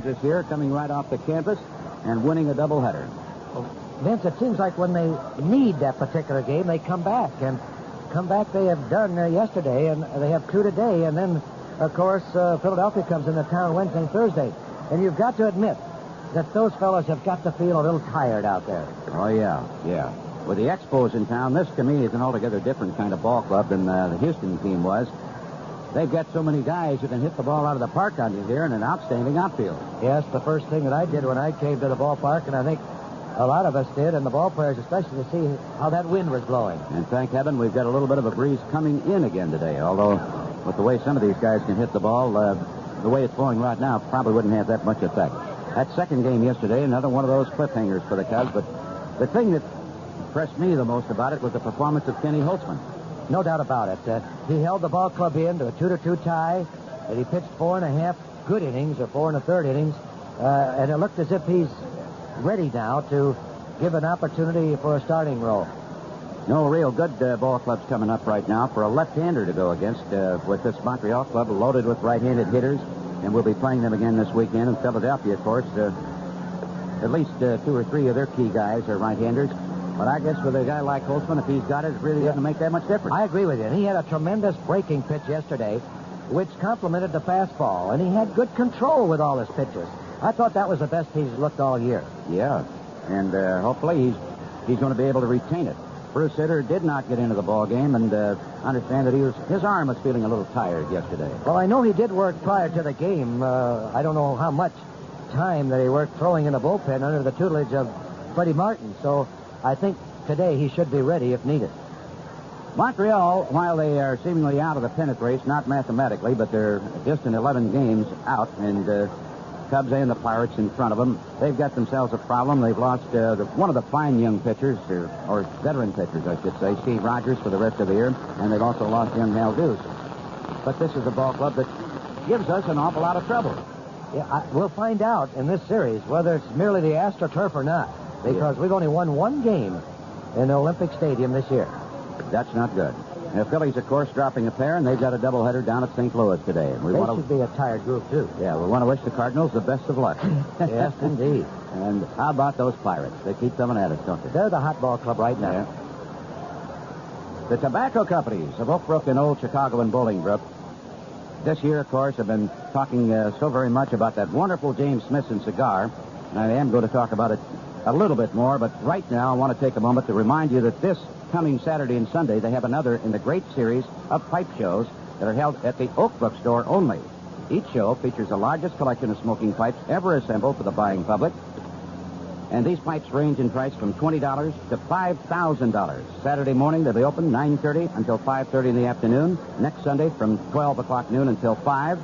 this year, coming right off the campus and winning a doubleheader. Well, Vince, it seems like when they need that particular game, they come back. And come back they have done yesterday, and they have two today. And then, of course, Philadelphia comes into town Wednesday and Thursday. And you've got to admit that those fellows have got to feel a little tired out there. Oh, yeah. With the Expos in town, this, to me, is an altogether different kind of ball club than the Houston team was. They've got so many guys who can hit the ball out of the park on you here in an outstanding outfield. Yes, the first thing that I did when I came to the ballpark, and I think a lot of us did, and the ball players especially, to see how that wind was blowing. And thank heaven we've got a little bit of a breeze coming in again today, although with the way some of these guys can hit the ball, the way it's blowing right now probably wouldn't have that much effect. That second game yesterday, another one of those cliffhangers for the Cubs, but the thing that impressed me the most about it was the performance of Kenny Holtzman. No doubt about it. He held the ball club in to a 2-2 tie, and he pitched 4.5 good innings, or 4 1/3 innings, and it looked as if he's ready now to give an opportunity for a starting role. No real good ball clubs coming up right now for a left-hander to go against with this Montreal club loaded with right-handed hitters, and we'll be playing them again this weekend in Philadelphia, of course. At least 2 or 3 of their key guys are right-handers. But I guess with a guy like Holtzman, if he's got it, it really doesn't make that much difference. I agree with you. And he had a tremendous breaking pitch yesterday, which complemented the fastball. And he had good control with all his pitches. I thought that was the best he's looked all year. Yeah, and hopefully he's going to be able to retain it. Bruce Sitter did not get into the ball game, and understand that his arm was feeling a little tired yesterday. Well, I know he did work prior to the game. I don't know how much time that he worked throwing in the bullpen under the tutelage of Freddie Martin. So I think today he should be ready if needed. Montreal, while they are seemingly out of the pennant race, not mathematically, but they're just in 11 games out, and Cubs and the Pirates in front of them, they've got themselves a problem. They've lost one of the fine young pitchers, or veteran pitchers, I should say, Steve Rogers, for the rest of the year, and they've also lost young Hal Deuce. But this is a ball club that gives us an awful lot of trouble. Yeah, we'll find out in this series whether it's merely the AstroTurf or not. Because we've only won one game in the Olympic Stadium this year. That's not good. The Phillies, of course, dropping a pair, and they've got a doubleheader down at St. Louis today. And they should be a tired group, too. Yeah, we want to wish the Cardinals the best of luck. Yes, indeed. And how about those Pirates? They keep coming at us, don't they? They're the hot ball club right now. Yeah. The tobacco companies of Oak Brook and Old Chicago and Bolingbrook this year, of course, have been talking so very much about that wonderful James Smithson cigar, and I am going to talk about it a little bit more, but right now I want to take a moment to remind you that this coming Saturday and Sunday they have another in the great series of pipe shows that are held at the Oak Brook store only. Each show features the largest collection of smoking pipes ever assembled for the buying public, and these pipes range in price from $20 to $5,000. Saturday morning they'll be open 9:30 until 5:30 in the afternoon. Next Sunday from 12 o'clock noon until 5.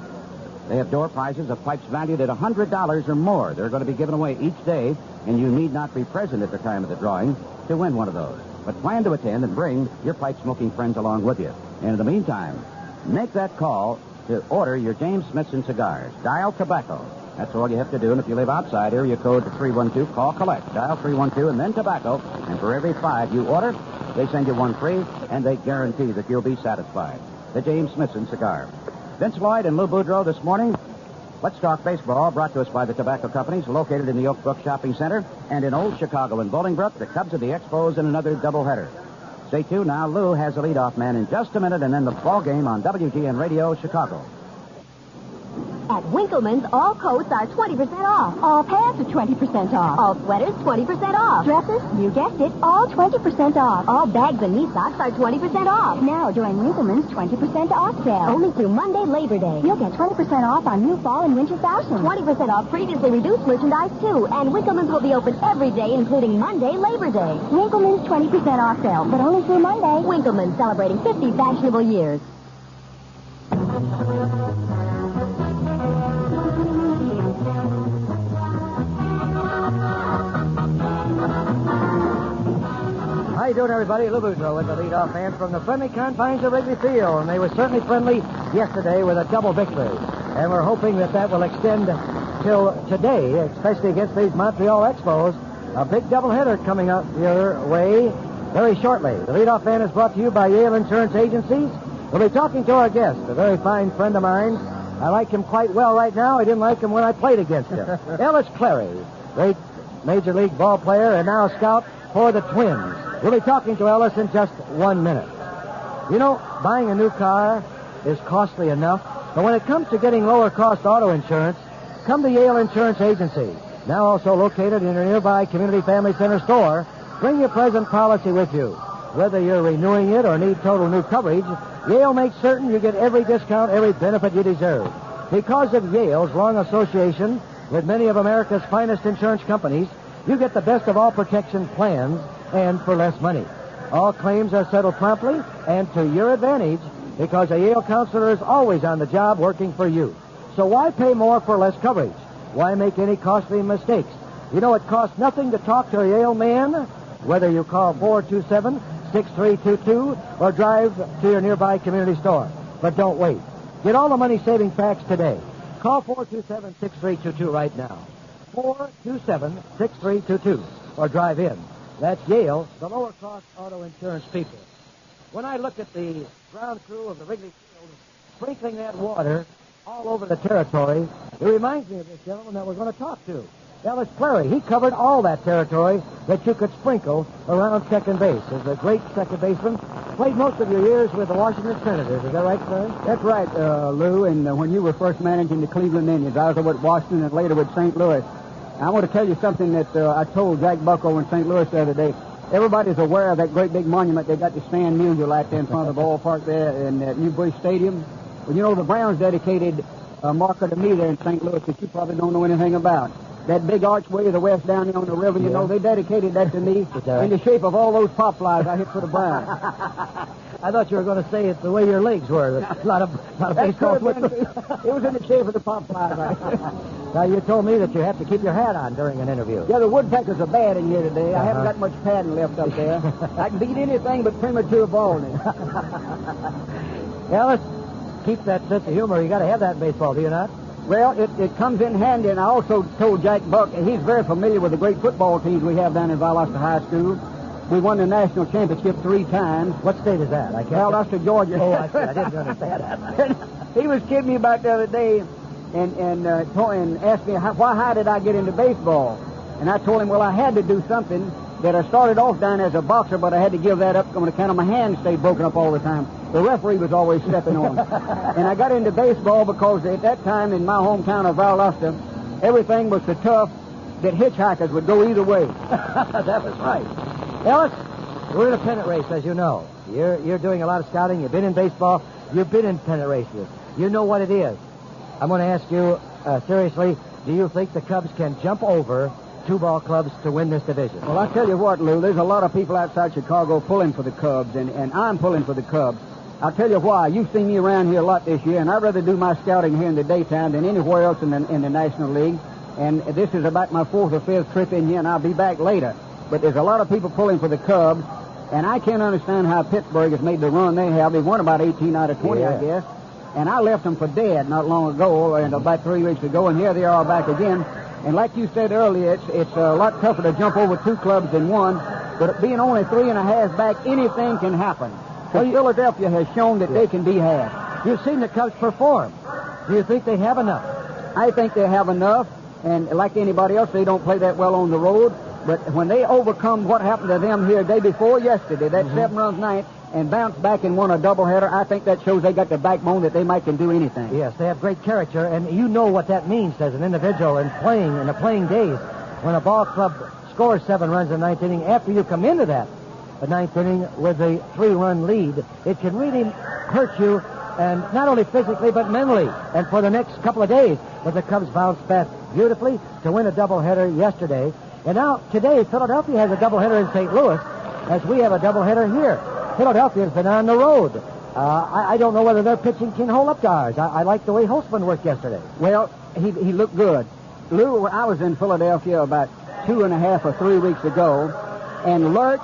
They have door prizes of pipes valued at $100 or more. They're going to be given away each day, and you need not be present at the time of the drawing to win one of those. But plan to attend and bring your pipe-smoking friends along with you. And in the meantime, make that call to order your James Smithson cigars. Dial tobacco. That's all you have to do. And if you live outside, area code 312, call collect. Dial 312 and then tobacco. And for every 5 you order, they send you one free, and they guarantee that you'll be satisfied. The James Smithson cigar. Vince Lloyd and Lou Boudreau this morning. Let's Talk Baseball, brought to us by the tobacco companies, located in the Oak Brook Shopping Center and in Old Chicago and Bolingbrook. The Cubs of the Expos in another doubleheader. Stay tuned now. Lou has the leadoff man in just a minute, and then the ball game on WGN Radio Chicago. At Winkleman's, all coats are 20% off. All pants are 20% off. All sweaters, 20% off. Dresses, you guessed it, all 20% off. All bags and knee socks are 20% off. Now, during Winkleman's 20% off sale. Only through Monday, Labor Day. You'll get 20% off on new fall and winter fashion. 20% off previously reduced merchandise, too. And Winkleman's will be open every day, including Monday, Labor Day. Winkleman's 20% off sale, but only through Monday. Winkleman's, celebrating 50 fashionable years. How you doing, everybody? Lou Boudreau with the leadoff man from the friendly confines of Wrigley Field, and they were certainly friendly yesterday with a double victory. And we're hoping that will extend till today, especially against these Montreal Expos. A big doubleheader coming up your way very shortly. The leadoff man is brought to you by Yale Insurance Agencies. We'll be talking to our guest, a very fine friend of mine, I like him quite well right now. I didn't like him when I played against him. Ellis Clary, great Major League ball player and now scout for the Twins. We'll be talking to Ellis in just 1 minute. You know, buying a new car is costly enough, but when it comes to getting lower-cost auto insurance, come to Yale Insurance Agency. Now also located in your nearby Community Family Center store. Bring your present policy with you. Whether you're renewing it or need total new coverage, Yale makes certain you get every discount, every benefit you deserve. Because of Yale's long association with many of America's finest insurance companies, you get the best of all protection plans and for less money. All claims are settled promptly and to your advantage because a Yale counselor is always on the job working for you. So why pay more for less coverage? Why make any costly mistakes? You know, it costs nothing to talk to a Yale man, whether you call 427-6322 or drive to your nearby community store. But don't wait. Get all the money-saving facts today. Call 427-6322 right now. 427-6322 or drive in. That's Yale, the lower-cost auto insurance people. When I look at the ground crew of the Wrigley Field sprinkling that water all over the territory, it reminds me of this gentleman that we're going to talk to, Ellis Clary. He covered all that territory that you could sprinkle around second base. As a great second baseman, played most of your years with the Washington Senators. Is that right, Clary? That's right, Lou. And when you were first managing the Cleveland Indians, I was over at Washington and later with St. Louis. I want to tell you something that I told Jack Bucko in St. Louis the other day. Everybody's aware of that great big monument they got to Stan Musial out there in front of the ballpark there in New Bush Stadium. Well, you know, the Browns dedicated a marker to me there in St. Louis that you probably don't know anything about. That big archway of the west down there on the river, you know, they dedicated that to me in the shape of all those pop flies I hit for the Browns. I thought you were going to say it's the way your legs were. A lot of baseball. It was in the shape of the pop flies. Now, you told me that you have to keep your hat on during an interview. Yeah, the woodpeckers are bad in here today. I haven't got much padding left up there. I can beat anything but premature baldness. Yeah, let's keep that sense of humor. You got to have that in baseball, do you not? Well, it comes in handy, and I also told Jack Buck, he's very familiar with the great football teams we have down in Valdosta High School. We won the national championship 3 times. What state is that? Valdosta, Georgia. Oh, I see. I didn't understand that. He was kidding me about the other day and asked me, why high did I get into baseball? And I told him, well, I had to do something that I started off down as a boxer, but I had to give that up on account of my hands stayed broken up all the time. The referee was always stepping on. And I got into baseball because at that time in my hometown of Valdosta, everything was so tough that hitchhikers would go either way. That was right. Ellis, we're in a pennant race, as you know. You're doing a lot of scouting. You've been in baseball. You've been in pennant races. You know what it is. I'm going to ask you, seriously, do you think the Cubs can jump over 2 ball clubs to win this division? Well, I tell you what, Lou, there's a lot of people outside Chicago pulling for the Cubs, and I'm pulling for the Cubs. I'll tell you why. You've seen me around here a lot this year, and I'd rather do my scouting here in the daytime than anywhere else in the National League. And this is about my 4th or 5th trip in here, and I'll be back later. But there's a lot of people pulling for the Cubs, and I can't understand how Pittsburgh has made the run they have. They've won about 18 out of 20, I guess. And I left them for dead not long ago, and about 3 weeks ago, and here they are back again. And like you said earlier, it's a lot tougher to jump over 2 clubs than 1. But being only 3.5 back, anything can happen. Well, Philadelphia has shown that they can be had. You've seen the Cubs perform. Do you think they have enough? I think they have enough. And like anybody else, they don't play that well on the road. But when they overcome what happened to them here day before yesterday, that 7-run night, and bounce back and won a doubleheader, I think that shows they got the backbone that they might can do anything. Yes, they have great character, and you know what that means as an individual in the playing days. When a ball club scores 7 runs in the 9th inning, after you come into that, the 9th inning with a 3-run lead, it can really hurt you, and not only physically but mentally, and for the next couple of days. But the Cubs bounced back beautifully to win a doubleheader yesterday, and now today Philadelphia has a doubleheader in St. Louis, as we have a doubleheader here. Philadelphia's been on the road. I don't know whether their pitching can hold up to ours. I like the way Holtzman worked yesterday. Well, he looked good. Lou, I was in Philadelphia about 2.5 or 3 weeks ago, and Lurch,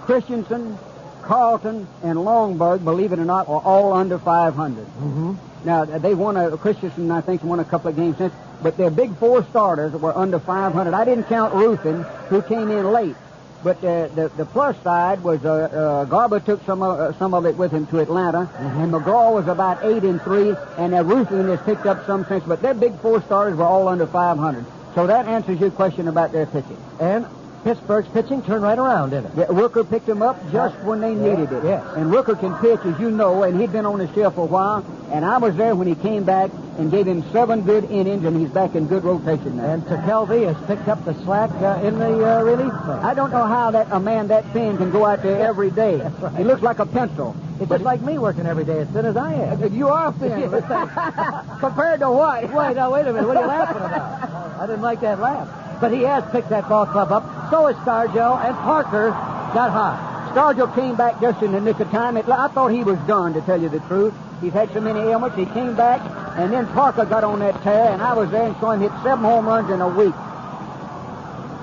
Christensen, Carlton, and Longberg, believe it or not, are all under 500. Mm-hmm. Now, they won Christensen, I think, won a couple of games since, but their big 4 starters were under 500. I didn't count Ruthin, who came in late. But the plus side was Garber took some of it with him to Atlanta, and McGraw was about 8-3, and Ruthin has picked up some since. But their big 4 starters were all under 500. So that answers your question about their pitching. And Pittsburgh's pitching turned right around, didn't it? Yeah, Rooker picked them up just when they needed it. Yes. And Rooker can pitch, as you know, and he'd been on the shelf for a while. And I was there when he came back and gave him 7 good innings, and he's back in good rotation now. And Tekelvey has picked up the slack in the relief thing. I don't know how a man that thin can go out there every day. Right. He looks like a pencil. It's just like me working every day as thin as I am. You are thin. Compared to what? Wait a minute. What are you laughing about? I didn't like that laugh. But he has picked that ball club up. So is Stargell, and Parker got hot. Stargell came back just in the nick of time. I thought he was done, to tell you the truth. He's had so many ailments. He came back, and then Parker got on that tear, and I was there and saw him hit 7 home runs in a week.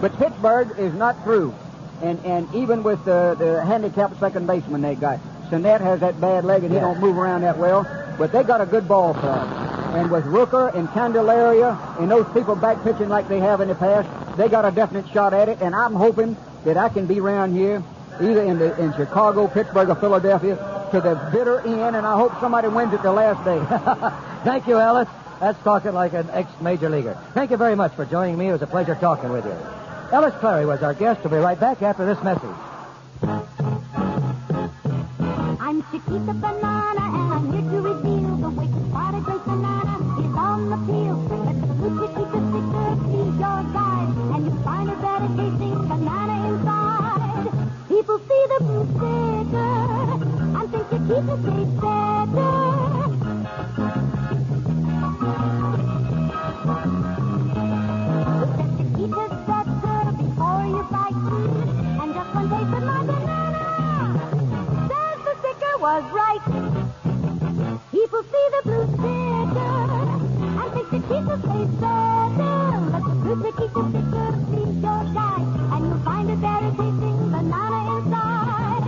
But Pittsburgh is not through. And even with the handicapped second baseman they got, Sinnett has that bad leg, and he don't move around that well. But they got a good ball club. And with Rooker and Candelaria and those people back pitching like they have in the past, they got a definite shot at it. And I'm hoping that I can be around here, either in Chicago, Pittsburgh, or Philadelphia, to the bitter end. And I hope somebody wins it the last day. Thank you, Ellis. That's talking like an ex-major leaguer. Thank you very much for joining me. It was a pleasure talking with you. Ellis Clary was our guest. We'll be right back after this message. I'm Chiquita Banana, and I'm here to reveal the way to spot a great banana is on the peel. Let the blue Chiquita sticker be your guide, and you'll find a better tasting banana inside. People see the blue sticker and think Chiquita tastes better. But Chiquita's better before you bite, and just one taste of my banana was right. People see the blue sticker and think Chiquita tastes better. Let the blue Chiquita sticker be your guide, and you'll find a better tasting banana inside.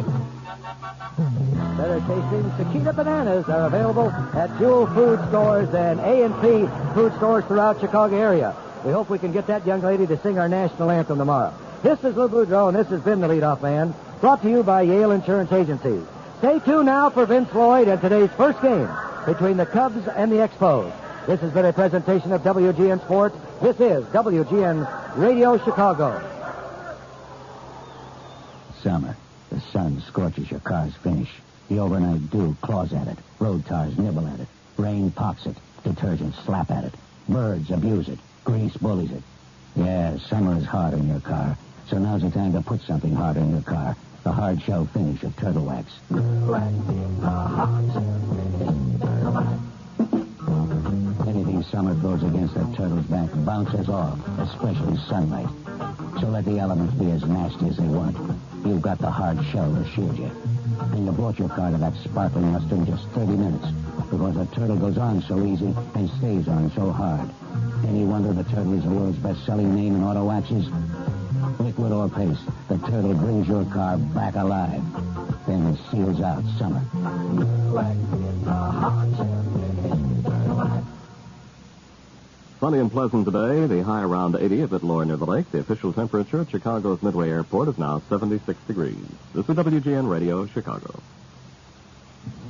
Better tasting Chiquita bananas are available at Jewel Food Stores and A&P food stores throughout Chicago area. We hope we can get that young lady to sing our national anthem tomorrow. This is Lou Boudreau, and this has been the Leadoff Man, brought to you by Yale Insurance Agency. Stay tuned now for Vince Lloyd and today's first game between the Cubs and the Expos. This has been a presentation of WGN Sports. This is WGN Radio Chicago. Summer. The sun scorches your car's finish. The overnight dew claws at it. Road cars nibble at it. Rain pops it. Detergents slap at it. Birds abuse it. Grease bullies it. Yeah, summer is hard on your car. So now's the time to put something hard on your car. The hard shell finish of Turtle Wax. Anything summer throws against that turtle's back bounces off, especially sunlight. So let the elements be as nasty as they want. You've got the hard shell to shield you. And you brought your car to that sparkling luster in just 30 minutes because the turtle goes on so easy and stays on so hard. Any wonder the turtle is the world's best-selling name in auto waxes? Liquid or paste, the turtle brings your car back alive. Then it seals out summer. Sunny and pleasant today. The high around 80, a bit lower near the lake. The official temperature at Chicago's Midway Airport is now 76 degrees. This is WGN Radio, Chicago.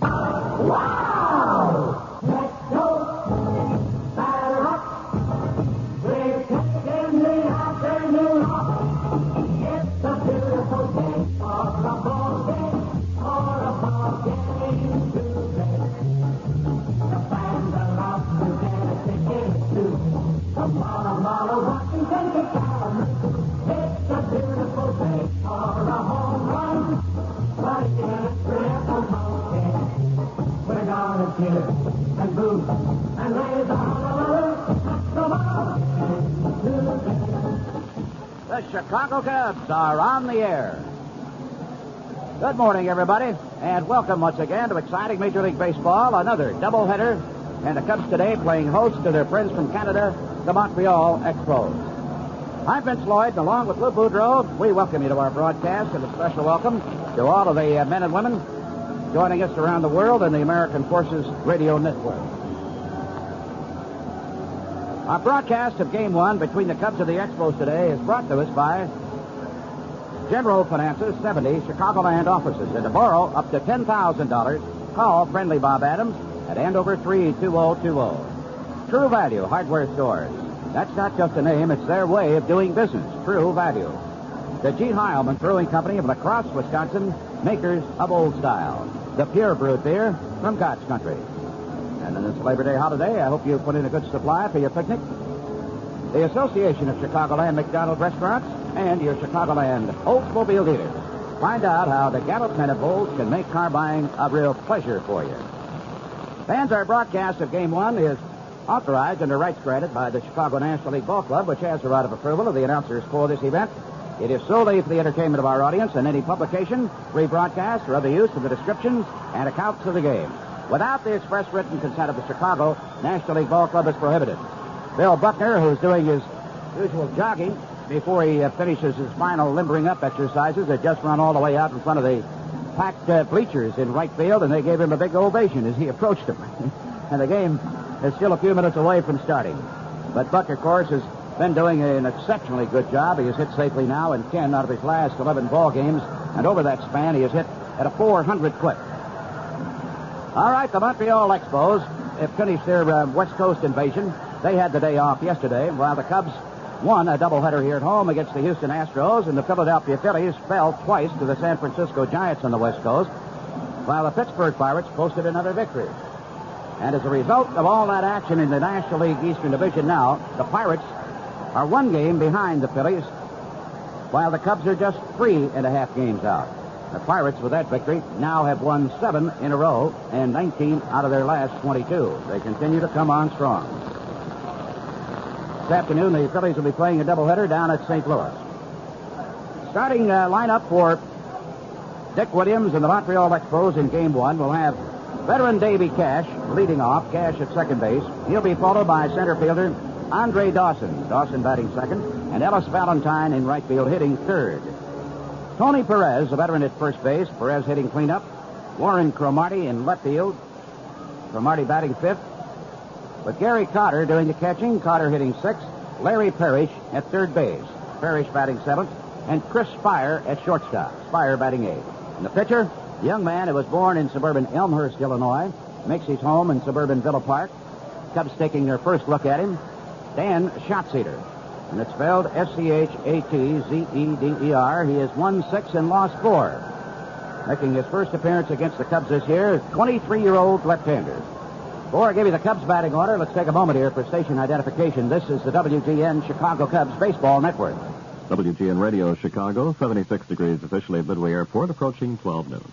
Wow! Let's go! Batter up! We're taking the afternoon off. It's a beautiful day for a ball game, for a ball game today. The fans are off to get a ticket too. From Walla, Washington to Kalamazoo. It's a beautiful day for a home run. But it's a triple home game. We're gonna cheer and boo and raise our The Chicago Cubs are on the air. Good morning, everybody, and welcome once again to exciting Major League Baseball, another doubleheader, and the Cubs today playing host to their friends from Canada, the Montreal Expos. I'm Vince Lloyd, and along with Lou Boudreau, we welcome you to our broadcast, and a special welcome to all of the men and women joining us around the world in the American Forces Radio Network. Our broadcast of Game 1 between the Cubs and the Expos today is brought to us by General Finance's 70 Chicagoland offices. And to borrow up to $10,000, call friendly Bob Adams at Andover 32020. True Value Hardware Stores. That's not just a name, it's their way of doing business. True Value. The G. Heilman Brewing Company of La Crosse, Wisconsin, makers of Old Style. The pure brewed beer from God's country. And in this Labor Day holiday, I hope you put in a good supply for your picnic. The Association of Chicagoland McDonald Restaurants and your Chicagoland Oldsmobile dealers. Find out how the Gallup Pennant Bowls can make car buying a real pleasure for you. Fans, our broadcast of Game 1 is authorized under rights granted by the Chicago National League Ball Club, which has the right of approval of the announcers for this event. It is solely for the entertainment of our audience, and any publication, rebroadcast, or other use of the descriptions and accounts of the game without the express written consent of the Chicago National League Ball Club is prohibited. Bill Buckner, who's doing his usual jogging before he finishes his final limbering up exercises, had just run all the way out in front of the packed bleachers in right field, and they gave him a big ovation as he approached them. And the game is still a few minutes away from starting. But Buck, of course, has been doing an exceptionally good job. He has hit safely now in 10 out of his last 11 ball games, and over that span he has hit at a .400 clip. All right, the Montreal Expos have finished their West Coast invasion. They had the day off yesterday, while the Cubs won a doubleheader here at home against the Houston Astros, and the Philadelphia Phillies fell twice to the San Francisco Giants on the West Coast, while the Pittsburgh Pirates posted another victory. And as a result of all that action in the National League Eastern Division now, the Pirates are one game behind the Phillies, while the Cubs are just 3.5 games out. The Pirates, with that victory, now have won 7 in a row and 19 out of their last 22. They continue to come on strong. This afternoon, the Phillies will be playing a doubleheader down at St. Louis. Starting lineup for Dick Williams and the Montreal Expos in Game 1 will have veteran Davy Cash leading off, Cash at second base. He'll be followed by center fielder Andre Dawson. Dawson batting second, and Ellis Valentine in right field hitting third. Tony Perez, a veteran at first base. Perez hitting cleanup. Warren Cromartie in left field. Cromartie batting fifth. With Gary Cotter doing the catching. Cotter hitting sixth. Larry Parrish at third base. Parrish batting seventh. And Chris Spire at shortstop. Spire batting eighth. And the pitcher, the young man who was born in suburban Elmhurst, Illinois, makes his home in suburban Villa Park. Cubs taking their first look at him. Dan Schatzeder. And it's spelled Schatzeder. He has won 6 and lost 4. Making his first appearance against the Cubs this year, 23-year-old left-hander. Before I give you the Cubs batting order, let's take a moment here for station identification. This is the WGN Chicago Cubs Baseball Network. WGN Radio Chicago, 76 degrees officially at Midway Airport, approaching 12 noon.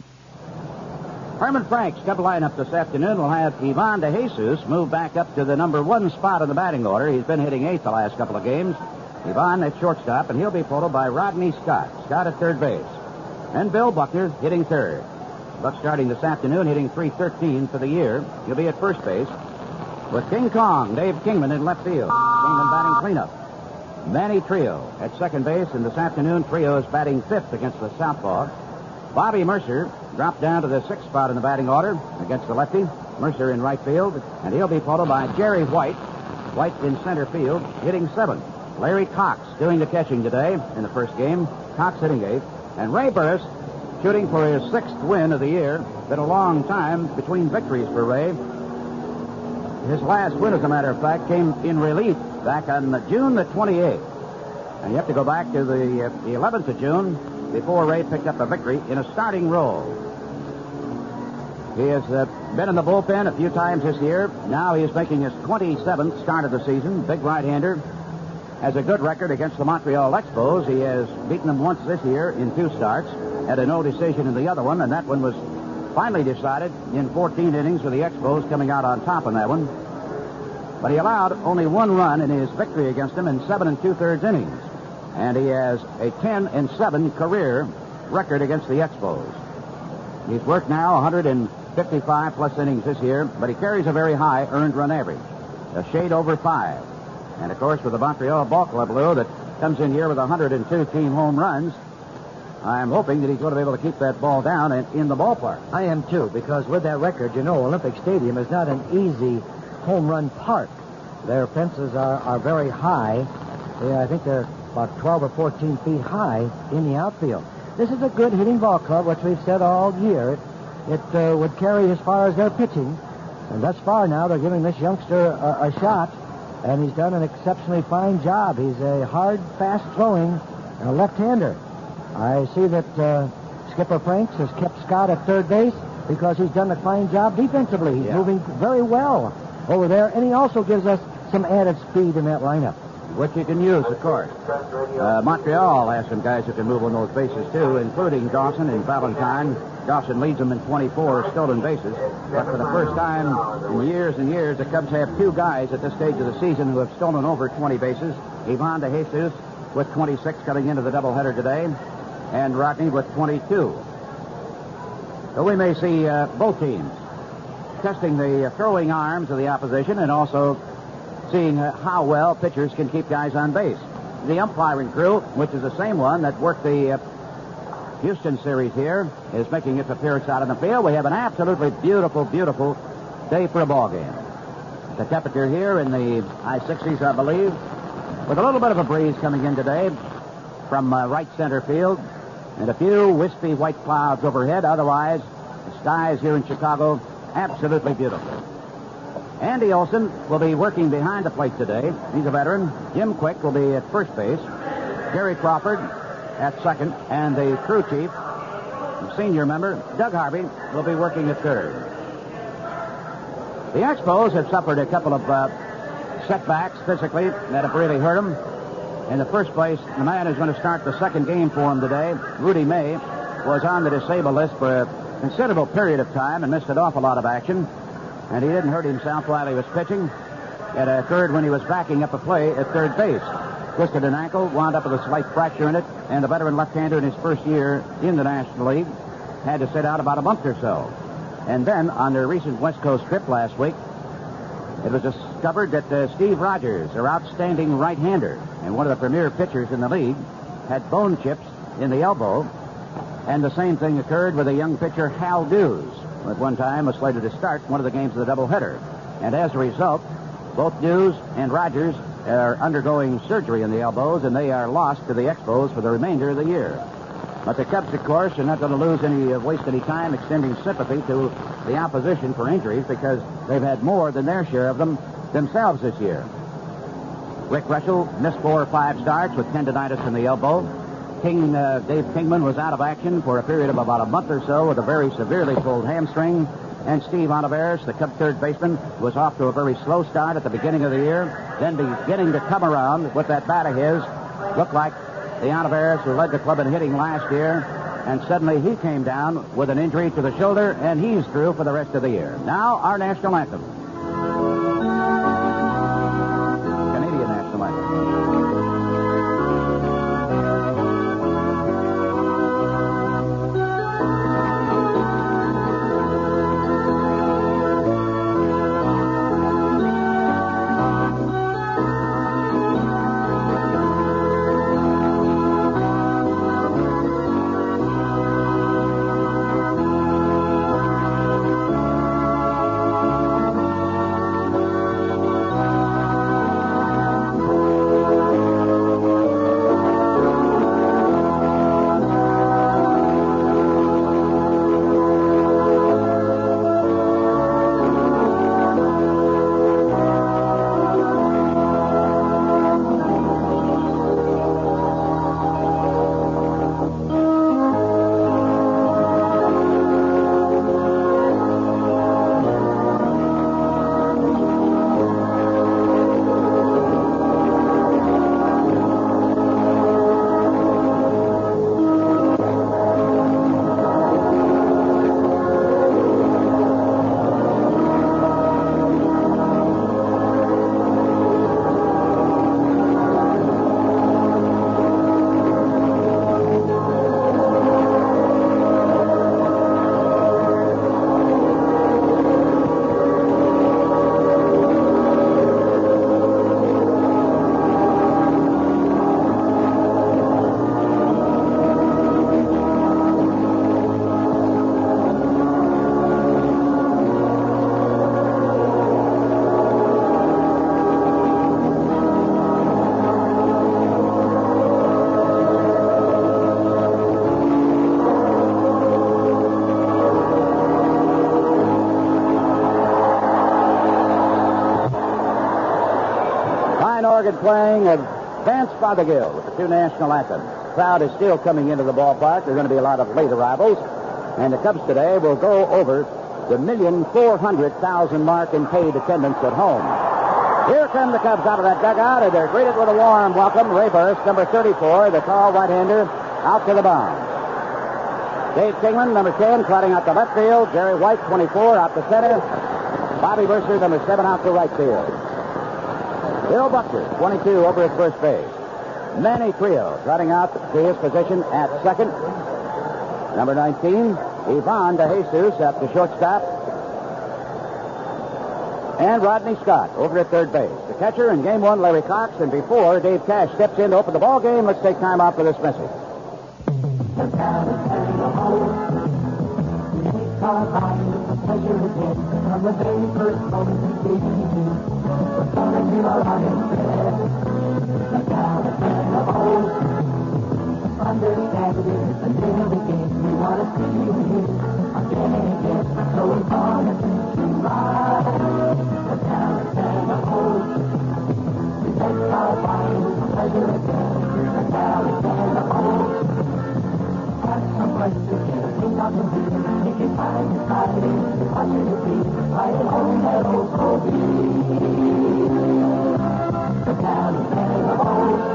Herman Frank's Cub lineup this afternoon will have Ivan DeJesus move back up to the number 1 spot in the batting order. He's been hitting 8th the last couple of games. Ivan at shortstop, and he'll be followed by Rodney Scott. Scott at third base. And Bill Buckner hitting third. Buck starting this afternoon, hitting .313 for the year. He'll be at first base. With King Kong, Dave Kingman in left field. Kingman batting cleanup. Manny Trillo at second base, and this afternoon Trillo is batting fifth against the southpaw. Bobby Mercer dropped down to the 6th spot in the batting order against the lefty. Mercer in right field, and he'll be followed by Jerry White. White in center field, hitting 7th. Larry Cox doing the catching today in the first game. Cox hitting 8th. And Ray Burris shooting for his 6th win of the year. Been a long time between victories for Ray. His last win, as a matter of fact, came in relief back on June the 28th. And you have to go back to the 11th of June before Ray picked up a victory in a starting role. He has been in the bullpen a few times this year. Now he is making his 27th start of the season. Big right-hander. Has a good record against the Montreal Expos. He has beaten them once this year in 2 starts. Had a no decision in the other one, and that one was finally decided in 14 innings with the Expos coming out on top on that one. But he allowed only 1 run in his victory against them in 7 2/3 innings. And he has a 10-7 career record against the Expos. He's worked now 155-plus innings this year, but he carries a very high earned run average, a shade over 5. And, of course, with the Montreal Ball Club, Lou, that comes in here with 102 team home runs, I'm hoping that he's going to be able to keep that ball down and in the ballpark. I am, too, because with that record, you know, Olympic Stadium is not an easy home run park. Their fences are very high. I think they're about 12 or 14 feet high in the outfield. This is a good hitting ball club, which we've said all year. It would carry as far as their pitching. And thus far now, they're giving this youngster a shot, and he's done an exceptionally fine job. He's a hard, fast-throwing left-hander. I see that Skipper Franks has kept Scott at third base because he's done a fine job defensively. He's moving very well over there, and he also gives us some added speed in that lineup. Which you can use, of course. Montreal has some guys who can move on those bases, too, including Dawson and Valentine. Dawson leads them in 24 stolen bases. But for the first time in years and years, the Cubs have two guys at this stage of the season who have stolen over 20 bases. Ivan de Jesus with 26 coming into the doubleheader today, and Rodney with 22. So we may see both teams testing the throwing arms of the opposition and also seeing how well pitchers can keep guys on base. The umpiring crew, which is the same one that worked the Houston series here, is making its appearance out in the field. We have an absolutely beautiful, beautiful day for a ball game. The temperature here in the high 60s, I believe, with a little bit of a breeze coming in today from right center field, and a few wispy white clouds overhead. Otherwise, the skies here in Chicago, absolutely beautiful. Andy Olson will be working behind the plate today. He's a veteran. Jim Quick will be at first base. Gary Crawford at second. And the crew chief, senior member, Doug Harvey, will be working at third. The Expos have suffered a couple of setbacks physically that have really hurt them. In the first place, the man who's going to start the second game for him today, Rudy May, was on the disabled list for a considerable period of time and missed an awful lot of action. And he didn't hurt himself while he was pitching. It occurred when he was backing up a play at third base. Twisted an ankle, wound up with a slight fracture in it, and the veteran left-hander in his first year in the National League had to sit out about a month or so. And then, on their recent West Coast trip last week, it was discovered that Steve Rogers, their outstanding right-hander and one of the premier pitchers in the league, had bone chips in the elbow. And the same thing occurred with a young pitcher, Hal Dews, who at one time was slated to start one of the games of the doubleheader. And as a result, both Dews and Rogers are undergoing surgery in the elbows, and they are lost to the Expos for the remainder of the year. But the Cubs, of course, are not going to waste any time extending sympathy to the opposition for injuries because they've had more than their share of them themselves this year. Rick Russell missed 4 or 5 starts with tendinitis in the elbow. Dave Kingman was out of action for a period of about a month or so with a very severely pulled hamstring. And Steve Olivares, the Cubs third baseman, was off to a very slow start at the beginning of the year, then beginning to come around with that bat of his. Looked like the Olivares who led the club in hitting last year, and suddenly he came down with an injury to the shoulder, and he's through for the rest of the year. Now, our national anthem. Canadian national anthem. organ playing of Vance Fothergill with the two national anthems. The crowd is still coming into the ballpark. There are going to be a lot of late arrivals. And the Cubs today will go over the 1,400,000 mark in paid attendance at home. Here come the Cubs out of that dugout, and they're greeted with a warm welcome. Ray Parrish, number 34, the tall right-hander, out to the mound. Dave Kingman, number 10, trotting out to left field. Jerry White, 24, out to center. Bobby Mercer, number 7, out to right field. Bill Buckner, 22, over at first base. Manny Trillo, trotting out to his position at second. Number 19, Ivan De Jesus, up to shortstop. And Rodney Scott over at third base. The catcher in game one, Larry Cox. And before Dave Cash steps in to open the ball game, let's take time out for this message. Understand it, it's the name of the game. We want to see you here again and again. So we're gonna teach you right. The talent and the hope. We take our find pleasure again. The talent and the hope. Have some questions, think of the view. If you find the exciting, watch it be. Right at home at Old Kobe. The talent and the hope.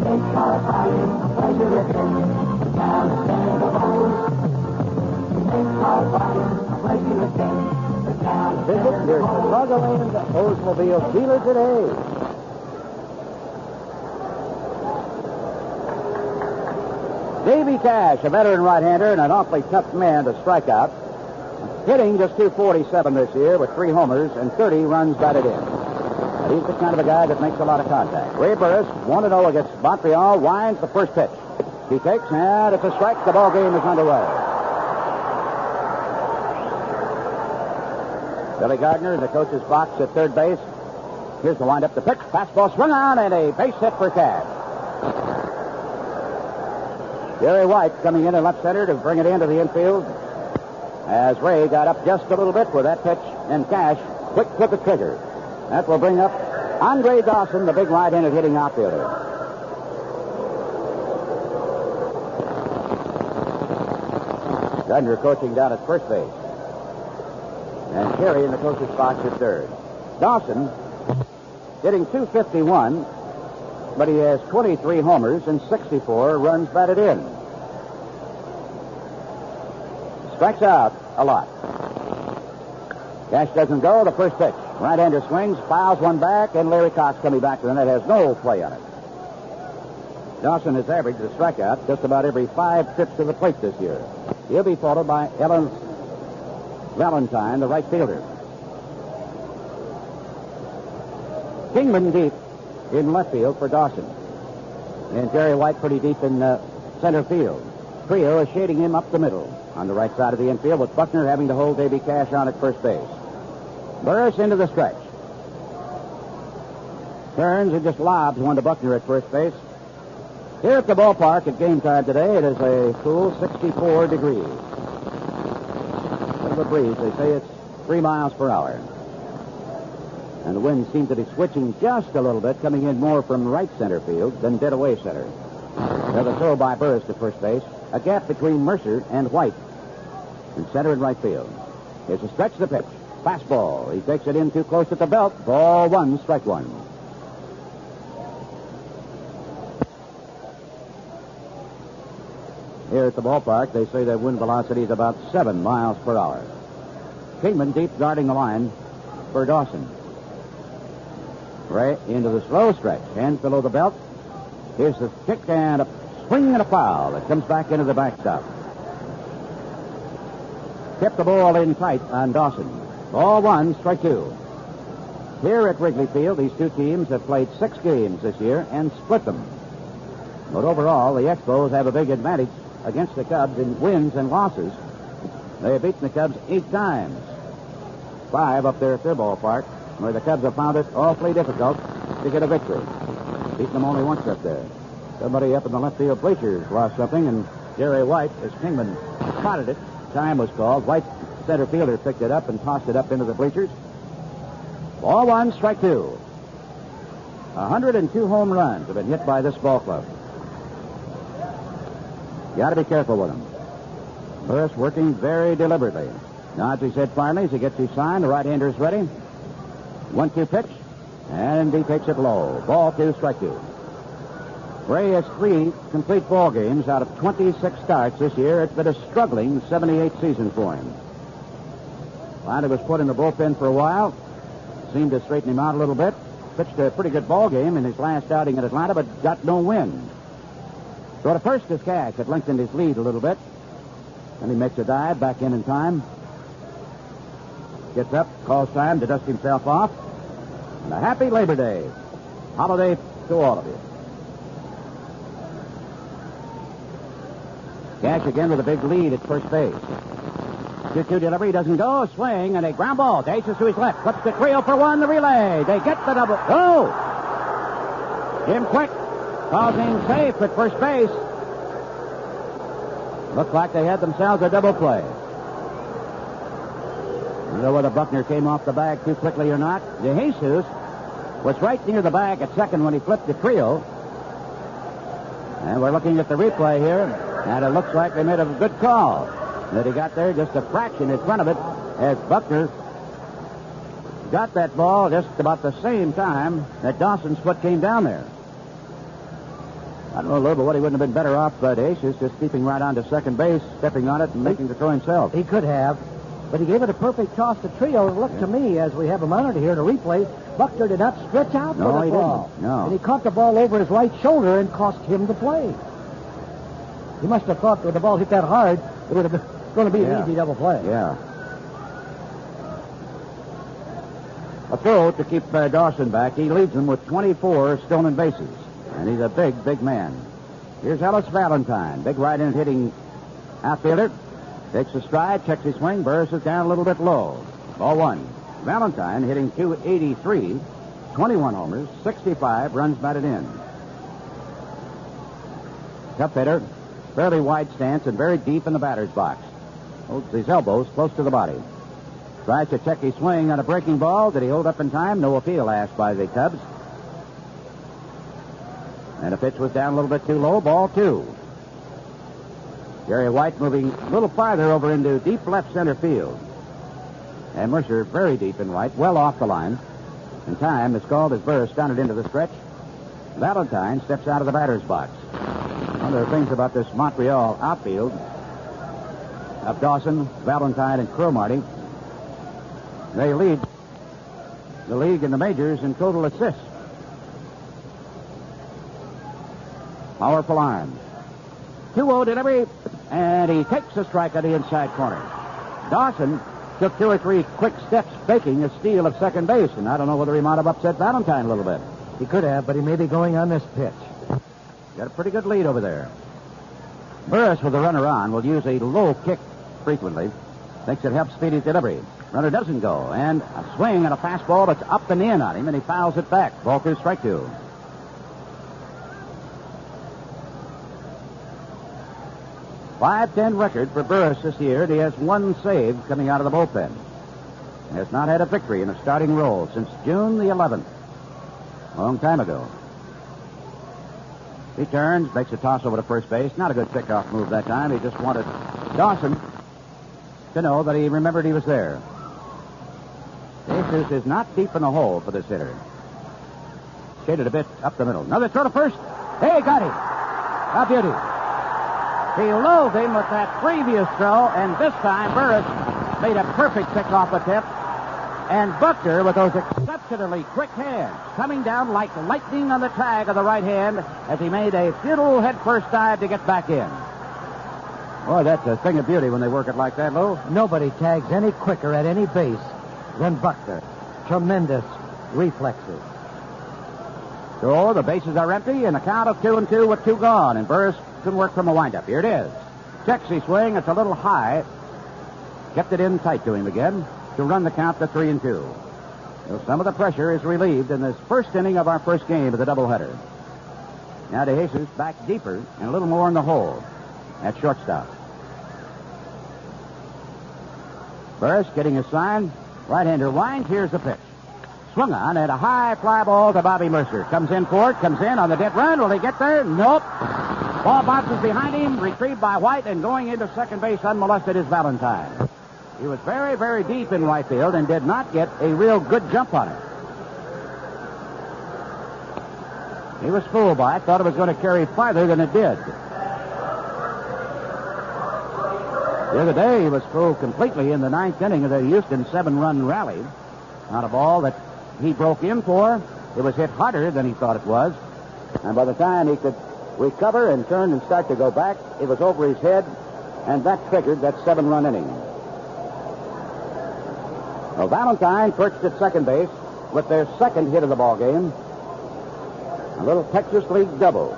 Take our fighting pleasure again. Now the stand of old. Take our fighting pleasure again. Visit your Chicagoland Oldsmobile dealer today. Davy Cash, a veteran right-hander and an awfully tough man to strike out. Hitting just .247 this year with 3 homers and 30 runs batted in. He's the kind of a guy that makes a lot of contact. Ray Burris, 1-0 against Montreal, winds the first pitch. He takes, and it's a strike. The ball game is underway. Billy Gardner in the coach's box at third base. Here's the windup. The pitch, fastball swung on, and a base hit for Cash. Jerry White coming in left center to bring it into the infield. As Ray got up just a little bit with that pitch, and Cash quick flip the trigger. That will bring up Andre Dawson, the big right-handed hitting outfielder. Gardner coaching down at first base. And Terry in the coach's box at third. Dawson hitting .251, but he has 23 homers and 64 runs batted in. Strikes out a lot. Cash doesn't go. The first pitch. Right-hander swings, fouls one back, and Larry Cox coming back to the net has no play on it. Dawson has averaged a strikeout just about every 5 trips to the plate this year. He'll be followed by Ellen Valentine, the right fielder. Kingman deep in left field for Dawson. And Jerry White pretty deep in center field. Trio is shading him up the middle on the right side of the infield, with Buckner having to hold Davy Cash on at first base. Burris into the stretch. Turns and just lobs one to Buckner at first base. Here at the ballpark at game time today, it is a cool 64 degrees. Bit of a breeze. They say it's 3 miles per hour. And the wind seems to be switching just a little bit, coming in more from right center field than dead away center. Another throw by Burris to first base. A gap between Mercer and White in center and right field. Here's a stretch the pitch. Fastball. He takes it in too close at the belt. Ball 1, strike 1. Here at the ballpark, they say their wind velocity is about 7 miles per hour. Kingman deep guarding the line for Dawson. Right into the slow stretch. Hands below the belt. Here's the kick and a swing and a foul. It comes back into the backstop. Kept the ball in tight on Dawson. Ball 1, strike 2. Here at Wrigley Field, these two teams have played 6 games this year and split them. But overall, the Expos have a big advantage against the Cubs in wins and losses. They have beaten the Cubs 8 times. 5 up there at their ballpark, where the Cubs have found it awfully difficult to get a victory. Beaten them only once up there. Somebody up in the left field bleachers lost something, and Jerry White, as Kingman spotted it, time was called. White, center fielder, picked it up and tossed it up into the bleachers. Ball 1, strike 2. 102 home runs have been hit by this ball club. You got to be careful with him. Burris working very deliberately. Nods his head finally as he gets his sign. The right-hander is ready. 1-2 pitch. And he takes it low. Ball 2, strike 2. Ray has 3 complete ball games out of 26 starts this year. It's been a struggling 78 season for him. Finally was put in the bullpen for a while. Seemed to straighten him out a little bit. Pitched a pretty good ball game in his last outing in Atlanta, but got no win. So at first his catch had lengthened his lead a little bit. Then he makes a dive back in time. Gets up, calls time to dust himself off. And a happy Labor Day holiday to all of you. Cash again with a big lead at first base. 2-2 delivery, doesn't go. Swing and a ground ball. Daces to his left. Flips the trio for 1. The relay. They get the double. Oh! Jim Quick calls him safe at first base. Looked like they had themselves a double play. I don't know whether Buckner came off the bag too quickly or not. DeJesus was right near the bag at second when he flipped the trio. And we're looking at the replay here, and it looks like they made a good call. That he got there just a fraction in front of it as Buckner got that ball just about the same time that Dawson's foot came down there. I don't know, Lou, but what he wouldn't have been better off, DeJesus just keeping right on to second base, stepping on it, and making the throw himself. He could have, but he gave it a perfect toss to Trio. And look to me, as we have a monitor here in a replay, Buckner did not stretch out for the ball. No. And he caught the ball over his right shoulder and cost him the play. He must have thought when the ball hit that hard, it would have been going to be an easy double play. Yeah. A throw to keep Dawson back. He leads them with 24 stolen bases. And he's a big, big man. Here's Ellis Valentine. Big right-hand hitting outfielder. Takes a stride, checks his swing. Burris is down a little bit low. Ball 1. Valentine hitting .283, 21 homers, 65 runs batted in. Cup hitter, fairly wide stance and very deep in the batter's box. Holds his elbows close to the body. Tries to check his swing on a breaking ball. Did he hold up in time? No appeal asked by the Cubs. And the pitch was down a little bit too low. Ball 2. Jerry White moving a little farther over into deep left center field. And Mercer very deep in right, well off the line. In time, it's called as Burris stunted into the stretch. Valentine steps out of the batter's box. One of the things about this Montreal outfield of Dawson, Valentine, and Cromartie, they lead the league in the majors in total assists. Powerful arms. 2-0 delivery, and he takes a strike on the inside corner. Dawson took 2 or 3 quick steps faking a steal of second base, and I don't know whether he might have upset Valentine a little bit. He could have, but he may be going on this pitch. Got a pretty good lead over there. Burris, with the runner on, will use a low kick frequently. Thinks it helps speed his delivery. Runner doesn't go, and a swing and a fastball that's up and in on him, and he fouls it back. Ball 2, strike 2. .510 record for Burris this year. He has 1 save coming out of the bullpen. He has not had a victory in a starting role since June the 11th. A long time ago. He turns, makes a toss over to first base. Not a good pickoff move that time. He just wanted Dawson to know that he remembered he was there. Jesus is not deep in the hole for this hitter. Shaded a bit up the middle. Another throw to first. Hey, got him. A beauty. He lulled him with that previous throw, and this time Burris made a perfect pickoff attempt. And Buckner, with those exceptionally quick hands, coming down like lightning on the tag of the right hand as he made a futile head-first dive to get back in. Boy, that's a thing of beauty when they work it like that, Lou. Nobody tags any quicker at any base than Buckner. Tremendous reflexes. So the bases are empty, and a count of 2-2 with 2 gone, and Burris can work from a windup. Here it is. Checks his swing. It's a little high. Kept it in tight to him again to run the count to 3-2. So some of the pressure is relieved in this first inning of our first game of the doubleheader. Now DeJesus back deeper and a little more in the hole at shortstop. Burris getting a sign. Right-hander winds. Here's the pitch. swung on, and a high fly ball to Bobby Mercer. Comes in for it, comes in on the dead run. Will he get there? Nope. Ball bounces behind him, retrieved by White, and going into second base unmolested is Valentine. He was very, very deep in right field and did not get a real good jump on it. He was fooled by it, thought it was going to carry farther than it did. The other day, he was fooled completely in the ninth inning of the Houston 7-run rally on a ball that he broke in for. It was hit harder than he thought it was. And by the time he could recover and turn and start to go back, it was over his head, and that triggered that 7-run inning. Well, Valentine perched at second base with their second hit of the ball game. A little Texas League double.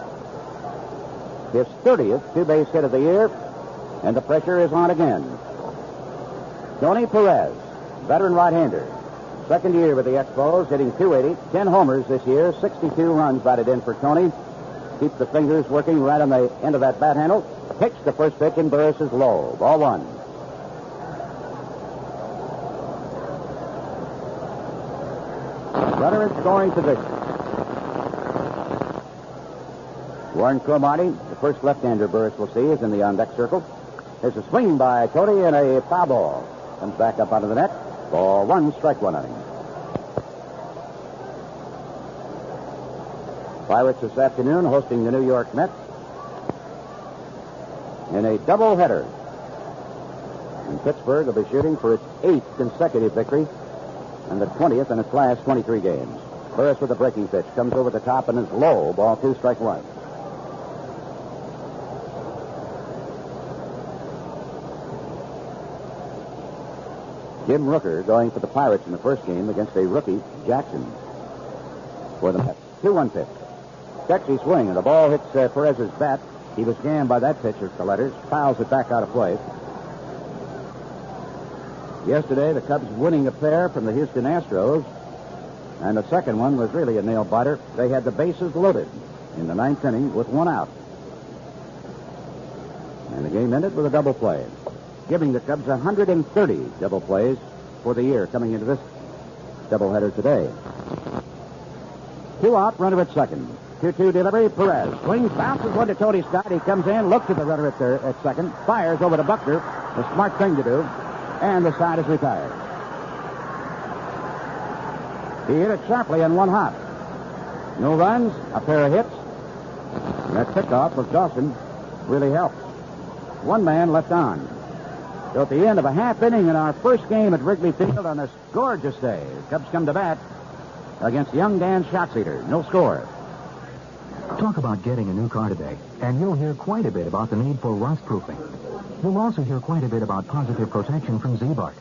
His 30th two-base hit of the year, and the pressure is on again. Tony Perez, veteran right-hander, second year with the Expos, hitting .280, 10 homers this year, 62 runs batted in for Tony. Keeps the fingers working right on the end of that bat handle. Pitched the first pitch, and Burris is low. Ball one. Runner in scoring position. Warren Cromartie, the first left-hander Burris will see, is in the on-deck circle. There's a swing by Cody and a foul ball. Comes back up onto the net. Ball one, strike one on him. Pirates this afternoon hosting the New York Mets in a doubleheader. And Pittsburgh will be shooting for its 8th consecutive victory and the 20th in its last 23 games. Burris with a breaking pitch. Comes over the top and is low. Ball two, strike one. Jim Rooker going for the Pirates in the first game against a rookie, Jackson, for the Mets. 2-1 pitch. Sexy swing, and the ball hits Perez's bat. He was jammed by that pitch at the letters. Fouls it back out of play. Yesterday, the Cubs winning a pair from the Houston Astros, and the second one was really a nail-biter. They had the bases loaded in the ninth inning with one out. And the game ended with a double play, giving the Cubs 130 double plays for the year coming into this doubleheader today. 2 out, runner at second. 2-2 delivery, Perez. Swings, bounces one to Tony Scott. He comes in, looks at the runner at second, fires over to Buckner, the smart thing to do, and the side is retired. He hit it sharply in one hop. No runs, a pair of hits. And that pickoff of Dawson really helped. One man left on. So at the end of a half inning in our first game at Wrigley Field on this gorgeous day, the Cubs come to bat against young Dan Schatzeder. No score. Talk about getting a new car today, and you'll hear quite a bit about the need for rust-proofing. You'll also hear quite a bit about positive protection from Z-Bart.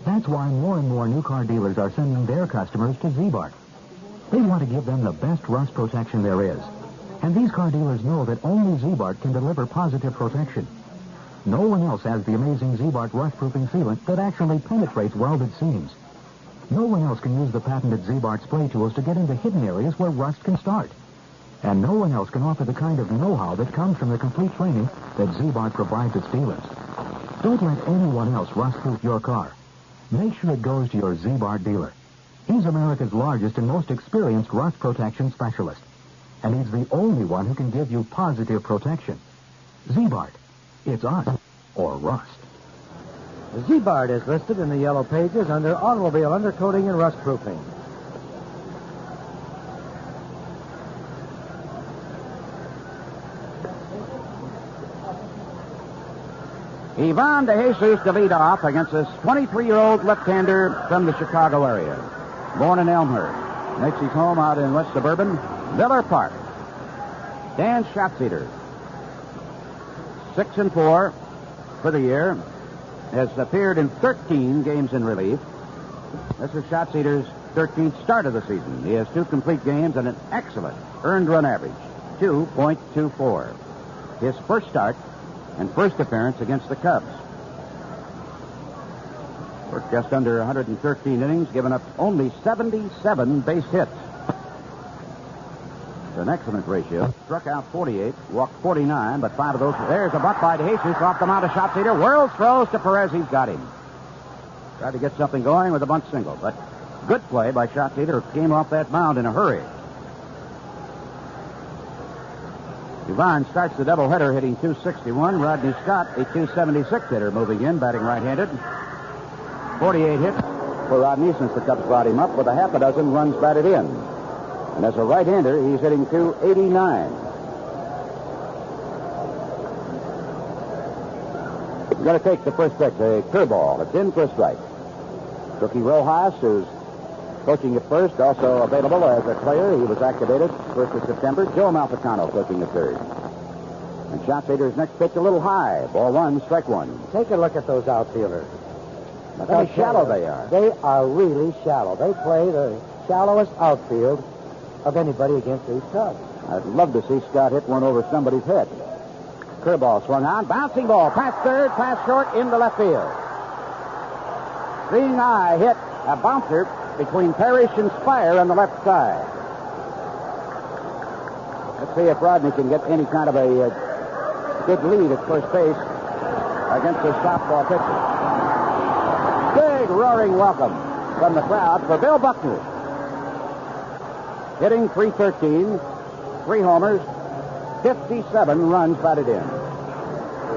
That's why more and more new car dealers are sending their customers to Z-Bart. They want to give them the best rust protection there is. And these car dealers know that only Z-Bart can deliver positive protection. No one else has the amazing Z-Bart rust-proofing sealant that actually penetrates welded seams. No one else can use the patented Z-Bart spray tools to get into hidden areas where rust can start. And no one else can offer the kind of know-how that comes from the complete training that Z-Bart provides its dealers. Don't let anyone else rust-proof your car. Make sure it goes to your Z-Bart dealer. He's America's largest and most experienced rust protection specialist. And he's the only one who can give you positive protection. Z-Bart. It's us or rust. Z-Bart is listed in the yellow pages under automobile undercoating and rust proofing. Ivan De Jesus to lead off against this 23-year-old left-hander from the Chicago area. Born in Elmhurst. Makes his home out in West Suburban Miller Park. Dan Schatzeder, 6-4 for the year, has appeared in 13 games in relief. This is Schatzeder's 13th start of the season. He has 2 complete games and an excellent earned run average, 2.24. His first start and first appearance against the Cubs. Worked just under 113 innings, given up only 77 base hits. It's an excellent ratio. Struck out 48, walked 49, but 5 of those. There's a buck by De Jesus off the mound of Schatzeder. Whirls, throws to Perez. He's got him. Tried to get something going with a bunt single, but Good play by shot leader, who came off that mound in a hurry. Yvonne starts the doubleheader hitting .261. Rodney Scott, a .276 hitter, moving in, batting right-handed. 48 hits for Rodney since the Cubs brought him up with a half a dozen runs batted in. And as a right-hander, he's hitting .289. He's going to take the first pitch, a curveball. It's in for a strike. Rookie Rojas, who's coaching at first, also available as a player. He was activated 1st of September. Joe Malficano coaching at third. And Schatzeder's next pitch a little high. Ball 1, strike 1. Take a look at those outfielders. Look how shallow they are. They are really shallow. They play the shallowest outfield of anybody against these Cubs. I'd love to see Scott hit one over somebody's head. Curveball swung on. Bouncing ball. Past third, past short, into left field. Seeing eye hit a bouncer between Parrish and Spire on the left side. Let's see if Rodney can get any kind of a good lead at first base against the softball pitcher. Big roaring welcome from the crowd for Bill Buckner. Hitting .313, 3 homers, 57 runs batted in.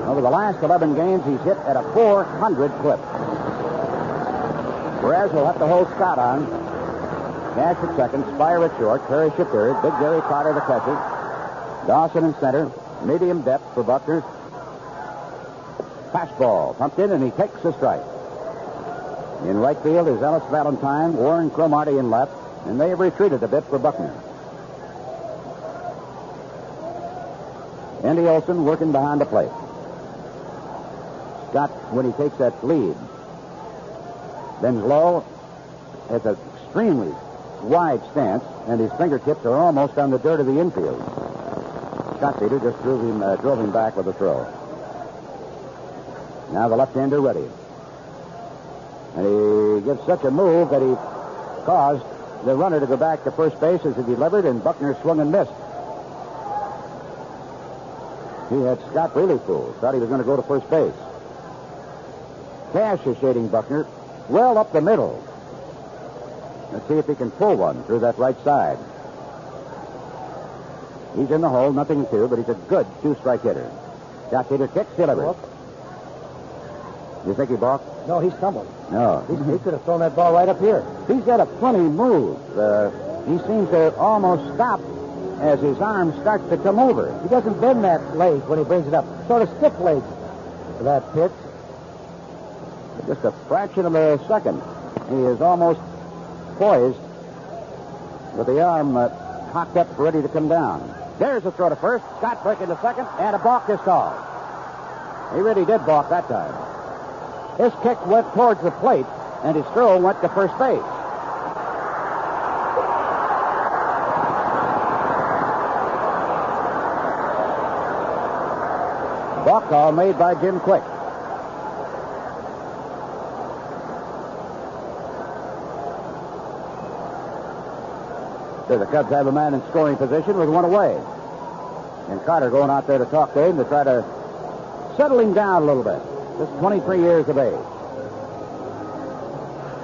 Over the last 11 games, he's hit at a .400 clip. Perez will have to hold Scott on. Nash at second, Spire at short, Parrish at third, Big Gary Carter the catcher. Dawson in center, medium depth for Buckner. Fastball pumped in, and he takes a strike. In right field is Ellis Valentine, Warren Cromartie in left, and they have retreated a bit for Buckner. Andy Olson working behind the plate. Scott, when he takes that lead, bends low, has an extremely wide stance, and his fingertips are almost on the dirt of the infield. Schatzeder just drove him back with a throw. Now the left-hander ready. And he gives such a move that he caused the runner to go back to first base as he delivered, and Buckner swung and missed. He had Scott really fooled. Thought he was going to go to first base. Cash is shading Buckner well up the middle. Let's see if he can pull one through that right side. He's in the hole, 0-2, but he's a good 2-strike hitter. Schatzeder kicks, delivers. You think he balked? No, he's stumbled. No. He could have thrown that ball right up here. He's got a funny move. He seems to almost stop as his arm starts to come over. He doesn't bend that leg when he brings it up. Sort of stiff leg for that pitch. Just a fraction of a second. He is almost poised with the arm cocked up, ready to come down. There's a throw to first. Scott breaking to second, and a balk is called. He really did balk that time. His kick went towards the plate, and his throw went to first base. Balk call made by Jim Quick. So the Cubs have a man in scoring position with one away. And Carter going out there to talk to him to try to settle him down a little bit. Just 23 years of age.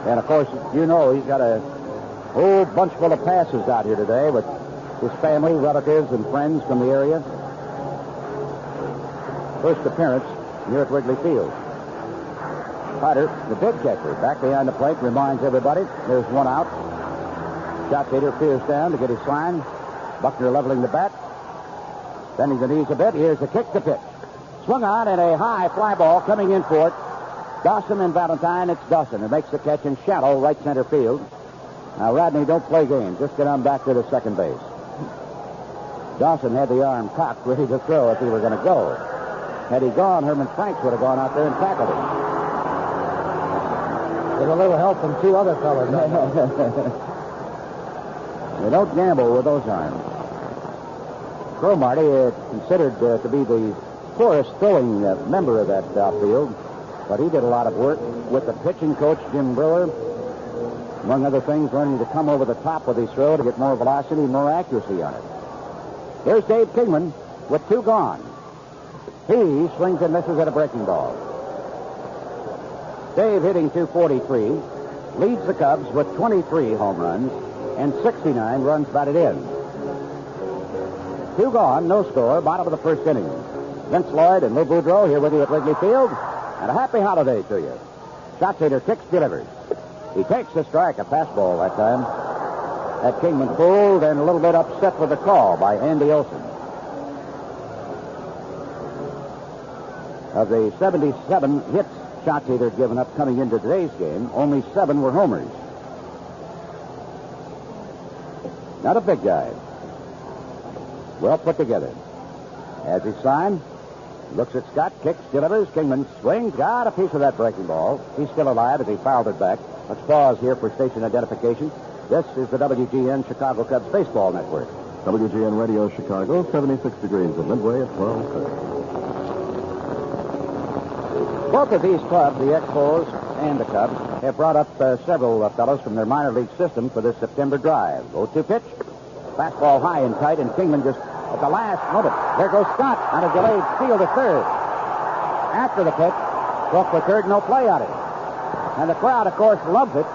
And, of course, you know he's got a whole bunch full of passes out here today with his family, relatives, and friends from the area. First appearance here at Wrigley Field. Carter, the big catcher, back behind the plate, reminds everybody there's one out. Schatzeder peers down to get his sign. Buckner leveling the bat. Bending the knees a bit. Here's the kick to pitch. Swung on and a high fly ball coming in for it. Dawson and Valentine. It's Dawson who makes the catch in shallow right center field. Now, Rodney, don't play games. Just get on back to the second base. Dawson had the arm cocked, ready to throw if he were going to go. Had he gone, Herman Franks would have gone out there and tackled him. With a little help from 2 other fellas. You don't gamble with those arms. Cromartie considered to be the poorest throwing member of that outfield, but he did a lot of work with the pitching coach, Jim Brewer. Among other things, learning to come over the top with his throw to get more velocity and more accuracy on it. Here's Dave Kingman with 2 gone. He swings and misses at a breaking ball. Dave hitting .243, leads the Cubs with 23 home runs and 69 runs batted in. 2 gone, no score, bottom of the first inning. Vince Lloyd and Lou Boudreau here with you at Wrigley Field, and a happy holiday to you. Shot leader kicks, delivers. He takes the strike, a fastball that time. That Kingman fooled and a little bit upset with the call by Andy Olson. Of the 77 hits Schatzeder had given up coming into today's game, only 7 were homers. Not a big guy. Well put together. As he signed, looks at Scott, kicks, delivers. Kingman swings, got a piece of that breaking ball. He's still alive as he fouled it back. Let's pause here for station identification. This is the WGN Chicago Cubs Baseball Network. WGN Radio Chicago, 76 degrees at Midway at 12:30. Both of these clubs, the Expos and the Cubs, have brought up several fellows from their minor league system for this September drive. 0-2 pitch. Fastball high and tight, and Kingman just at the last moment. There goes Scott on a delayed steal to third. After the pitch, broke for third, no play on it. And the crowd, of course, loves it.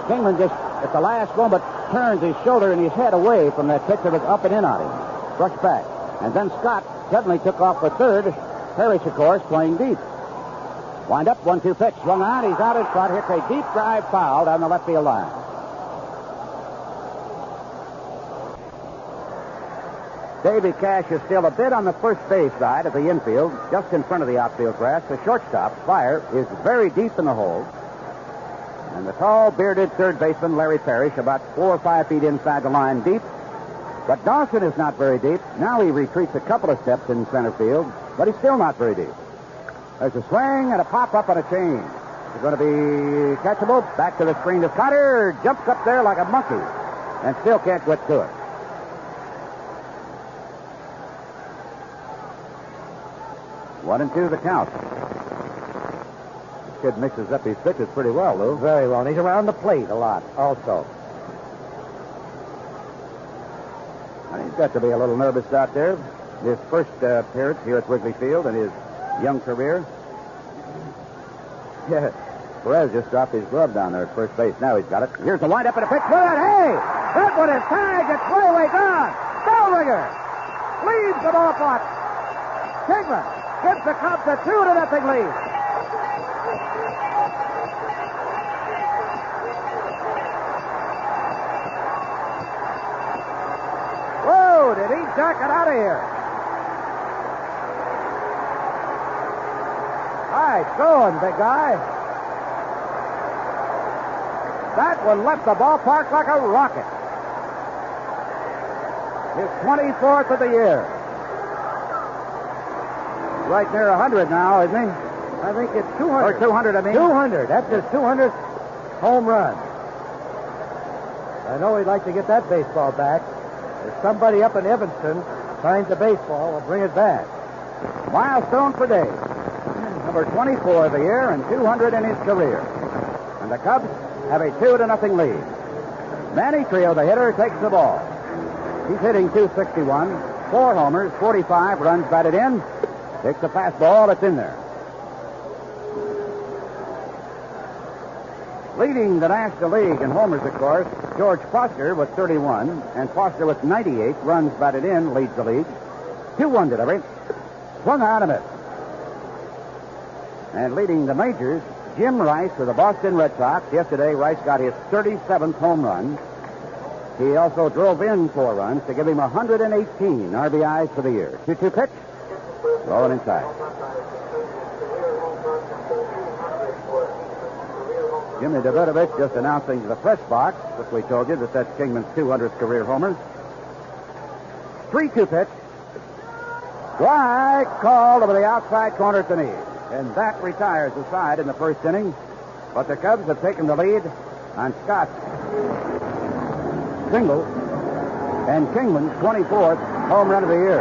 Kingman just at the last moment turns his shoulder and his head away from that pitch that was up and in on him. Brushed back. And then Scott suddenly took off for third. Parrish, of course, playing deep. Wind up, 1-2 pitch. Swung on, he's out in front. Hits a deep drive foul down the left field line. Davy Cash is still a bit on the first base side of the infield, just in front of the outfield grass. The shortstop, Fire, is very deep in the hole. And the tall, bearded third baseman, Larry Parrish, about 4 or 5 feet inside the line deep. But Dawson is not very deep. Now he retreats a couple of steps in center field, but he's still not very deep. There's a swing and a pop-up on a change. It's going to be catchable. Back to the screen to Cotter. Jumps up there like a monkey and still can't get to it. One and two the count. This kid mixes up his pitches pretty well, Lou. Very well. And he's around the plate a lot also. And he's got to be a little nervous out there. His first appearance here at Wrigley Field in his young career. Yeah, Perez just dropped his glove down there at first base. Now he's got it. Here's the windup and a pitch with it. Hey! That one is tagged. It's way gone. Bellringer leads the ballpark. Kingman gives the Cubs a 2-0 lead. Whoa, did he duck it out of here? Nice going, big guy. That one left the ballpark like a rocket. His 24th of the year. Right near 100 now, isn't he? I think it's 200. Or 200, I mean. 200. That's his 200th home run. I know he'd like to get that baseball back. If somebody up in Evanston finds a baseball, we'll bring it back. Milestone for Dave. Number 24 of the year and 200 in his career. And the Cubs have a 2-0 lead. Manny Trillo, the hitter, takes the ball. He's hitting .261, 4 homers, 45 runs batted in. Takes the fastball, it's in there. Leading the National League in homers, of course, George Foster with 31, and Foster with 98 runs batted in leads the league. 2-1 delivery. Swung on a miss. And leading the majors, Jim Rice of the Boston Red Sox. Yesterday, Rice got his 37th home run. He also drove in 4 runs to give him 118 RBIs for the year. 2-2 pitch. Rolling inside. Jimmy Davidovich just announcing to the press box, which we told you that that's Kingman's 200th career homer. 3-2 pitch. Strike called over the outside corner at the knee. And that retires the side in the first inning. But the Cubs have taken the lead on Scott's single and Kingman's 24th home run of the year.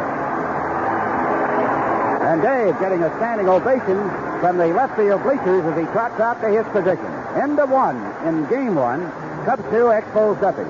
And Dave getting a standing ovation from the left field bleachers as he trots out to his position. End of 1 in game 1. Cubs 2, Expos nothing.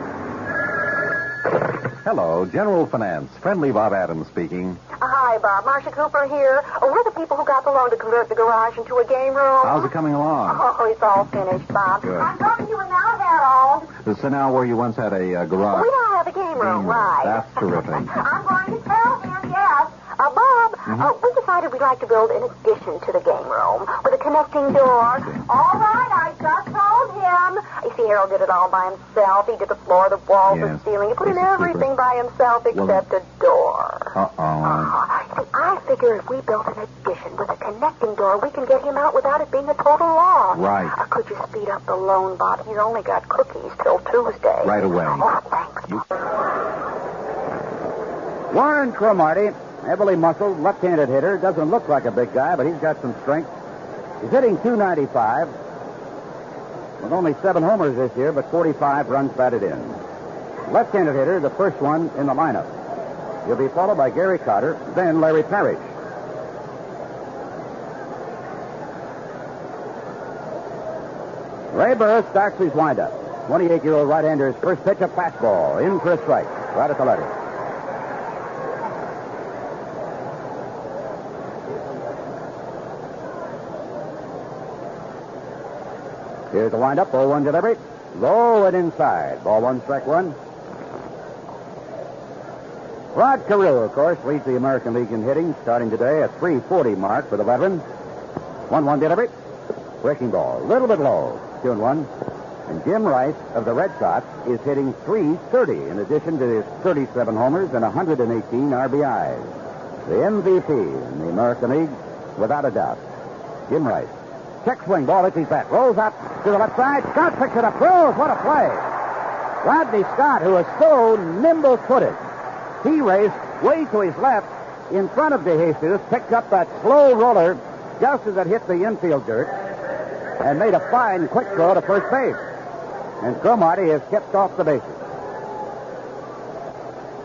Hello, General Finance. Friendly Bob Adams speaking. Hi, Bob. Marcia Cooper here. We're the people who got the loan to convert the garage into a game room. How's it coming along? Oh, it's all finished, Bob. Good. I'm coming to it now, Harold. So now where you once had a garage. We now have a game room, right. That's terrific. I'm going to tell him, yes. Bob, we decided we'd like to build an addition to the game room with a connecting door. All right, I just told him. You see, Harold did it all by himself. He did the floor, the walls, the ceiling. He put in everything by himself except a door. See, I figure if we built an addition with a connecting door, we can get him out without it being a total loss. Right. Could you speed up the loan, Bob? He's only got cookies till Tuesday. Right away. Oh, thanks. Warren Cromartie, heavily muscled, left-handed hitter. Doesn't look like a big guy, but he's got some strength. He's hitting .295 with only 7 homers this year, but 45 runs batted in. Left-handed hitter, the first one in the lineup. He'll be followed by Gary Cotter, then Larry Parrish. Ray Burris starts his windup. 28-year-old right-hander's first pitch, a fastball, in for a strike, right at the letter. Here's the windup, 0-1 delivery. Low and inside. Ball 1, strike 1. Rod Carew, of course, leads the American League in hitting, starting today at .340 mark for the veteran. 1-1 delivery. Breaking ball, a little bit low. 2-1. And Jim Rice of the Red Sox is hitting .330 in addition to his 37 homers and 118 RBIs. The MVP in the American League, without a doubt. Jim Rice. Check swing, ball hits his bat. Rolls out to the left side. Scott picks it up. Throws. What a play. Rodney Scott, who is so nimble-footed. He raced way to his left in front of DeJesus, picked up that slow roller just as it hit the infield dirt, and made a fine, quick throw to first base. And Cromartie has kept off the bases.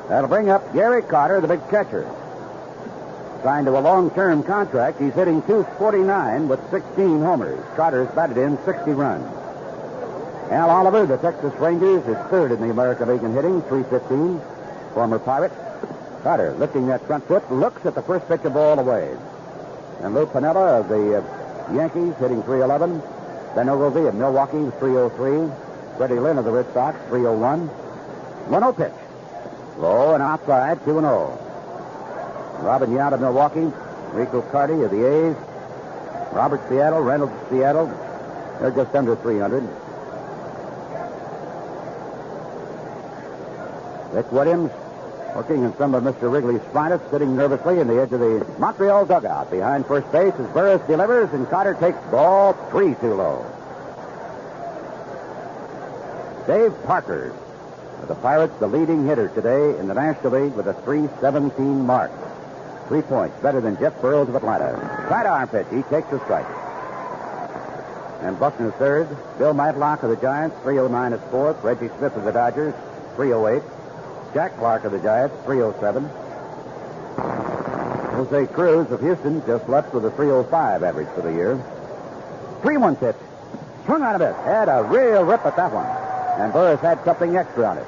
That'll bring up Gary Cotter, the big catcher. Signed to a long-term contract, he's hitting .249 with 16 homers. Cotter's batted in 60 runs. Al Oliver, the Texas Rangers, is third in the American League in hitting, .315. Former Pirate. Cotter, lifting that front foot, looks at the first pitch of ball away. And Lou Piniella of the Yankees, hitting .311. Ben Ogilvie of Milwaukee, .303. Freddie Lynn of the Red Sox, .301. 1-0 pitch. Low and outside, 2-0. Robin Yount of Milwaukee, Rico Carty of the A's, Robert Seattle, Reynolds of Seattle. They're just under 300. Vic Williams working in some of Mr. Wrigley's finest, sitting nervously in the edge of the Montreal dugout. Behind first base as Burris delivers, and Cotter takes ball 3 too low. Dave Parker of the Pirates, the leading hitter today in the National League with a .317 mark. 3 points, better than Jeff Burroughs of Atlanta. Sidearm pitch, he takes a strike. And Buckner third. Bill Matlock of the Giants, .309 at fourth. Reggie Smith of the Dodgers, .308. Jack Clark of the Giants, .307. Jose Cruz of Houston just left with a .305 average for the year. 3-1 pitch. Swung on a bit. Had a real rip at that one. And Burris had something extra on it.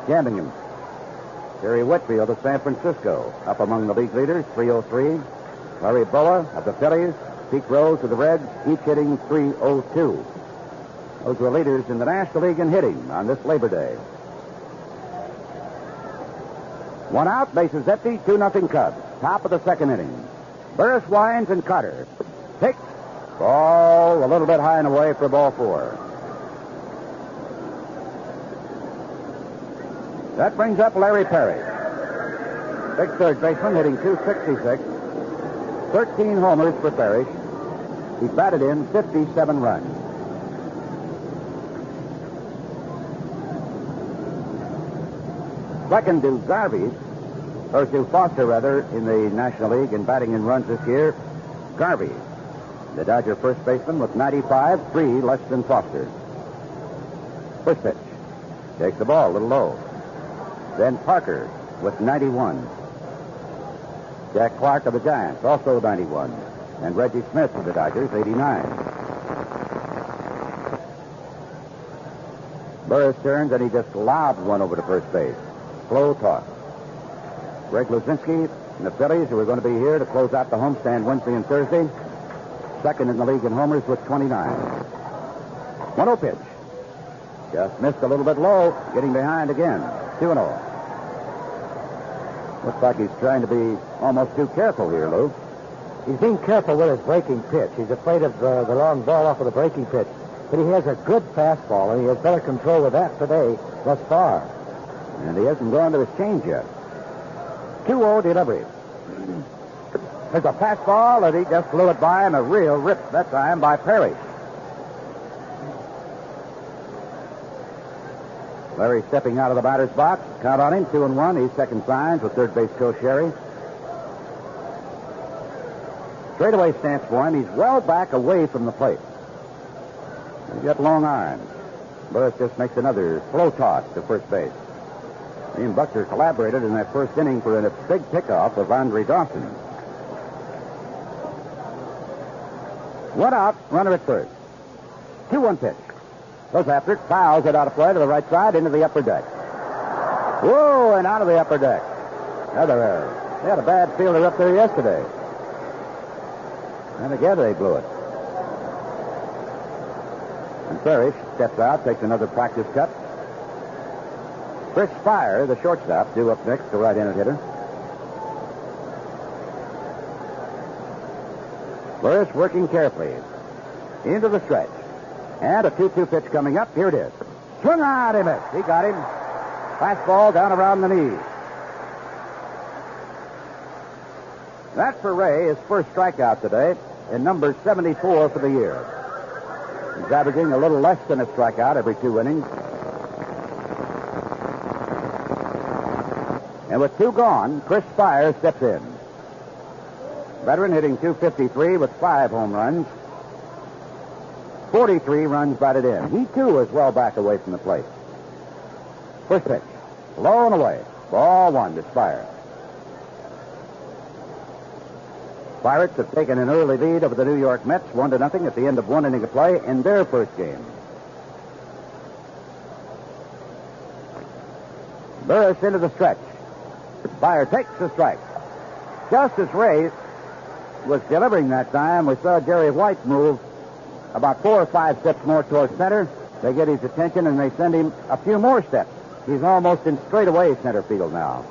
Jamming him. Terry Whitfield of San Francisco, up among the league leaders, .303. Larry Boa of the Phillies, Pete Rose of the Reds, each hitting .302. Those were leaders in the National League in hitting on this Labor Day. 1 out, bases empty, 2-0 Cubs. Top of the second inning. Burris winds and Cotter takes ball a little bit high and away for ball 4. That brings up Larry Parrish. Big third baseman hitting .266. 13 homers for Parrish. He batted in 57 runs. Second to Garvey, or to Foster, rather, in the National League in batting in runs this year. Garvey, the Dodger first baseman with 95, 3 less than Foster. First pitch. Takes the ball a little low. Then Parker with 91. Jack Clark of the Giants, also 91. And Reggie Smith of the Dodgers, 89. Burris turns and he just lobs one over to first base. slow toss. Greg Luzinski and the Phillies, who are going to be here to close out the homestand Wednesday and Thursday, second in the league in homers with 29. 1-0 pitch. Just missed a little bit low, getting behind again. 2-0. Looks like he's trying to be almost too careful here, Lou. He's being careful with his breaking pitch. He's afraid of the long ball off of the breaking pitch. But he has a good fastball, and he has better control with that today thus far. And he hasn't gone to his change yet. 2-0 delivery. There's a fastball, and he just blew it by him. A real rip that time by Parrish. Larry stepping out of the batter's box. Count on him, 2-1. He's second signs with third base coach Sherry. Straightaway stance for him. He's well back away from the plate. He's got long arms. Burris just makes another slow toss to first base. He and Buckner collaborated in that first inning for a big pickoff of Andre Dawson. 1 out, runner at first. 2-1 pitch. Goes after it, fouls it out of play to the right side into the upper deck. Whoa, and out of the upper deck. Another error. They had a bad fielder up there yesterday. And again they blew it. And Parrish steps out, takes another practice cut. Chris Spire, the shortstop, due up next, the right-handed hitter. Burris working carefully. Into the stretch. And a 2-2 pitch coming up. Here it is. Swung on, he missed. He got him. Fastball down around the knee. That's for Ray, his first strikeout today, and number 74 for the year. He's averaging a little less than a strikeout every 2 innings. And with 2 gone, Chris Spire steps in. Veteran hitting .253 with 5 home runs. 43 runs batted in. He, too, is well back away from the plate. First pitch. Low and away. Ball 1 to Spire. Pirates have taken an early lead over the New York Mets, 1-0 at the end of 1 inning of play in their first game. Burris into the stretch. Spire takes the strike. Just as Ray was delivering that time, we saw Jerry White move about 4 or 5 steps more towards center. They get his attention, and they send him a few more steps. He's almost in straightaway center field now.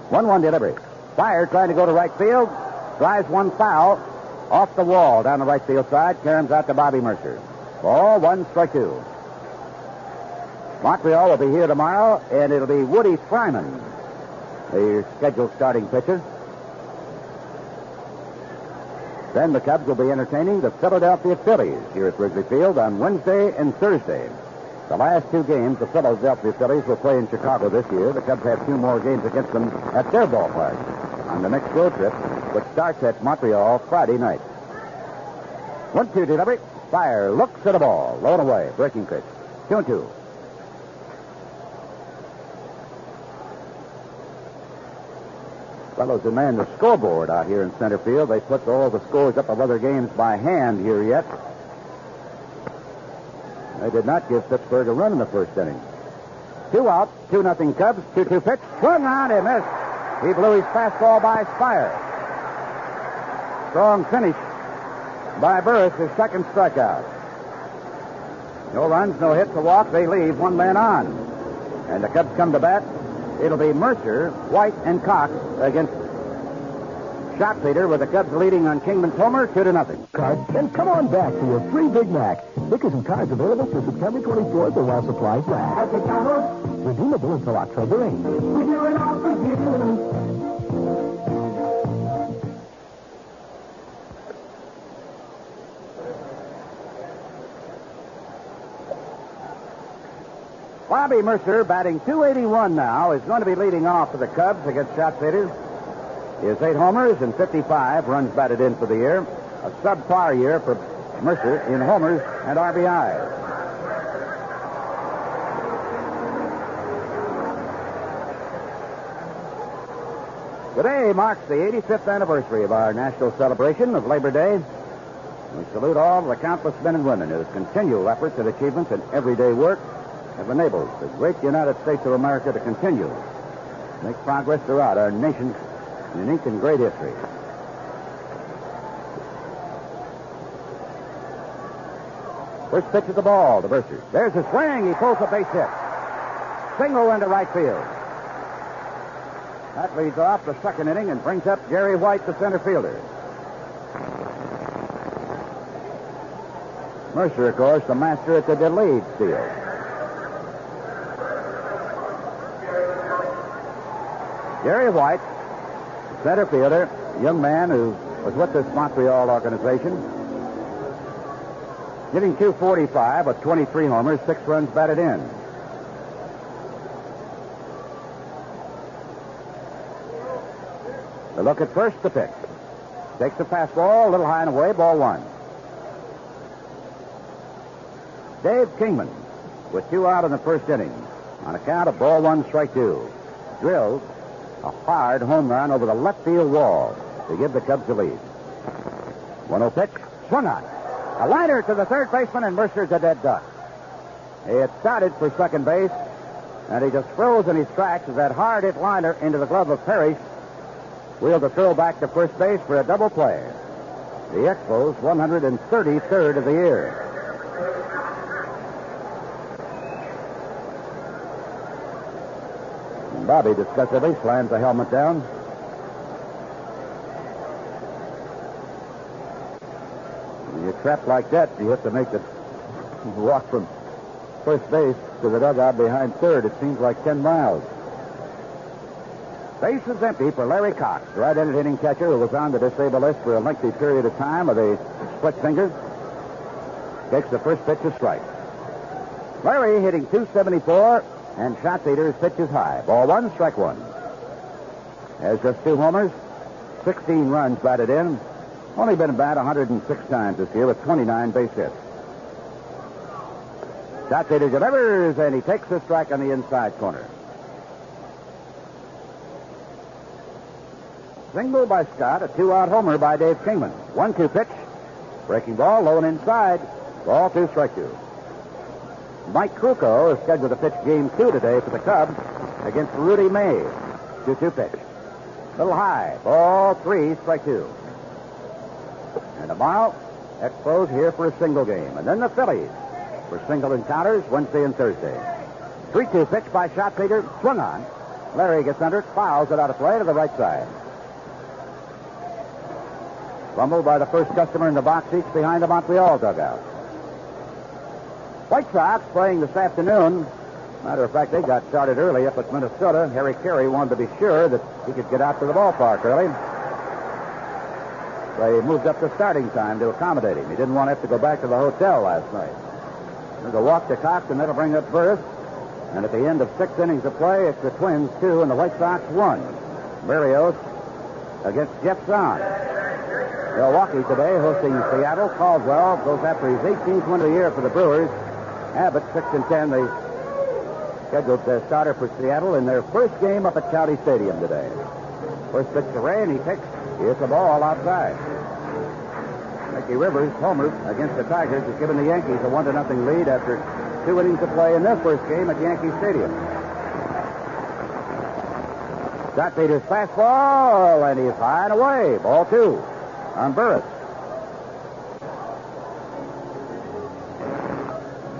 1-1 delivery. Spire trying to go to right field. Drives one foul off the wall down the right field side. Caroms out to Bobby Mercer. Ball 1, strike 2. Montreal will be here tomorrow, and it'll be Woody Fryman, the scheduled starting pitcher. Then the Cubs will be entertaining the Philadelphia Phillies here at Wrigley Field on Wednesday and Thursday. The last 2 games the Philadelphia Phillies will play in Chicago this year. The Cubs have 2 more games against them at their ballpark on the next road trip, which starts at Montreal Friday night. 1-2 delivery. Spire looks at the ball. Low and away. Breaking pitch. 2-2. Fellows who man the scoreboard out here in center field. They put all the scores up of other games by hand here yet. They did not give Pittsburgh a run in the first inning. 2 out, 2-0 Cubs, 2-2 pitch. Swung on, he missed. He blew his fastball by Spire. Strong finish by Burris, his second strikeout. No runs, no hits, a walk. They leave 1 man on. And the Cubs come to bat. It'll be Mercer, White, and Cox against Shot Leader, with the Cubs leading on Kingman's homer 2-0. Cards, then come on back for your free Big Mac. Stickers and cards available through September 24th or while supplies last. Redeemable until October 8th. We do it all for you. Bobby Mercer, batting .281 now, is going to be leading off for the Cubs against Shot Leader. He has 8 homers and 55 runs batted in for the year. A subpar year for Mercer in homers and RBIs. Today marks the 85th anniversary of our national celebration of Labor Day. We salute all the countless men and women whose continual efforts and achievements in everyday work have enabled the great United States of America to continue to make progress throughout our nation's unique and great history. First pitch of the ball to Mercer. There's a swing. He pulls a base hit. Single into right field. That leads off the second inning and brings up Jerry White, the center fielder. Mercer, of course, the master at the delayed steal. Jerry White, center fielder, a young man who was with this Montreal organization, hitting .245 with 23 homers, 6 runs batted in. The look at first, the pitch. Takes the fastball, a little high and away, ball 1. Dave Kingman, with 2 out in the first inning, on account of ball 1, strike 2, drills a hard home run over the left field wall to give the Cubs the lead. 1-0 pitch, swung on. A liner to the third baseman, and Mercer's a dead duck. He had started for second base, and he just froze in his tracks as that hard-hit liner into the glove of Parrish wheeled the throw back to first base for a double play. The Expos' 133rd of the year. And Bobby disgustedly slams the helmet down. When you're trapped like that, you have to make the walk from first base to the dugout behind third. It seems like 10 miles. Base is empty for Larry Cox, the right-handed hitting catcher who was on the disabled list for a lengthy period of time with a split finger. Takes the first pitch to strike. Larry hitting .274, and shot leader's pitch is high. Ball 1, strike 1. Has just 2 homers, 16 runs batted in. Only been about 106 times this year with 29 base hits. Shot leader delivers, and he takes the strike on the inside corner. Single by Scott, a 2-out homer by Dave Kingman. 1-2 pitch. Breaking ball, low and inside. Ball 2, strike 2. Mike Krukow is scheduled to pitch game 2 today for the Cubs against Rudy May. 2-2 pitch. Little high. Ball 3, strike 2. And tomorrow, Expos here for a single game. And then the Phillies for single encounters Wednesday and Thursday. 3-2 pitch by shot leader. Swung on. Larry gets under it, fouls it out of play to the right side. Fumbled by the first customer in the box seats behind the Montreal dugout. White Sox playing this afternoon. Matter of fact, they got started early up at Minnesota. Harry Carey wanted to be sure that he could get out to the ballpark early. They moved up the starting time to accommodate him. He didn't want to have to go back to the hotel last night. There's a walk to Cox, and that'll bring up Burris. And at the end of 6 innings of play, it's the Twins 2 and the White Sox 1. Berrios against Jeff Zahn. Milwaukee today hosting Seattle. Caldwell goes after his 18th win of the year for the Brewers. Abbott 6-10, the scheduled starter for Seattle in their first game up at County Stadium today. First pitch to Ray, and he takes. Here's the ball outside. Mickey Rivers, homer against the Tigers, has given the Yankees a 1-0 lead after 2 innings of play in their first game at Yankee Stadium. Shot leader's fastball, and he's high and away. Ball 2 on Burris.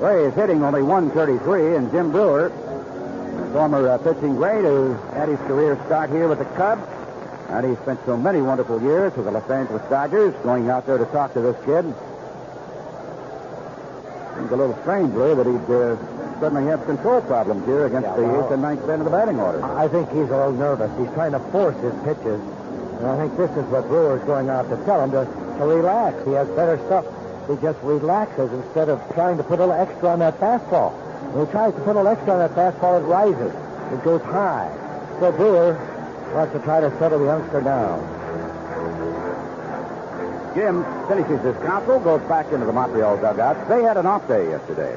Ray is hitting only .133, and Jim Brewer, former pitching great, who had his career start here with the Cubs, and he spent so many wonderful years with the Los Angeles Dodgers, going out there to talk to this kid. Seems a little strange, Lou, that he'd suddenly have control problems here against the 8th and 9th end of the batting order. I think he's a little nervous. He's trying to force his pitches. And I think this is what Brewer's going out to tell him, to relax. He has better stuff. He just relaxes instead of trying to put a little extra on that fastball. When he tries to put a little extra on that fastball, it rises. It goes high. So Brewer wants to try to settle the youngster down. Jim finishes his counsel, goes back into the Montreal dugout. They had an off day yesterday.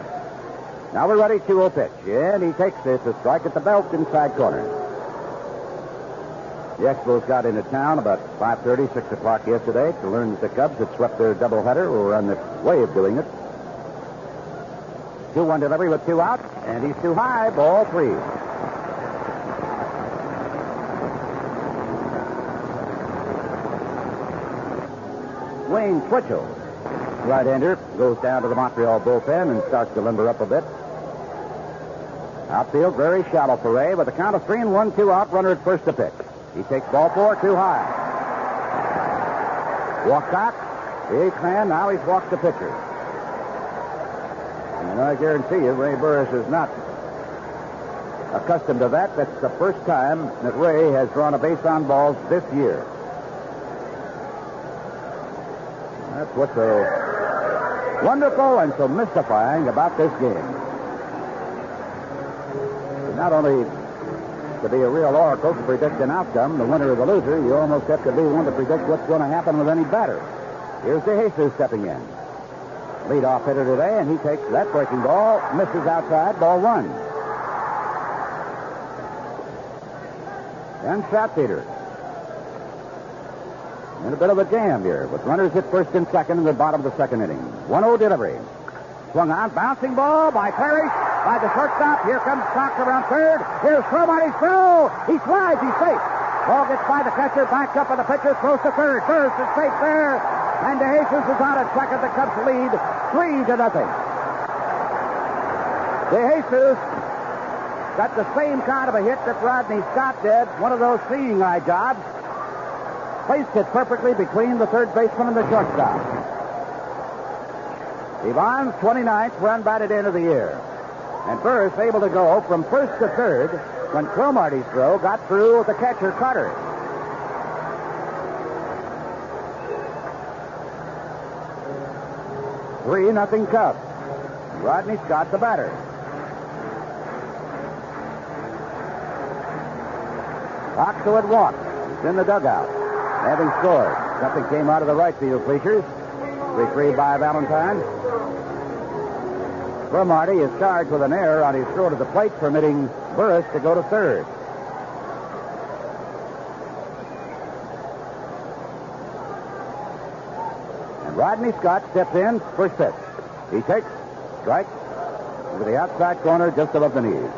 Now we're ready, 2-0 pitch. And he takes it to strike at the belt inside corner. The Expos got into town about 5:30, 6 o'clock yesterday to learn that the Cubs had swept their doubleheader or were on the way of doing it. 2-1 delivery with 2 out, and he's too high. Ball 3. Wayne Twitchell, right-hander, goes down to the Montreal bullpen and starts to limber up a bit. Outfield very shallow for Ray with a count of 3-1, 2 out, runner at first to pitch. He takes ball 4, too high. Walk back. The eighth man, now he's walked the pitcher. And I guarantee you, Ray Burris is not accustomed to that. That's the first time that Ray has drawn a base on balls this year. That's what's so wonderful and so mystifying about this game. Not only to be a real oracle to predict an outcome, the winner or the loser, you almost have to be one to predict what's going to happen with any batter. Here's DeJesus stepping in. Leadoff hitter today, and he takes that breaking ball, misses outside, ball 1. And Schatzeder. In a bit of a jam here, with runners at first and second in the bottom of the second inning. 1-0 delivery. Swung on, bouncing ball by Parrish, by the shortstop. Here comes Cox around third. Here's Cromartie's throw. He slides, he's safe. Ball gets by the catcher, backs up with the pitcher, throws to third. First is safe there. And DeJesus is out at second. The Cubs lead 3-0. DeJesus got the same kind of a hit that Rodney Scott did, one of those seeing eye jobs. Placed it perfectly between the third baseman and the shortstop. Ivan's 29th run batted in of the year. And Burris able to go from first to third when Cromartie's throw got through with the catcher, Carter. Three, nothing Cubs. Rodney Scott, the batter. Cox, who had walked, is in the dugout, having scored. Something came out of the right field bleachers. Retrieved by Valentine. Cromartie is charged with an error on his throw to the plate, permitting Burris to go to third. And Rodney Scott steps in, first pitch. He takes strike to the outside corner just above the knees.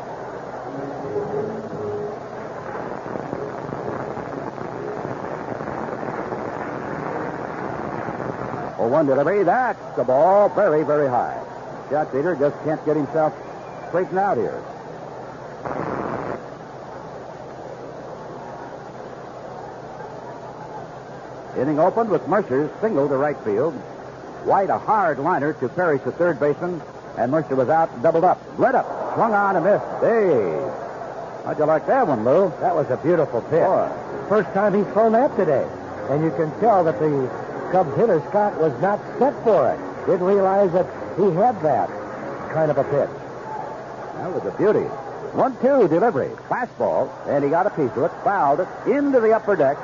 Oh, 1 delivery. That's the ball very, very high. Schatzeder just can't get himself straightened out here. Inning opened with Mercer's single to right field. White a hard liner to Parrish, the third baseman, and Mercer was out, doubled up. Lit up, swung on and missed. Hey, how'd you like that one, Lou? That was a beautiful pitch. Boy. First time he's thrown that today. And you can tell that the Cubs hitter, Scott, was not set for it. Didn't realize that he had that kind of a pitch. That was a beauty. 1-2 delivery. Fastball, and he got a piece of it, fouled it into the upper deck.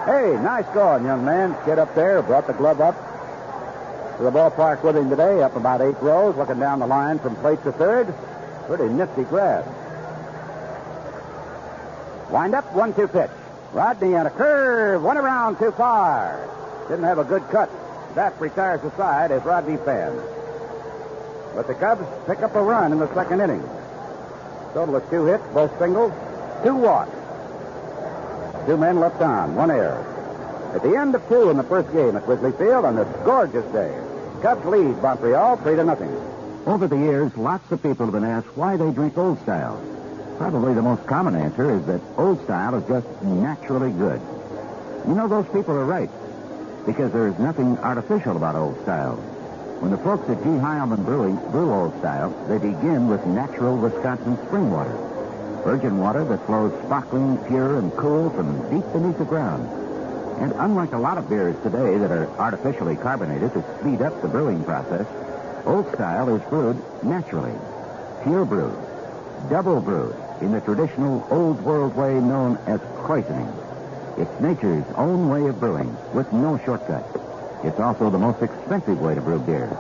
Hey, nice going, young man. Kid up there brought the glove up to the ballpark with him today, up about 8 rows, looking down the line from plate to third. Pretty nifty grab. Wind up, 1-2 pitch. Rodney on a curve, went around too far. Didn't have a good cut. That retires aside as Rodney fans. But the Cubs pick up a run in the second inning. Total of 2 hits, both singles, 2 walks. 2 men left on, 1 error. At the end of 2 in the first game at Wrigley Field on this gorgeous day, Cubs lead Montreal 3-0. Over the years, lots of people have been asked why they drink Old Style. Probably the most common answer is that Old Style is just naturally good. You know, those people are right, because there is nothing artificial about Old Style. When the folks at G. Heilman Brewing brew Old Style, they begin with natural Wisconsin spring water. Virgin water that flows sparkling, pure, and cool from deep beneath the ground. And unlike a lot of beers today that are artificially carbonated to speed up the brewing process, Old Style is brewed naturally. Pure brewed. Double brewed in the traditional old world way known as krausening. It's nature's own way of brewing with no shortcut. It's also the most expensive way to brew beer.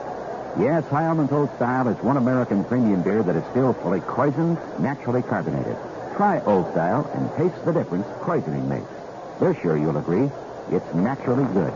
Yes, Heilman's Old Style is one American premium beer that is still fully krausened, naturally carbonated. Try Old Style and taste the difference krausening makes. They're sure you'll agree. It's naturally good.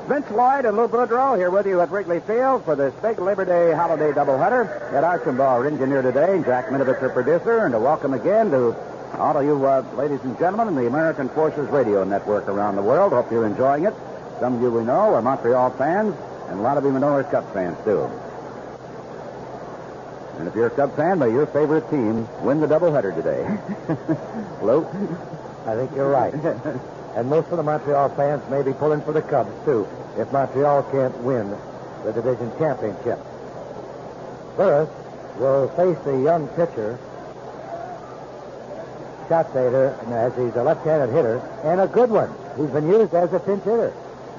Vince Lloyd and Lou Boudreau here with you at Wrigley Field for this big Labor Day holiday doubleheader. Ed Archambault, our engineer today, and Jack Minovich, our producer, and to welcome again to all of you ladies and gentlemen in the American Forces Radio Network around the world. Hope you're enjoying it. Some of you we know are Montreal fans, and a lot of you we know are Cubs fans, too. And if you're a Cub fan, may your favorite team win the doubleheader today. Lou? I think you're right. And most of the Montreal fans may be pulling for the Cubs, too, if Montreal can't win the division championship. Burris will face the young pitcher, Schatzeder, as he's a left-handed hitter, and a good one. He's been used as a pinch hitter.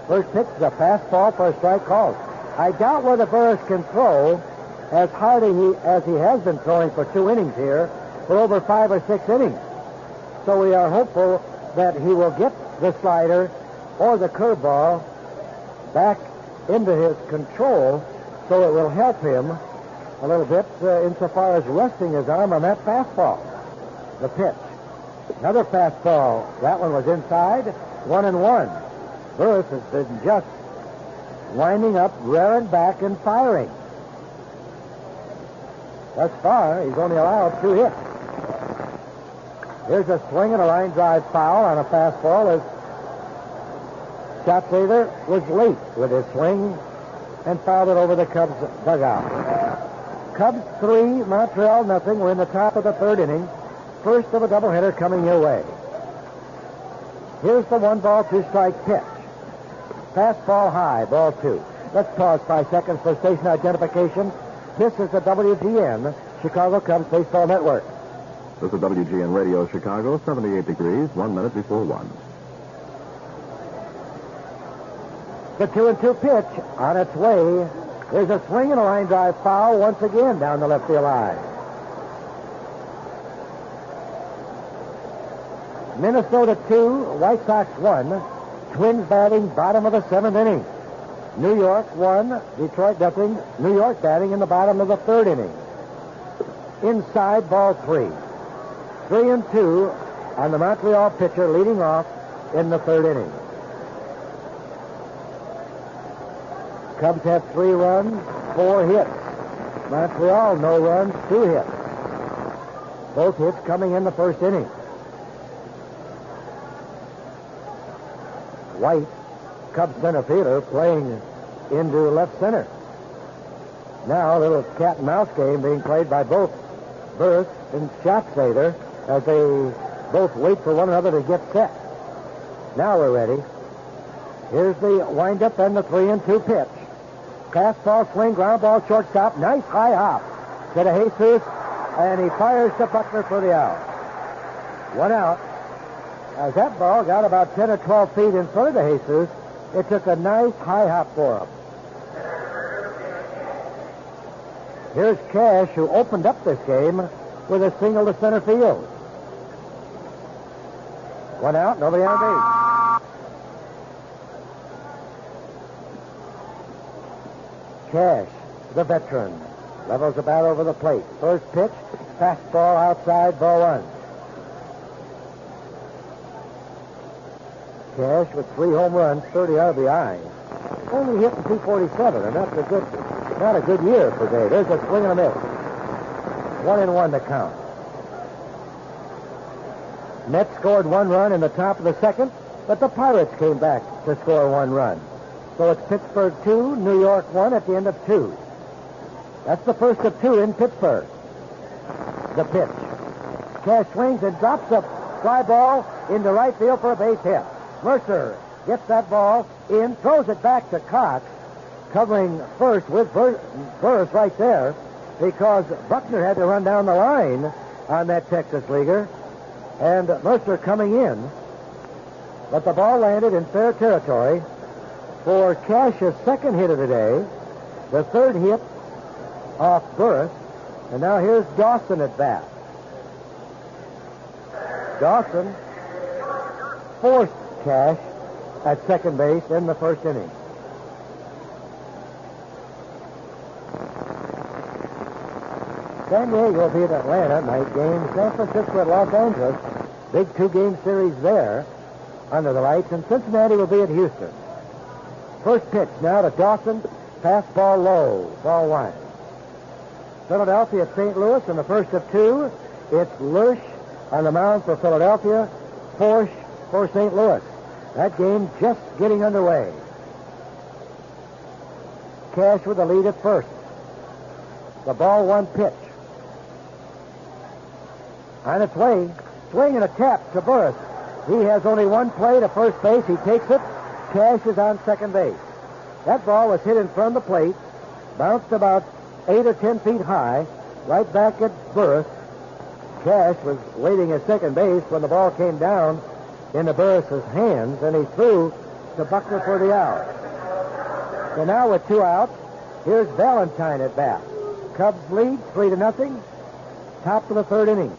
First pitch is a fastball for a strike called. I doubt whether Burris can throw as hard as he has been throwing for 2 innings here, for over 5 or 6 innings. So we are hopeful that he will get the slider or the curveball back into his control so it will help him a little bit insofar as resting his arm on that fastball. The pitch. Another fastball. That one was inside. 1-1. Burris has been just winding up, rearing back, and firing. Thus far, he's only allowed 2 hits. Here's a swing and a line drive foul on a fastball as Schatzeder was late with his swing and fouled it over the Cubs dugout. Cubs 3, Montreal nothing. We're in the top of the 3rd inning. First of a doubleheader coming your way. Here's the 1-ball, 2-strike pitch. Fastball high, ball 2. Let's pause 5 seconds for station identification. This is the WGN Chicago Cubs Baseball Network. This is WGN Radio Chicago, 78 degrees, 1 minute before 1. The 2-2 pitch on its way. There's a swing and a line drive foul once again down the left field line. Minnesota 2, White Sox 1. Twins batting bottom of the 7th inning. New York 1, Detroit nothing. New York batting in the bottom of the 3rd inning. Inside, ball 3. 3-2 on the Montreal pitcher leading off in the 3rd inning. Cubs have 3 runs, 4 hits. Montreal, no runs, 2 hits. Both hits coming in the 1st inning. White, Cubs center fielder, playing into left center. Now a little cat and mouse game being played by both Burris and Schatzeder as they both wait for one another to get set. Now we're ready. Here's the windup and the 3-2 pitch. Fastball, swing, ground ball, shortstop. Nice high hop to the Jesus, and he fires to Buckner for the out. 1 out. As that ball got about 10 or 12 feet in front of the Jesus, it took a nice high hop for him. Here's Cash, who opened up this game with a single to center field. 1 out, nobody on base. Cash, the veteran, levels the bat over the plate. First pitch, fastball outside, ball 1. Cash with 3 home runs, 30 RBI. Only hitting 247, and that's not a good year for Dave. There's a swing and a miss. 1-1 to count. Mets scored 1 run in the top of the 2nd, but the Pirates came back to score 1 run. So it's Pittsburgh 2, New York 1 at the end of 2. That's the first of 2 in Pittsburgh. The pitch. Cash swings and drops a fly ball into right field for a base hit. Mercer gets that ball in, throws it back to Cox, covering first with Burris right there, because Buckner had to run down the line on that Texas leaguer, and Mercer coming in. But the ball landed in fair territory for Cash's 2nd hit of the day, the 3rd hit off Burris, and now here's Dawson at bat. Dawson forced Cash at second base in the 1st inning. San Diego will be at Atlanta, night game. San Francisco at Los Angeles. Big 2-game series there under the lights. And Cincinnati will be at Houston. First pitch now to Dawson. Fastball low. Ball one. Philadelphia at St. Louis in the first of two. It's Lurch on the mound for Philadelphia. Forsch for St. Louis. That game just getting underway. Cash with the lead at first. The ball one pitch. On its way. Swing and a tap to Burris. He has only one play to first base. He takes it. Cash is on second base. That ball was hit in front of the plate. Bounced about 8 or 10 feet high. Right back at Burris. Cash was waiting at second base when the ball came down into Burris's hands, and he threw to Buckner for the out. So now with 2 outs, here's Valentine at bat. Cubs lead 3-0. Top of the third inning.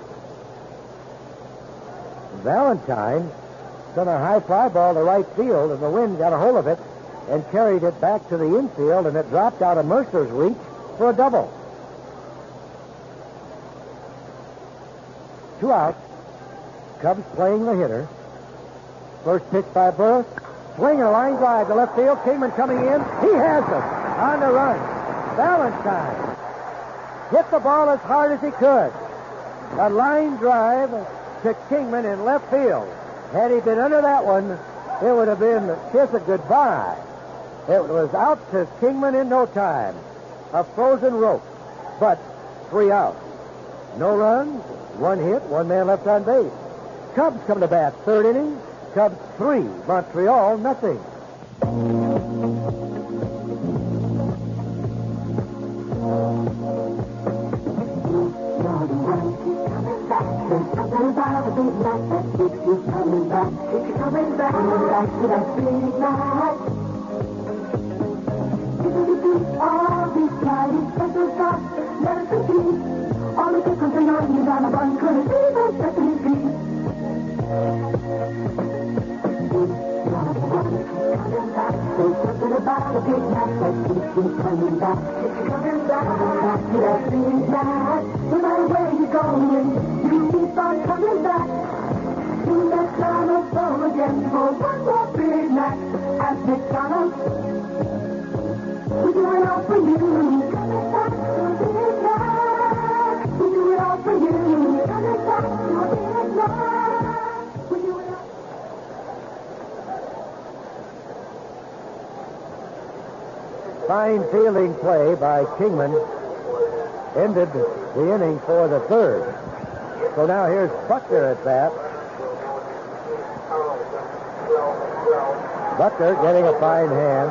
Valentine sent a high fly ball to right field, and the wind got a hold of it and carried it back to the infield, and it dropped out of Mercer's reach for a double. 2 outs. Cubs playing the hitter. First pitch by Burris. Swing and a line drive to left field. Kingman coming in. He has it. On the run. Valentine hit the ball as hard as he could. A line drive to Kingman in left field. Had he been under that one, it would have been a kiss of goodbye. It was out to Kingman in no time. A frozen rope. But 3 outs. No runs, 1 hit, 1 man left on base. Cubs come to bat. Third inning. Cubs 3, Montreal nothing. Fine fielding play by Kingman ended the inning for the third. So now here's Buckner at bat. Buckner getting a fine hand.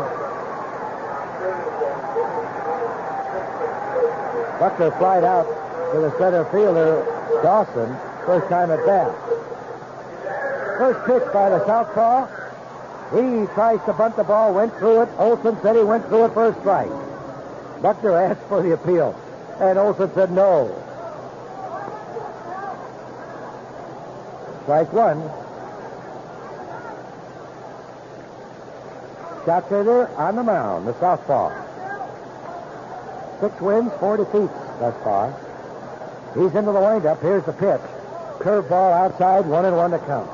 Buckner flied out to the center fielder, Dawson, first time at bat. First pitch by the southpaw. He tries to bunt the ball, went through it. Olson said he went through it for a strike. Buckner asked for the appeal, and Olson said no. Strike one. Shot hitter on the mound, the southpaw. 6 wins, 4 defeats thus far. He's into the windup. Here's the pitch. Curveball outside, 1-1 to count.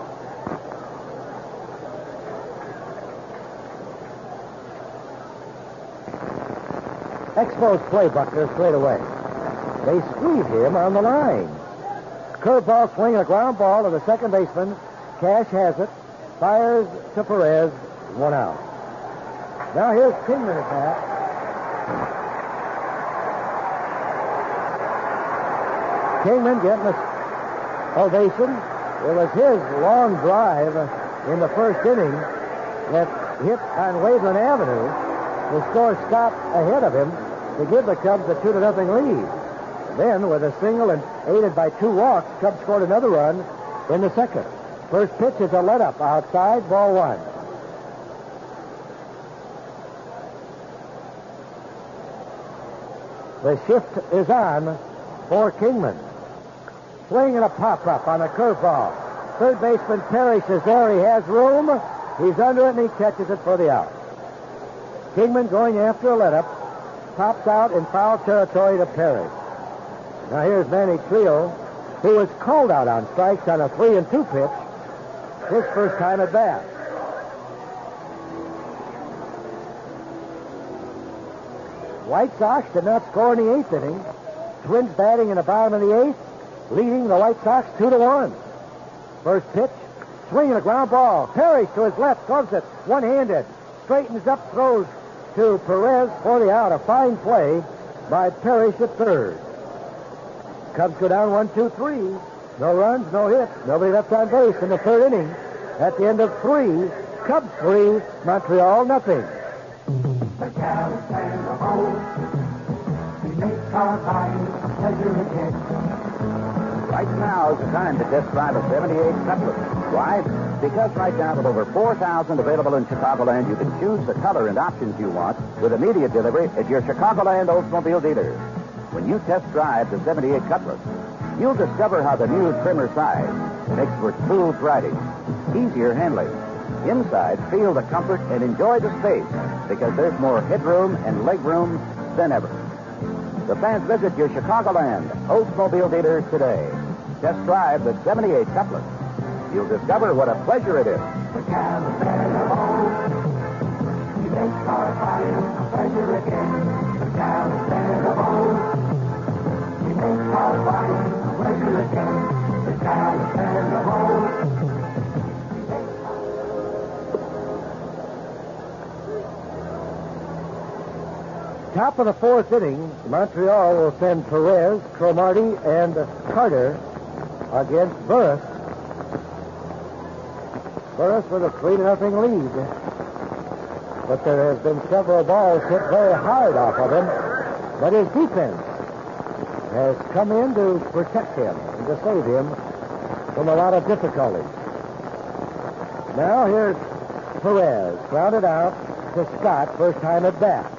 Expos play Buckner straight away. They squeeze him on the line. Curveball swing and a ground ball to the second baseman. Cash has it. Fires to Perez. 1 out. Now here's Kingman at bat. Kingman getting an ovation. It was his long drive in the first inning that hit on Waveland Avenue to score Scott ahead of him to give the Cubs a 2-0 lead. Then, with a single and aided by 2 walks, Cubs scored another run in the second. First pitch is a let-up outside, ball 1. The shift is on for Kingman. Swing and a pop-up on a curveball. Third baseman Parrish is there. He has room. He's under it, and he catches it for the out. Kingman going after a let-up. Pops out in foul territory to Parrish. Now here's Manny Trillo, who was called out on strikes on a 3-2 pitch. His first time at bat. White Sox did not score in the 8th inning. Twins batting in the bottom of the 8th, leading the White Sox 2-1. First pitch, swinging a ground ball. Parrish to his left, gloves it, one-handed. Straightens up, throws to Perez for the out. A fine play by Parrish at third. Cubs go down 1-2-3. No runs, no hits. Nobody left on base in the third inning. At the end of 3, Cubs 3, Montreal nothing. The Cavs and the Bulls, we make our lives a pleasure again. Right now is the time to test drive a 78 Cutlass. Why? Because right now, with over 4,000 available in Chicagoland, you can choose the color and options you want with immediate delivery at your Chicagoland Oldsmobile dealer. When you test drive the 78 Cutlass, you'll discover how the new trimmer size makes for smooth riding, easier handling. Inside, feel the comfort and enjoy the space because there's more headroom and legroom than ever. The fans visit your Chicagoland Oldsmobile dealers today. Test drive the 78 Cutlass. You'll discover what a pleasure it is. The Cavs and the Bulls, we make our lives a pleasure again. The Cavs and the Bulls, we make our lives a pleasure again. The Cavs and the Bulls. Top of the 4th inning, Montreal will send Perez, Cromartie, and Carter against Burris. Burris with a 3-0 lead. But there has been several balls hit very hard off of him. But his defense has come in to protect him and to save him from a lot of difficulties. Now here's Perez, grounded out to Scott, first time at bat.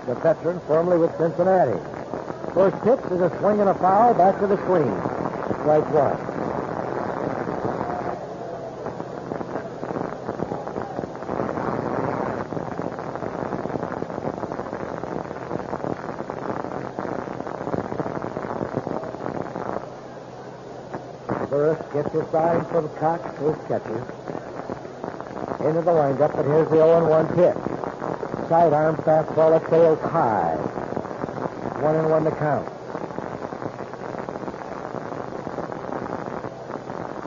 The veteran, formerly with Cincinnati. First pitch is a swing and a foul, back to the screen. Strike one. Burris gets his sign from Cox, his catcher. Into the windup, and here's the 0-1 pitch. Sidearm fastball that sails high. 1-1 to count.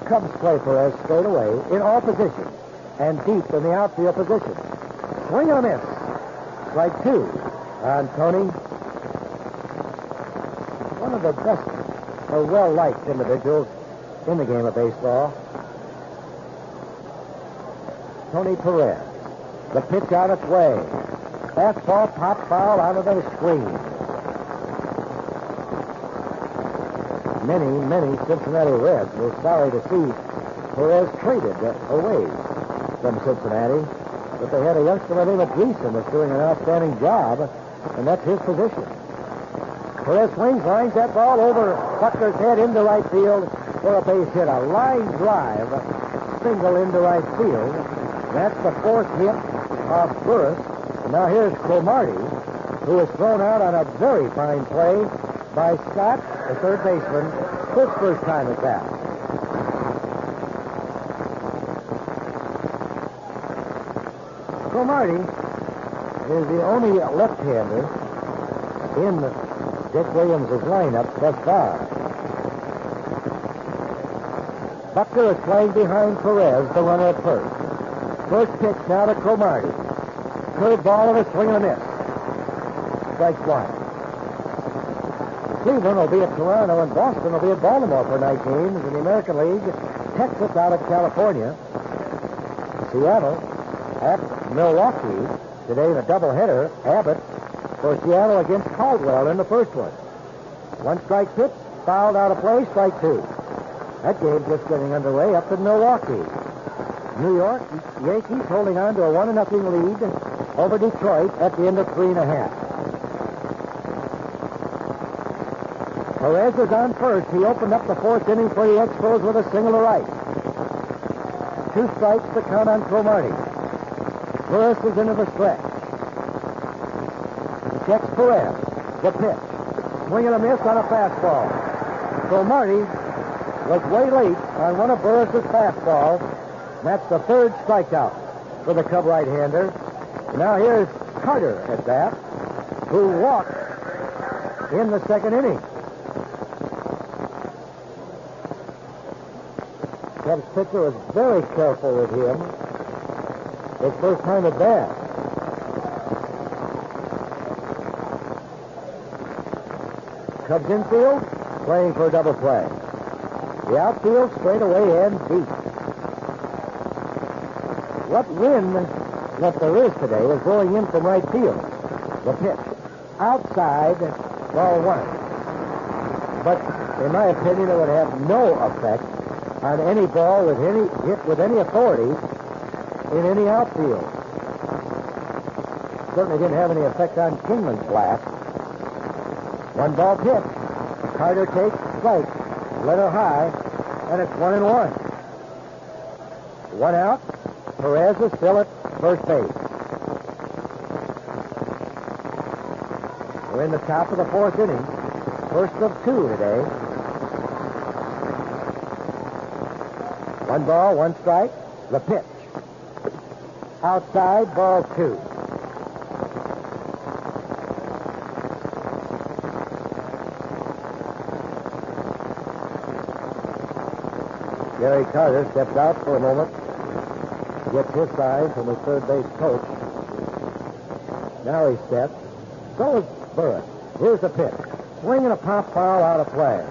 Cubs play Perez straight away in all positions and deep in the outfield position. Swing on this. Strike 2 on Tony. One of the best or well-liked individuals in the game of baseball. Tony Perez. The pitch on its way. Fastball pop foul out of the screen. Many Cincinnati Reds were sorry to see Perez traded away from Cincinnati. But they had a youngster by the name of Gleason that's doing an outstanding job, and that's his position. Perez swings, lines that ball over Buckner's head into right field for a base hit. A line drive, single into right field. That's the 4th hit of Burris. And now here's Cromartie, who was thrown out on a very fine play by Scott, the third baseman, his first time at bat. Cromartie is the only left-hander in Dick Williams' lineup thus far. Buckner is playing behind Perez, the runner at first. First pitch now to Cromartie. Curve ball and a swing and a miss. Strike one. Cleveland will be at Toronto and Boston will be at Baltimore for night games in the American League. Texas out of California. Seattle at Milwaukee. Today in a doubleheader. Abbott for Seattle against Caldwell in the first one. One strike pitch, fouled out of play, strike 2. That game's just getting underway up in Milwaukee. New York Yankees holding on to a 1-0 lead over Detroit at the end of 3.5. Perez is on first. He opened up the 4th inning for the Expos with a single to right. 2 strikes to count on Cromartie. Perez is into the stretch. He checks Perez. The pitch. Swing and a miss on a fastball. Cromartie was way late on one of Burris' fastballs. That's the 3rd strikeout for the Cub right-hander. Now here's Carter at bat. who walked in the second inning. Cubs pitcher was very careful with him his first time at bat. Cubs infield playing for a double play. The outfield straight away and deep. What wind that there is today is blowing in from right field. The pitch. Outside, ball one. But in my opinion, it would have no effect on any ball with any hit with any authority in any outfield. Certainly didn't have any effect on Kingman's blast. One ball pitch. Carter takes strike. Letter high, and it's 1-1. One out. Perez is still at first base. We're in the top of the fourth inning. First of two today. One ball, one strike. The pitch. Outside, ball two. Gary Carter steps out for a moment. Gets his sign from his third base coach. Now he steps. So is Burris. Here's the pitch. Swing and a pop foul out of play.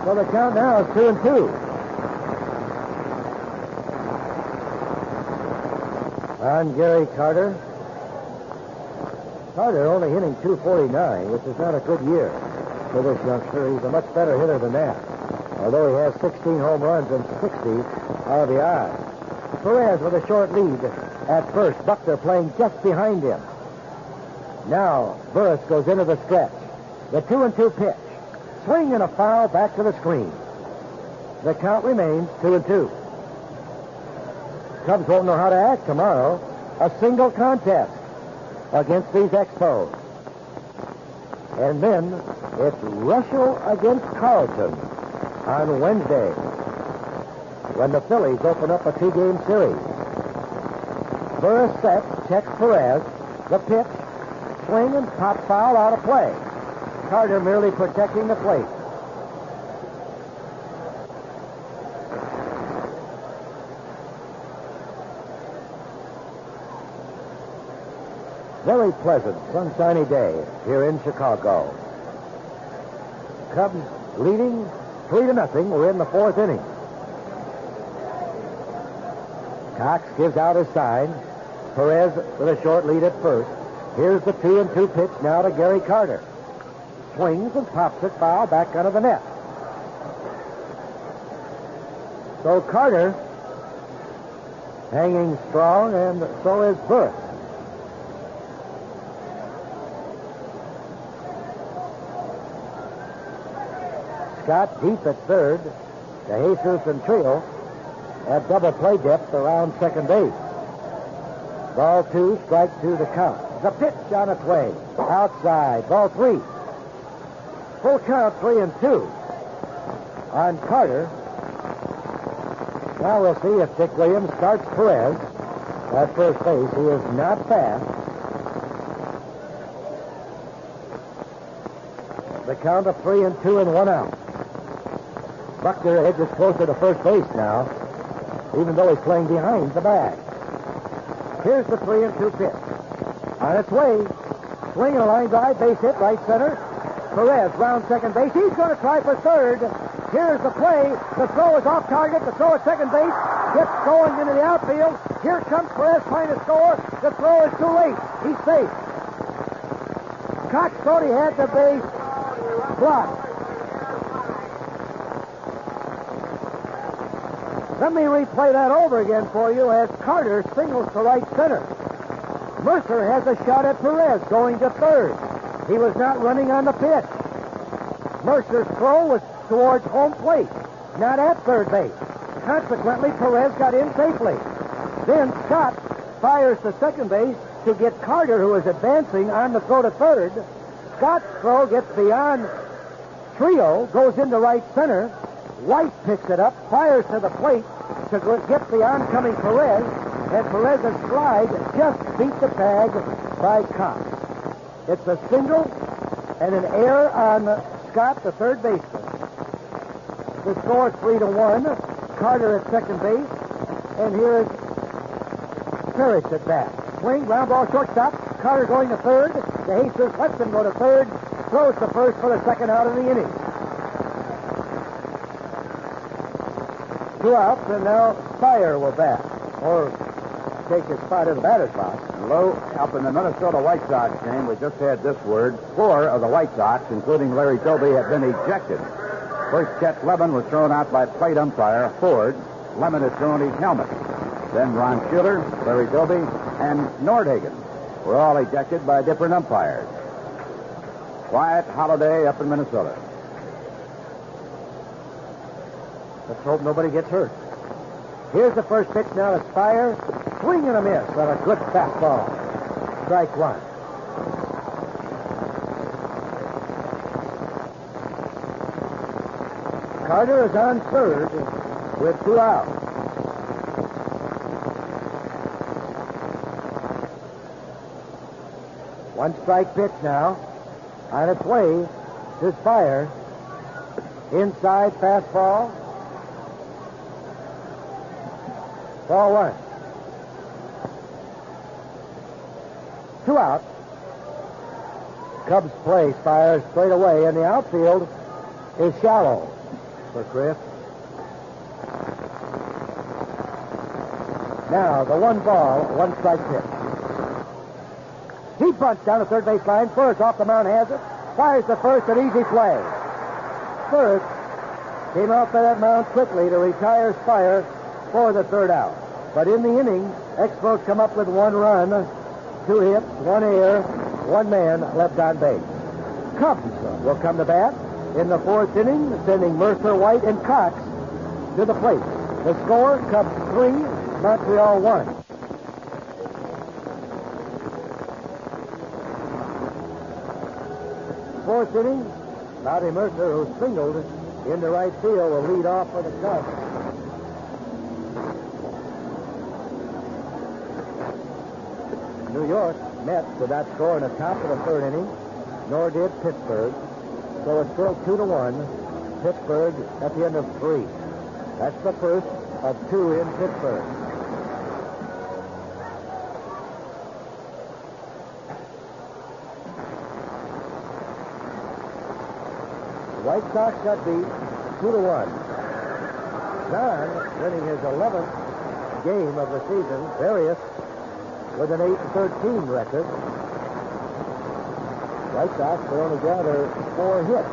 So the count now is 2-2. On Gary Carter. Carter only hitting .249, which is not a good year for this youngster. He's a much better hitter than that. Although he has 16 home runs and 60 RBI. Perez with a short lead at first. Buckner playing just behind him. Now Burris goes into the stretch. The 2-2 pitch. Swing and a foul back to the screen. The count remains 2-2. Cubs won't know how to act tomorrow. A single contest against these Expos. And then it's Russell against Carlton on Wednesday when the Phillies open up a two-game series. Burris sets, checks Perez. The pitch, swing and pop foul out of play. Carter merely protecting the plate. Very pleasant, sunshiny day here in Chicago. Cubs leading 3-0. We're in the fourth inning. Cox gives out his sign. Perez with a short lead at first. Here's the 2-2 pitch now to Gary Carter. Swings and pops it foul back under the net. So Carter hanging strong, and so is Burris. Scott deep at third. De Jesus and Trillo at double play depth around second base. Ball two, strike two to count. The pitch on its way. Outside. Ball three. Full count 3-2 on Carter. Now we'll see if Dick Williams starts Perez at first base. He is not fast. The count of 3-2 and 1 out. Buckner edges closer to first base now, even though he's playing behind the bag. Here's the 3-2 pitch. On its way. Swing and a line drive, base hit, right center. Perez round second base. He's going to try for third. Here's the play. The throw is off target. The throw at second base. Gets going into the outfield. Here comes Perez trying to score. The throw is too late. He's safe. Cox thought he had the base blocked. Let me replay that over again for you as Carter singles to right center. Mercer has a shot at Perez going to third. He was not running on the pitch. Mercer's throw was towards home plate, not at third base. Consequently, Perez got in safely. Then Scott fires to second base to get Carter, who is advancing on the throw to third. Scott's throw gets beyond Trillo, goes into right center. White picks it up, fires to the plate to get the oncoming Perez, And Perez's slide just beat the tag by Cox. It's a single and an error on Scott, the third baseman. The score is 3-1. Carter at second base. And here is Parrish at bat. Swing, ground ball, shortstop. Carter going to third. DeJesus lets him go to third. Throws to first for the second out of the inning. 2 outs, and now Spire will bat. Or take his spot in the batter's box. Low, up in the Minnesota White Sox game, we just had this word. 4 of the White Sox, including Larry Doby, have been ejected. First, Chet Levin was thrown out by plate umpire Ford. Lemon had thrown his helmet. Then Ron Schuler, Larry Doby, and Nordhagen were all ejected by different umpires. Quiet holiday up in Minnesota. Let's hope nobody gets hurt. Here's the first pitch now to Spire. Swing and a miss on a good fastball. Strike 1. Carter is on third with 2 outs. One strike pitch now. On its way to Spire. Inside fastball. Ball 1. 2 outs. Cubs play Spire straight away, and the outfield is shallow for Chris. Now, the 1 ball, 1 strike pitch. Deep bunt down the third base line. First off the mound has it. Fires to first, an easy play. First came out by that mound quickly to retire Spire for the 3rd out. But in the inning, Expos come up with 1 run, 2 hits, 1 error, 1 man left on base. Cubs will come to bat in the 4th inning, sending Mercer, White, and Cox to the plate. The score, Cubs 3, Montreal 1. Fourth inning, Bobby Mercer, who singled into right field, will lead off for the Cubs. New York, Mets did not score in the top of the 3rd inning, nor did Pittsburgh. So it's still 2-1. Pittsburgh at the end of 3. That's the first of 2 in Pittsburgh. The White Sox got beat 2-1. John winning his 11th game of the season. Various with an 8-13 record. White Sox will only gather 4 hits.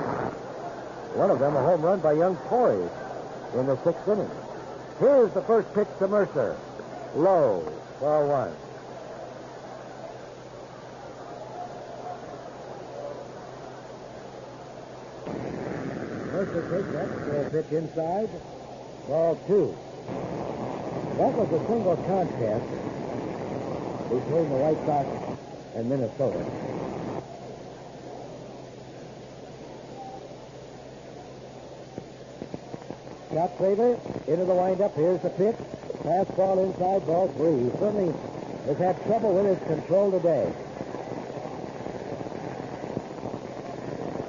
One of them a home run by young Torrey in the 6th inning. Here's the first pitch to Mercer. Low, ball 1. Mercer takes that pitch inside. Ball 2. That was a single contest between the White Sox and Minnesota. Scott Trader into the windup. Here's the pitch. Fastball inside, ball 3. He certainly has had trouble with his control today.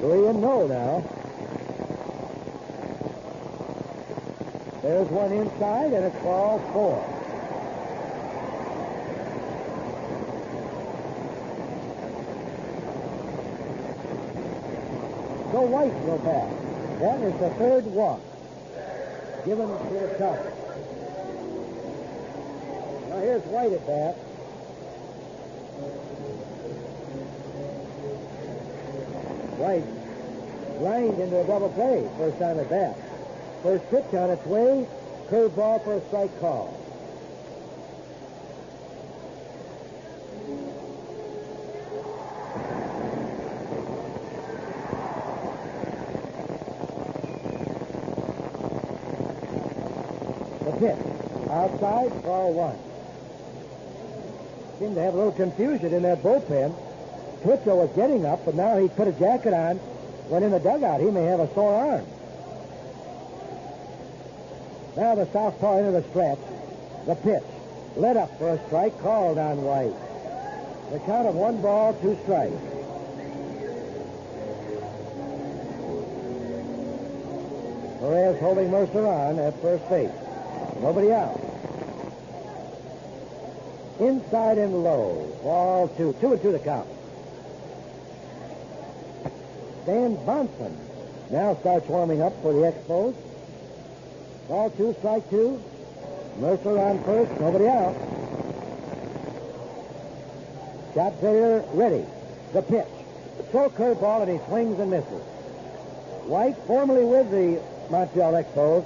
3-0 now. There's one inside, and it's ball 4. So White will bat. That is the 3rd walk given to the Cubs. Now here's White at bat. White lined into a double play first time at bat. First pitch on its way, curved ball for a strike call. The pitch. Outside, ball 1. Seemed to have a little confusion in that bullpen. Twitchell was getting up, but now he's put a jacket on. Went in the dugout. He may have a sore arm. Now the southpaw into the stretch. The pitch. Lit up for a strike called on White. The count of 1 ball, 2 strikes. Perez holding Mercer on at first base. Nobody out. Inside and low. Ball 2. 2-2 the count. Stan Bonson now starts warming up for the Expos. Ball 2, strike 2. Mercer on first. Nobody out. Shot Taylor ready. The pitch. Throw curveball, and he swings and misses. White, formerly with the Montreal Expos,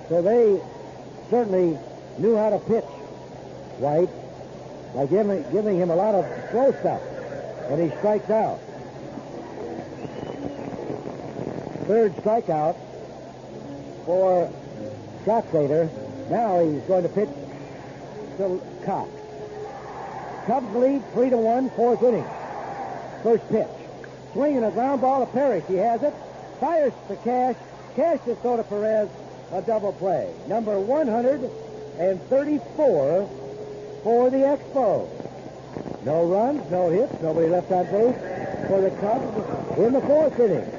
so they certainly knew how to pitch White by giving him a lot of slow stuff, and he strikes out. Third strikeout for Schatzeder. Now he's going to pitch to Cox. Cubs lead 3-1, 4th inning. First pitch. Swinging a ground ball to Parrish. He has it. Fires to Cash. Cash to throw to Perez. A double play. Number 134 for the Expos. No runs, no hits, nobody left on base for the Cubs in the 4th inning.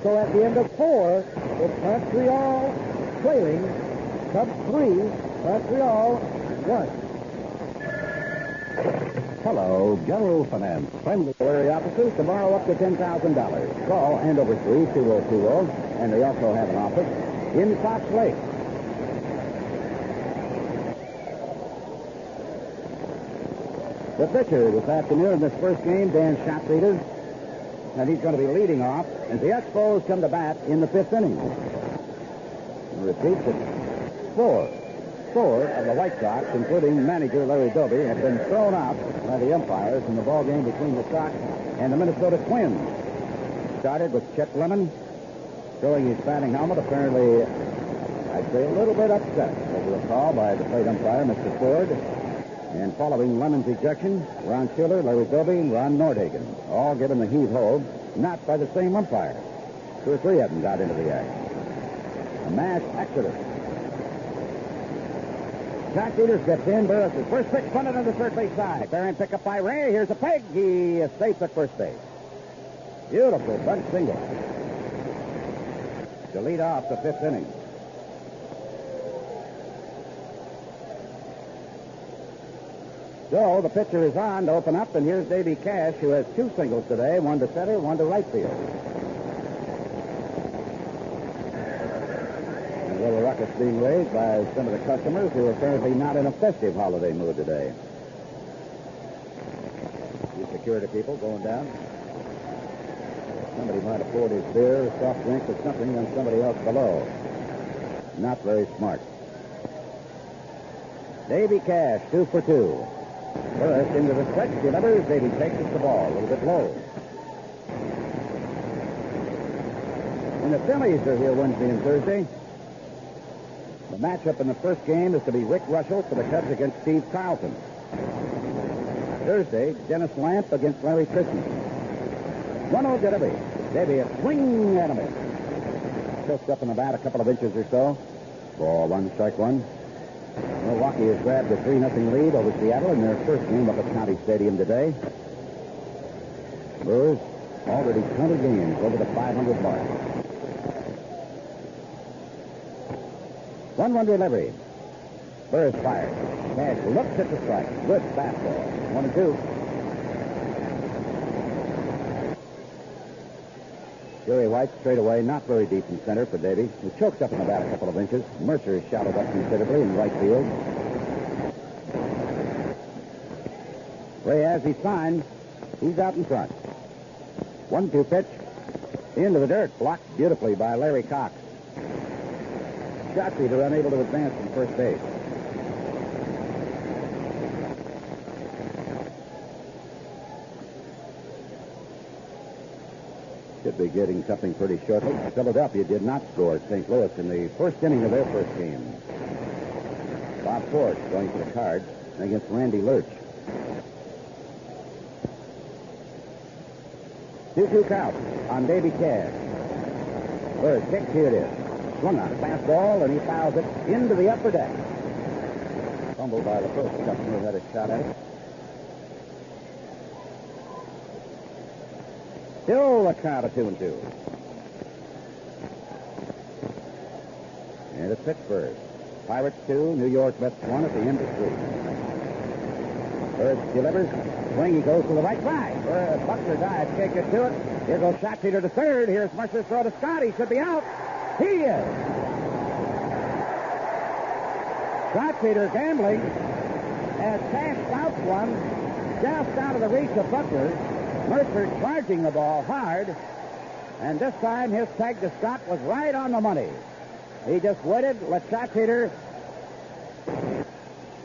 So at the end of 4, it's Montreal trailing. Cubs 3, Montreal 1. Hello, General Finance. Friendly area offices to borrow up to $10,000. Call Andover 3-2020, and they also have an office in Fox Lake. The pitcher this afternoon in this first game, Dan Schatzeder, and he's going to be leading off as the Expos come to bat in the 5th inning. Repeats it. 4 of the White Sox, including manager Larry Doby, have been thrown out by the umpires in the ball game between the Sox and the Minnesota Twins. Started with Chet Lemon throwing his batting helmet, apparently, I'd say, a little bit upset over a call by the plate umpire, Mr. Ford. And following Lemon's ejection, Ron Schiller, Larry Doby, and Ron Nordhagen, all given the heave-ho, not by the same umpire. 2 or 3 of them got into the act. A mass exodus. Schatzeder steps in. Burris' first pitch punted on the third base side. Barron pick up by Ray. Here's a peg. He is safe at first base. Beautiful bunt single to lead off the 5th inning. So the pitcher is on to open up, and here's Davy Cash, who has 2 singles today, 1 to center, 1 to right field. A little ruckus being raised by some of the customers who are apparently not in a festive holiday mood today. These security people going down. Somebody might have poured his beer, soft drink, or something on somebody else below. Not very smart. Davy Cash, 2 for 2. First into the stretch, delivers. Davy takes the ball a little bit low. And the Phillies are here Wednesday and Thursday. The matchup in the first game is to be Rick Russell for the Cubs against Steve Carlton. Thursday, Dennis Lamp against Larry Christmas. 1-0 Derby. Davy a swing and a miss. Tilts up in the bat a couple of inches or so. Ball 1, strike 1. Milwaukee has grabbed a 3-0 lead over Seattle in their first game up at County Stadium today. Brewers already 20 games over the 500 mark. 1-1 delivery. Burris fires. Cash looks at the strike. Good fastball. 1-2. Jerry White straight away, not very deep in center for Davy. He choked up in the bat a couple of inches. Mercer is shouted up considerably in right field. Ray, as he signed, he's out in front. 1-2 pitch. Into the dirt. Blocked beautifully by Larry Cox. Schatzeder unable to advance from first base. Should be getting something pretty shortly. Philadelphia did not score at St. Louis in the first inning of their first game. Bob Ford going for the Cards against Randy Lurch. 2-2 count on Davy Cash. First kick, here it is. Swung on a fastball, and he fouls it into the upper deck. fumbled by the first customer who had a shot at it. Still a count of 2-2. And it's Pittsburgh. Pirates 2, New York Mets 1 at the end of 3. Bird delivers. Swing, he goes to the right side. Buckner dives, can't get to it. Here goes Shotpeter to third. Here's Mercer's throw to Scott. He should be out. He is. Shotpeter gambling has cashed out one just out of the reach of Buckner. Mercer charging the ball hard. And this time his tag to Scott was right on the money. He just waited, let Shotpeter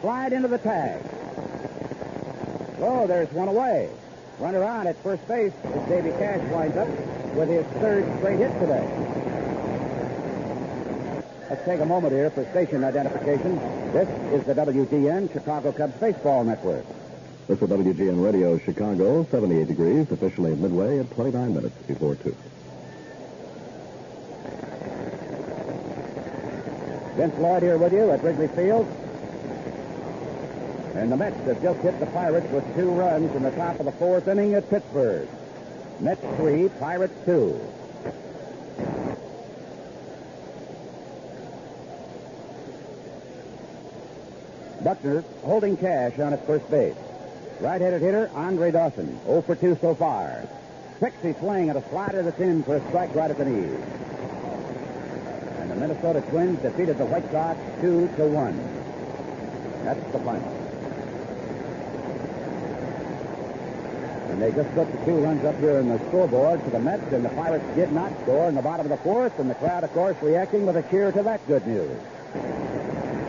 slide into the tag. Oh, there's one away. Runner on at first base as Davy Cash winds up with his third straight hit today. Let's take a moment here for station identification. This is the WGN Chicago Cubs Baseball Network. This is WGN Radio Chicago, 78 degrees, officially at midway at 29 minutes before 2. Vince Lloyd here with you at Wrigley Field. And the Mets have just hit the Pirates with 2 runs in the top of the 4th inning at Pittsburgh. Mets 3, Pirates 2. Buckner holding Cash on at first base. Right-handed hitter, Andre Dawson, 0 for 2 so far. Picks swing at a slider that's in for a strike right at the knees. And the Minnesota Twins defeated the White Sox 2-1. That's the final. And they just put the 2 runs up here in the scoreboard for the Mets, and the Pirates did not score in the bottom of the 4th, and the crowd, of course, reacting with a cheer to that good news.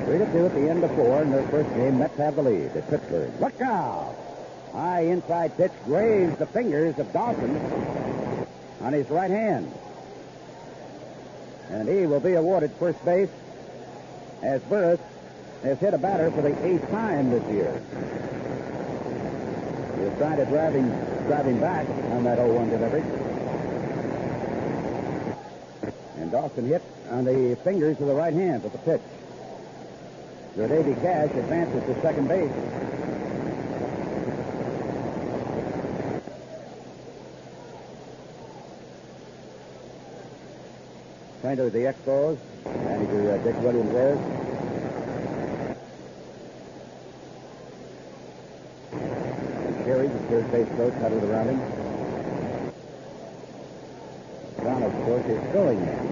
3-2 at the end of 4 in their first game. Mets have the lead at Pittsburgh. Look out! High inside pitch grazed the fingers of Dawson on his right hand. And he will be awarded first base as Burris has hit a batter for the 8th time this year. He was trying to drive him back on that 0-1 delivery. And Dawson hit on the fingers of the right hand with the pitch. So Davy Cash advances to second base. Kind of the Expos. Manager Dick Williams there. And Sherry, the third base coach, huddled around him. Brown, of course, is throwing there.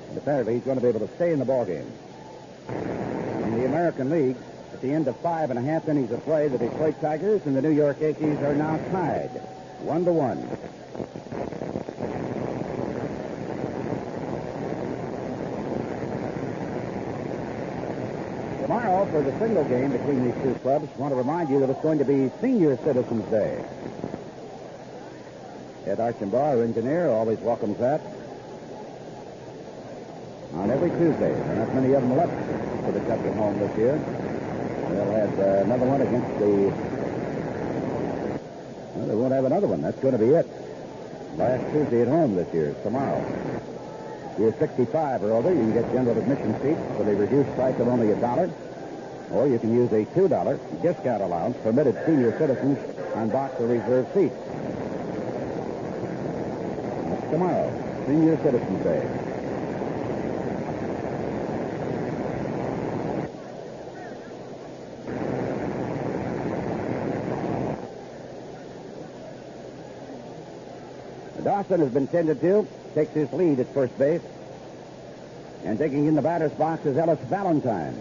And apparently he's going to be able to stay in the ballgame. In the American League, at the end of 5.5 innings of play, the Detroit Tigers and the New York Yankees are now tied 1-1. Tomorrow, for the single game between these two clubs, I want to remind you that it's going to be Senior Citizens Day. Ed Archambault, our engineer, always welcomes that. On every Tuesday. There are not many of them left for the Cubs at home this year. They'll have another one against the... Well, they won't have another one. That's going to be it. Last Tuesday at home this year. Tomorrow. If you're 65 or older, you can get general admission seats for the reduced price of only $1. Or you can use a $2 discount allowance permitted senior citizens on box or reserved seats. That's tomorrow. Senior Citizens Day. Dawson has been tended to, takes his lead at first base. And taking in the batter's box is Ellis Valentine.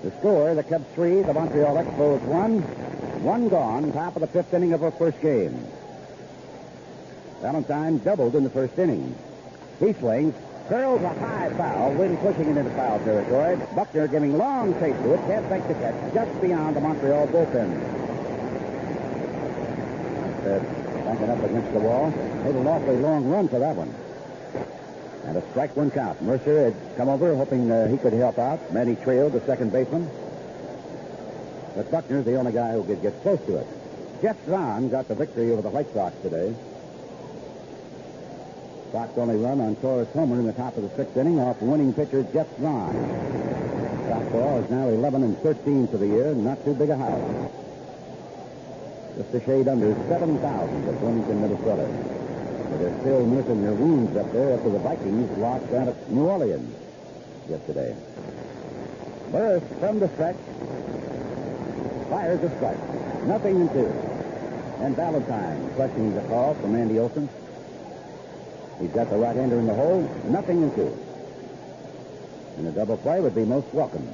The score, the Cubs 3, the Montreal Expos 1. 1 gone, top of the 5th inning of our first game. Valentine doubled in the first inning. He swings, curls a high foul, wind pushing it into foul territory. Buckner giving long chase to it, can't make the catch, just beyond the Montreal bullpen. Backing up against the wall. Made an awfully long run for that one. And a strike 1 count. Mercer had come over hoping he could help out. Manny Trillo, the second baseman. But Buckner's the only guy who could get close to it. Jeff Zahn got the victory over the White Sox today. Scott's only run on Torres homer in the top of the sixth inning off winning pitcher Jeff Vaughn. Scott's ball is now 11-13 for the year, not too big a house. Just a shade under 7,000 at Bloomington, Minnesota. But they're still nursing their wounds up there after the Vikings lost down at New Orleans yesterday. Burris from the stretch fires a strike. 0-2. And Valentine questioning the call from Andy Olson. He's got the right-hander in the hole. 0-2. And a double play would be most welcome.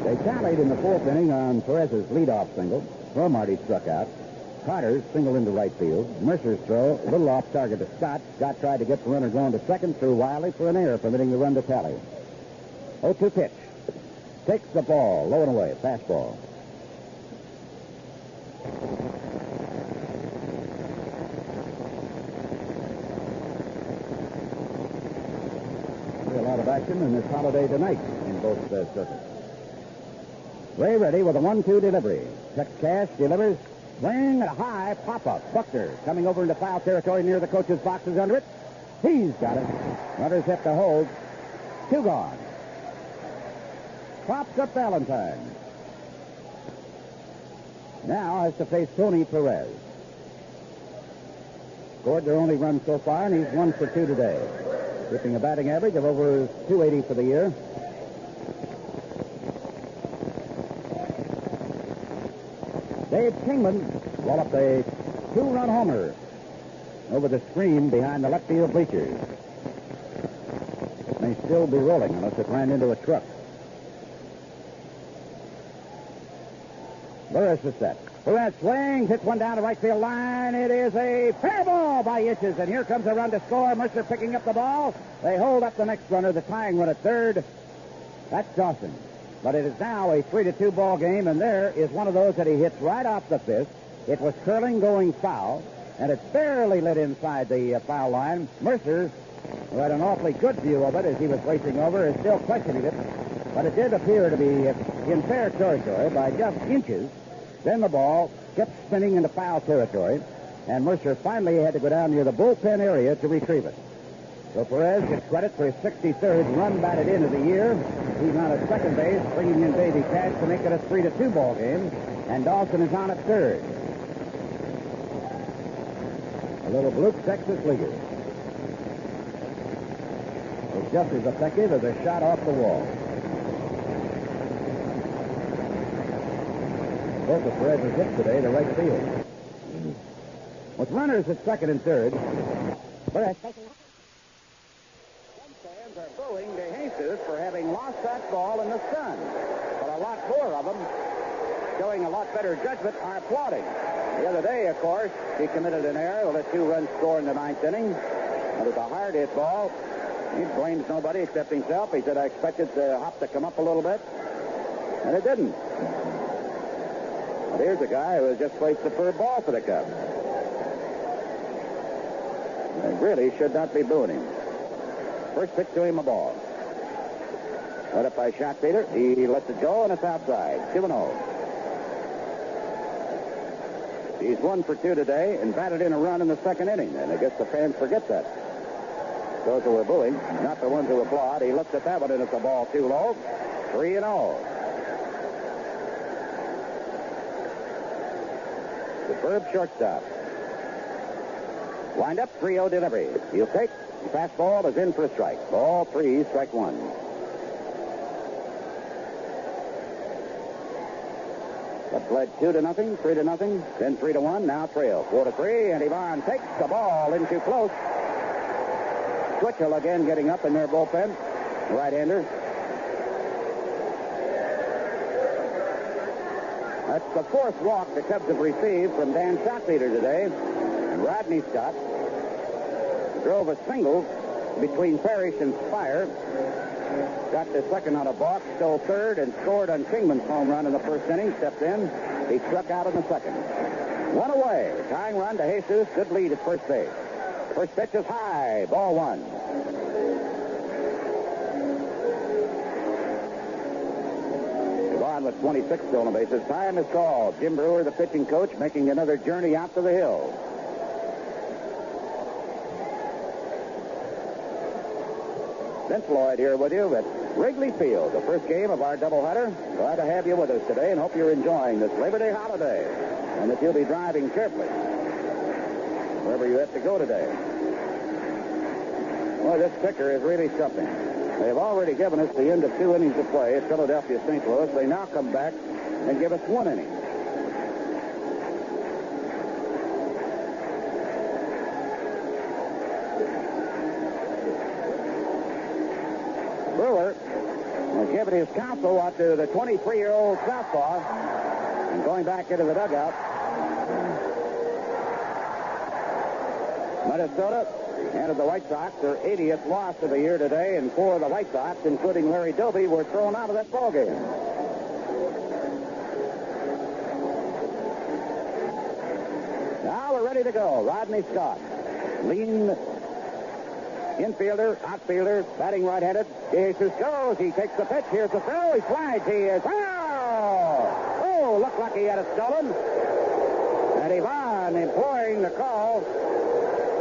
They tallied in the fourth inning on Perez's leadoff single. Cromartie struck out. Carter singled into right field. Mercer's throw, a little off target to Scott. Scott tried to get the runner going to second through Wiley for an error, permitting the run to tally. 0-2 pitch. Takes the ball, low and away, fastball. A lot of action in this holiday tonight in both circuits. Ray ready with a 1-2 delivery. Checks cash, delivers. Swing and a high pop-up. Buckner coming over into foul territory near the coach's boxes under it. He's got it. Runners hit the hold. 2 gone. Pops up Valentine. Now has to face Tony Perez. Scored their only run so far, and he's 1 for 2 today. Keeping a batting average of over 280 for the year. Dave Kingman walloped a 2-run homer over the screen behind the left field bleachers. It may still be rolling unless it ran into a truck. Burris is set. Perez swings, hits one down the right field line. It is a fair ball by inches, and here comes a run to score. Mercer picking up the ball. They hold up the next runner, the tying one at third. That's Dawson. But it is now a 3-2 ball game, and there is one of those that he hits right off the fist. It was curling going foul, and it barely lit inside the foul line. Mercer, who had an awfully good view of it as he was racing over, is still questioning it. But it did appear to be in fair territory by just inches. Then the ball kept spinning into foul territory, and Mercer finally had to go down near the bullpen area to retrieve it. So Perez gets credit for his 63rd run batted in of the year. He's on at second base, bringing in Davy Cash to make it a 3-2 ball game, and Dawson is on at third. A little Blue Texas leaguer. It's just as effective as a shot off the wall. Both of Perez's hits today to right field. With runners at second and third, Perez taking up. Some fans are booing DeJesus for having lost that ball in the sun. But a lot more of them, showing a lot better judgment, are applauding. The other day, of course, he committed an error with a 2-run score in the ninth inning. And it's a hard hit ball. He blames nobody except himself. He said, I expected the hop to come up a little bit. And it didn't. But here's a guy who has just played superb ball for the Cubs. They really should not be booing him. First pitch to him, a ball. Let up by shot feeder. He lets it go, and it's outside. 2-0. He's 1 for 2 today and batted in a run in the second inning. And I guess the fans forget that. Those who were booing, not the ones who applaud. He looks at that one, and it's a ball too low. 3-0. Superb shortstop. Wind up, 3-0 delivery. He'll take. The fastball is in for a strike. Ball 3, strike 1. That led 2-0, 3-0, then 3-1. Now trail 4-3, and Ivan takes the ball in too close. Twitchell again getting up in their bullpen. Right-hander. That's the 4th walk the Cubs have received from Dan Shotleader today. And Rodney Scott drove a single between Parrish and Spire. Got the second on a balk, stole third, and scored on Kingman's home run in the first inning. Stepped in. He struck out in the second. 1 away. Tying run to Jesus. Good lead at first base. First pitch is high. Ball 1. Ivan with 26 stolen bases. Time is called. Jim Brewer, the pitching coach, making another journey out to the hill. Vince Lloyd here with you at Wrigley Field, the first game of our doubleheader. Glad to have you with us today and hope you're enjoying this Labor Day holiday and that you'll be driving carefully wherever you have to go today. Boy, this pitcher is really something. They've already given us the end of 2 innings of play at Philadelphia St. Louis. They now come back and give us 1 inning. Brewer has given his counsel out to the 23-year-old southpaw and going back into the dugout. Minnesota and the White Sox, their 80th loss of the year today, and 4 of the White Sox, including Larry Doby, were thrown out of that ballgame. Now we're ready to go. Rodney Scott, lean infielder, outfielder, batting right-handed. Jesus goes. He takes the pitch. Here's the throw. He slides. He is foul. Oh, looked like he had it stolen. And Ivan employing the call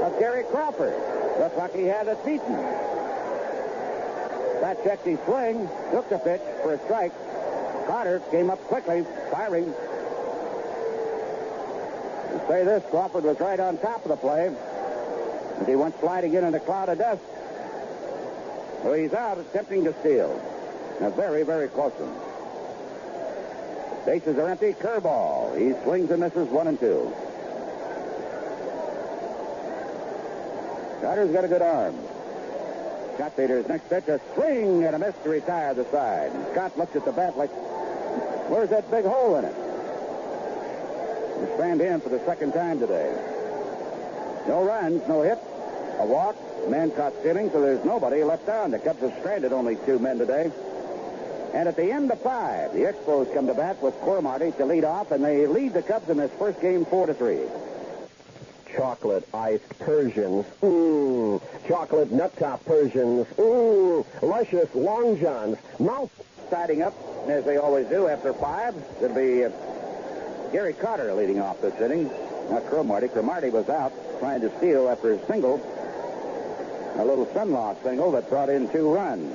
of Gary Crawford. Looked like he had it beaten. That checked his swing, took the pitch for a strike. Carter came up quickly, firing. To say this, Crawford was right on top of the play. And he went sliding in a cloud of dust. So he's out attempting to steal. A very, very close one. Bases are empty. Curveball. He swings and misses 1 and 2. Carter's got a good arm. Scott Peter's next pitch, a swing and a miss to retire the side. And Scott looks at the bat like, where's that big hole in it? He'll stand in for the second time today. No runs, no hits, a walk, man caught stealing, so there's nobody left on. The Cubs have stranded only 2 men today. And at the end of 5, the Expos come to bat with Cromartie to lead off, and they lead the Cubs in this first game 4-3. Chocolate iced Persians. Chocolate nut top Persians. Luscious Long Johns. Mouth Siding up, as they always do after 5, it'll be Gary Carter leading off this inning. Not Cromartie. Cromartie was out trying to steal after his single. A little Sunlock single that brought in 2 runs.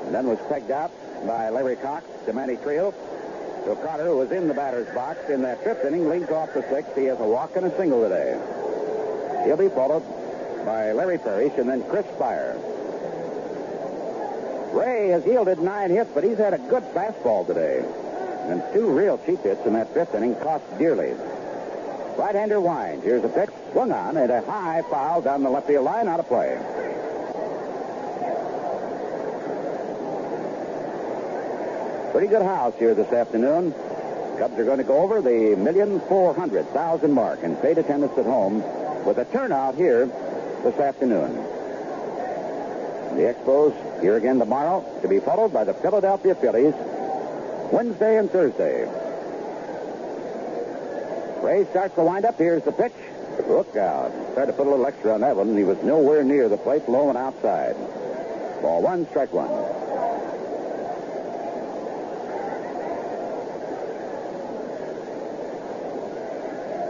And then was pegged out by Larry Cox to Manny Trillo. So Carter, who was in the batter's box in that 5th inning, leads off the 6th. He has a walk and a single today. He'll be followed by Larry Parrish and then Chris Spire. Ray has yielded 9 hits, but he's had a good fastball today. And 2 real cheap hits in that 5th inning cost dearly. Right-hander winds. Here's a pitch. Swung on and a high foul down the left field line, out of play. Pretty good house here this afternoon. Cubs are going to go over the 1,400,000 mark in paid attendance at home with a turnout here this afternoon. The Expos here again tomorrow to be followed by the Philadelphia Phillies Wednesday and Thursday. Ray starts the windup. Here's the pitch. Look out. Tried to put a little extra on that one. He was nowhere near the plate, low and outside. Ball 1, strike 1.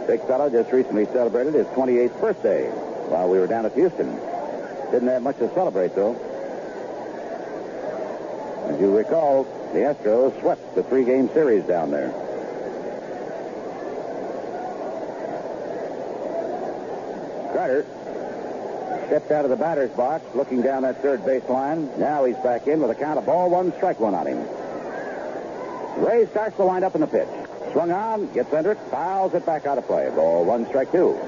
Big fella just recently celebrated his 28th birthday while we were down at Houston. Didn't have much to celebrate, though. As you recall, the Astros swept the 3-game series down there. Carter stepped out of the batter's box, looking down that third base line. Now he's back in with a count of ball 1, strike 1 on him. Ray starts the windup in the pitch. Swung on, gets under it, fouls it back out of play. Ball 1, strike 2.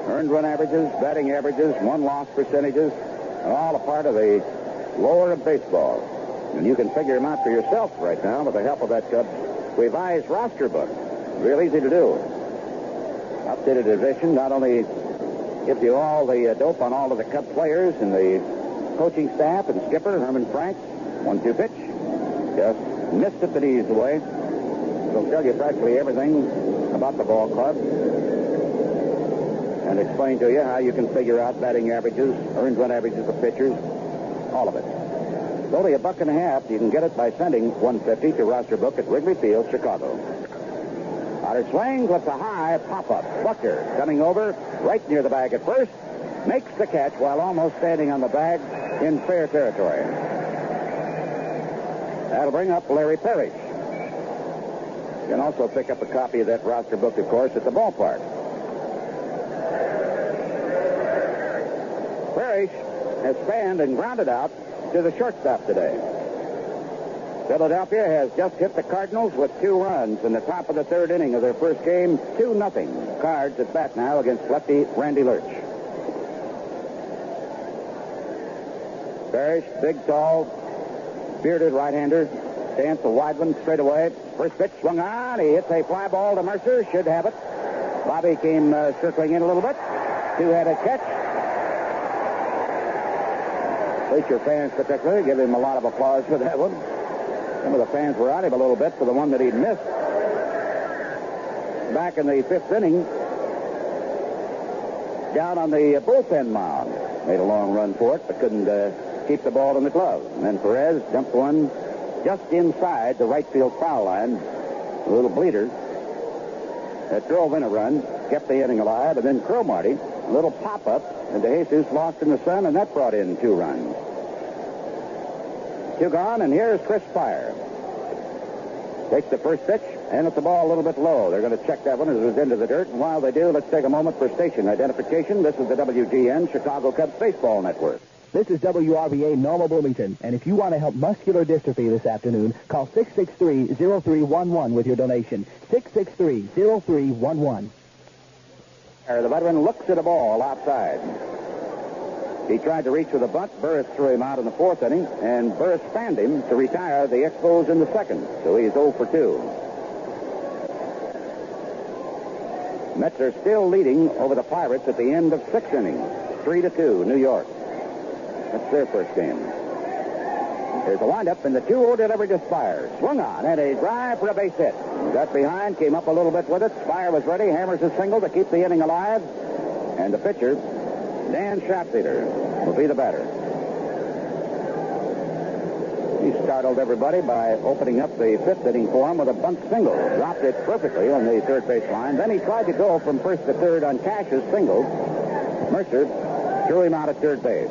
Earned run averages, batting averages, won-loss percentages, are all a part of the lore of baseball. And you can figure them out for yourself right now with the help of that Cubs revised roster book. Real easy to do. Updated edition not only gives you all the dope on all of the Cubs players and the coaching staff and skipper, Herman Frank. 1-2 pitch. Just missed it, but eased away. It'll tell you practically everything about the ball club and explain to you how you can figure out batting averages, earned run averages of pitchers, all of it. It's only $1.50. You can get it by sending $1.50 to roster book at Wrigley Field, Chicago. Otter swings with the high pop-up. Buckner coming over right near the bag at first. Makes the catch while almost standing on the bag in fair territory. That'll bring up Larry Parrish. You can also pick up a copy of that roster book, of course, at the ballpark. Parrish has spanned and grounded out to the shortstop today. Philadelphia has just hit the Cardinals with 2 runs in the top of the 3rd inning of their first game, 2-0. Cards at bat now against lefty Randy Lurch. Parrish, big, tall, bearded right-hander, stands a wide one straight away. First pitch swung on. He hits a fly ball to Mercer. Should have it. Bobby came circling in a little bit. 2-headed catch. Bleacher fans particularly give him a lot of applause for that one. Some of the fans were on him a little bit for the one that he missed. Back in the 5th inning, down on the bullpen mound. Made a long run for it, but couldn't keep the ball in the glove. And then Perez dumped one just inside the right field foul line. A little bleeder that drove in a run, kept the inning alive. And then Cromartie, a little pop-up, and DeJesus lost in the sun, and that brought in 2 runs. 2 gone, and here's Chris Spire. Takes the first pitch, and hits the ball a little bit low. They're going to check that one as it was into the dirt. And while they do, let's take a moment for station identification. This is the WGN Chicago Cubs Baseball Network. This is WRVA Normal Bloomington, and if you want to help muscular dystrophy this afternoon, call 663-0311 with your donation. 663-0311. The veteran looks at a ball outside. He tried to reach with a bunt. Burris threw him out in the 4th inning, and Burris fanned him to retire the Expos in the 2nd. So he's 0 for 2. Mets are still leading over the Pirates at the end of 6 innings. 3-2, New York. That's their first game. There's a windup, and the 2-0 delivery to Spire. Swung on, and a drive for a base hit. Got behind, came up a little bit with it. Spire was ready, hammers a single to keep the inning alive. And the pitcher, Dan Schatzeder, will be the batter. He startled everybody by opening up the 5th inning for him with a bunt single. Dropped it perfectly on the 3rd base line. Then he tried to go from 1st to 3rd on Cash's single. Mercer threw him out at 3rd base.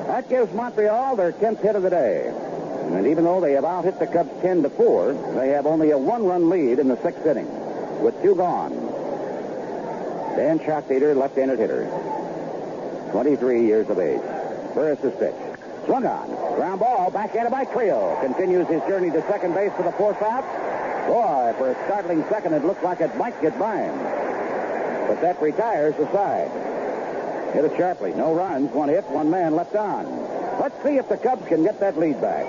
That gives Montreal their 10th hit of the day. And even though they have out-hit the Cubs 10-4, they have only a 1-run lead in the 6th inning with 2 gone. Dan Schatzeder, left-handed hitter, 23 years of age. Burris' pitch. Swung on. Ground ball, backhanded by Trillo. Continues his journey to second base for the 4th out. Boy, for a startling second, it looked like it might get by him. But that retires the side. Hit it sharply. No runs, 1 hit, 1 man left on. Let's see if the Cubs can get that lead back.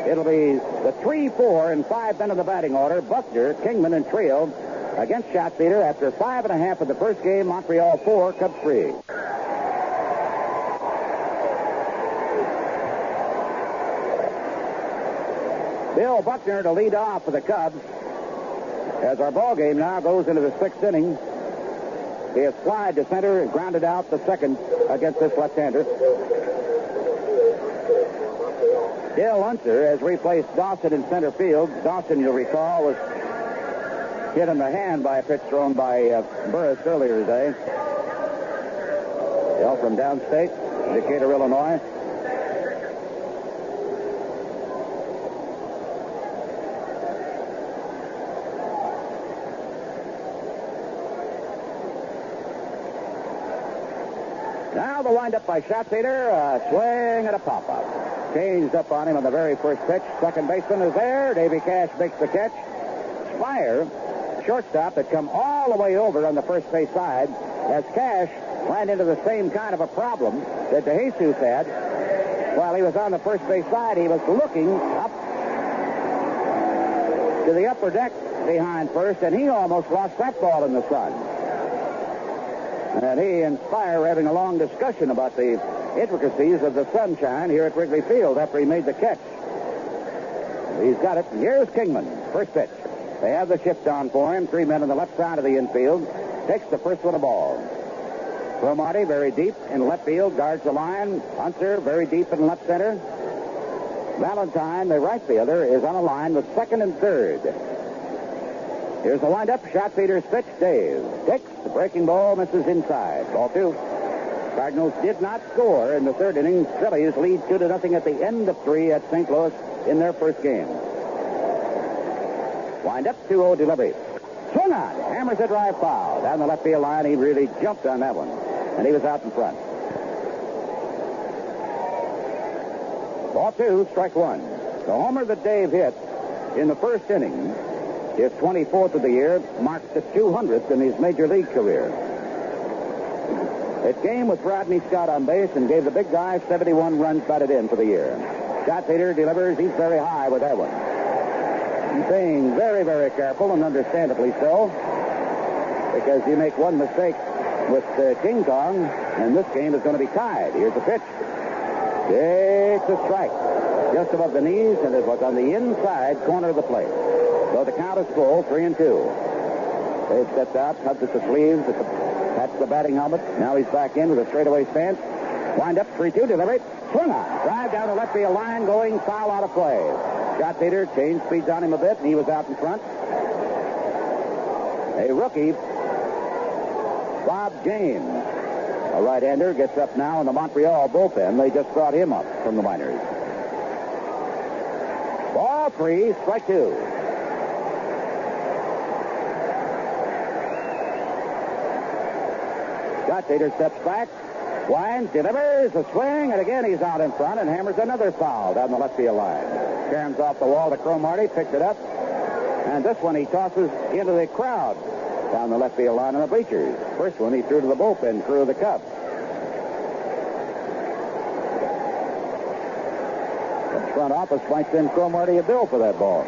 It'll be the 3-4 and 5 men in the batting order. Buckner, Kingman, and Trillo against Schatzeder after 5.5 of the first game. Montreal 4, Cubs 3. Bill Buckner to lead off for the Cubs as our ball game now goes into the 6th inning. He has flied to center and grounded out the 2nd against this left-hander. Dale Unser has replaced Dawson in center field. Dawson, you'll recall, was hit in the hand by a pitch thrown by Burris earlier today. Dale from downstate, Decatur, Illinois. Now the windup by Schatzeder, swing and a pop-up. Changed up on him on the very first pitch. Second baseman is there. Davy Cash makes the catch. Spire, shortstop, had come all the way over on the first base side as Cash ran into the same kind of a problem that DeJesus had. While he was on the first base side, he was looking up to the upper deck behind first, and he almost lost that ball in the sun. And he and Spire were having a long discussion about the intricacies of the sunshine here at Wrigley Field after he made the catch. He's got it. Here's Kingman. First pitch. They have the shift on for him. 3 men on the left side of the infield. Takes the first one a ball. Cromartie very deep in left field. Guards the line. Unser very deep in left center. Valentine, the right fielder, is on a line with second and third. Here's the windup. Shot feeder's pitch. Dave takes the breaking ball, misses inside. Ball 2. Cardinals did not score in the third inning. Phillies lead 2-0 at the end of 3 at St. Louis in their first game. Wind up, 2-0 delivery. Swung on. Hammers a drive foul. Down the left field line, he really jumped on that one. And he was out in front. Ball 2, strike 1. The homer that Dave hit in the first inning, his 24th of the year, marks the 200th in his major league career. It came with Rodney Scott on base and gave the big guy 71 runs batted in for the year. Shot feeder delivers. He's very high with that one. He's being very, very careful, and understandably so, because you make one mistake with King Kong, and this game is going to be tied. Here's the pitch. It's a strike. Just above the knees, and it was on the inside corner of the plate. So the count is full, 3-2. Dave steps out, tugs at the sleeves, that's the batting helmet. Now he's back in with a straightaway stance. Wind up, 3-2, deliver it. Swung on. Drive down the left field line, going foul out of play. Shot feeder, changed speeds on him a bit, and he was out in front. A rookie, Bob James, a right-hander, gets up now in the Montreal bullpen. They just brought him up from the minors. Ball 3, strike 2. Shot feeder steps back, winds, delivers, a swing, and again he's out in front and hammers another foul down the left field line. Caroms off the wall to Cromartie, picks it up, and this one he tosses into the crowd down the left field line on the bleachers. First one he threw to the bullpen crew of the Cubs. The front office might send Cromartie a bill for that ball.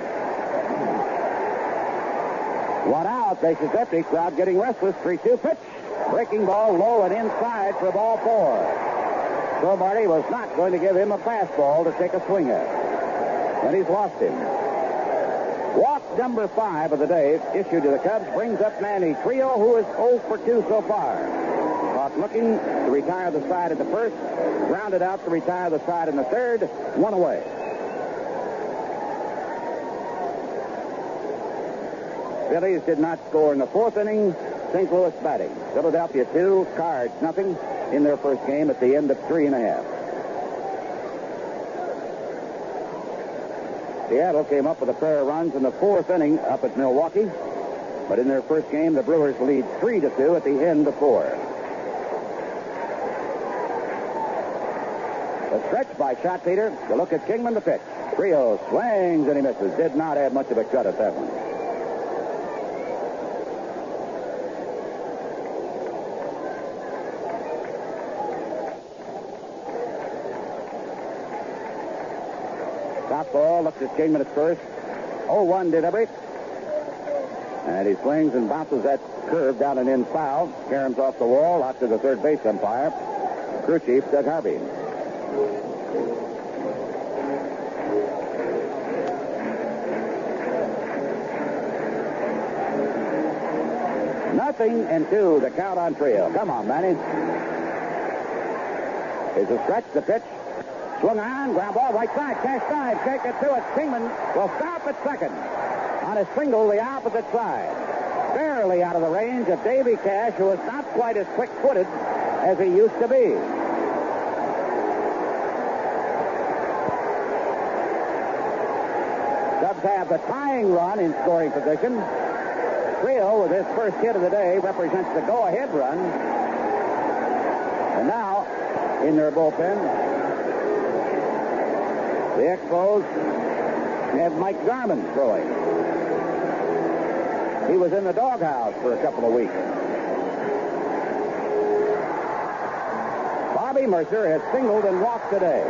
One out, bases empty, crowd getting restless. 3-2 pitch. Breaking ball low and inside for ball 4. Cromartie was not going to give him a fastball to take a swing at. And he's lost him. Walk number 5 of the day issued to the Cubs brings up Manny Trillo, who is 0 for 2 so far. Caught looking to retire the side at the first, grounded out to retire the side in the third, one away. Phillies did not score in the fourth inning. St. Louis batting. Philadelphia 2, Cards nothing in their first game at the end of 3.5. Seattle came up with a pair of runs in the fourth inning up at Milwaukee. But in their first game, the Brewers lead 3-2 at the end of 4. A stretch by shot feeder. The look at Kingman, the pitch. Trillo swings and he misses. Did not have much of a cut at that one. Ball looks at Kingman at first. 0-1 delivery. And he swings and bounces that curve down and in foul. Caroms off the wall, out to the third base umpire. Crew chief Doug Harvey. Nothing and 2, the count on Trillo. Come on, Manny. There's a stretch, the pitch. Swung on, ground ball, right side, cash side, shake it to it. Kingman will stop at second. On a single, the opposite side. Barely out of the range of Davy Cash, who is not quite as quick-footed as he used to be. Cubs have the tying run in scoring position. Trillo, with his first hit of the day, represents the go-ahead run. And now, in their bullpen, the Expos have Mike Garman throwing. He was in the doghouse for a couple of weeks. Bobby Mercer has singled and walked today.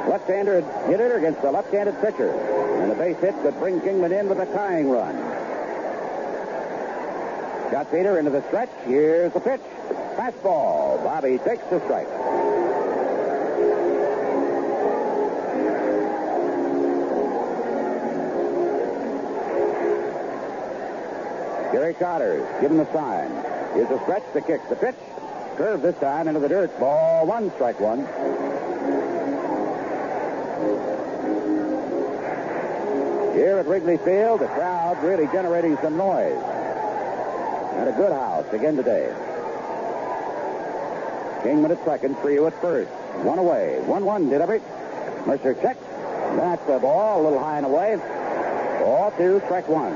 Left-hander hit it against the left-handed pitcher. And a base hit could bring Kingman in with a tying run. Shot feeder into the stretch. Here's the pitch. Fastball. Bobby takes the strike. Gary Carter, give him the sign. Here's a stretch, the kick, the pitch. Curve this time into the dirt. Ball 1, strike 1. Here at Wrigley Field, the crowd really generating some noise. And a good house again today. Kingman at second, Trillo at first. One away. 1-1 delivery. Mercer checks. That's the ball, a little high and away. Ball 2, strike 1.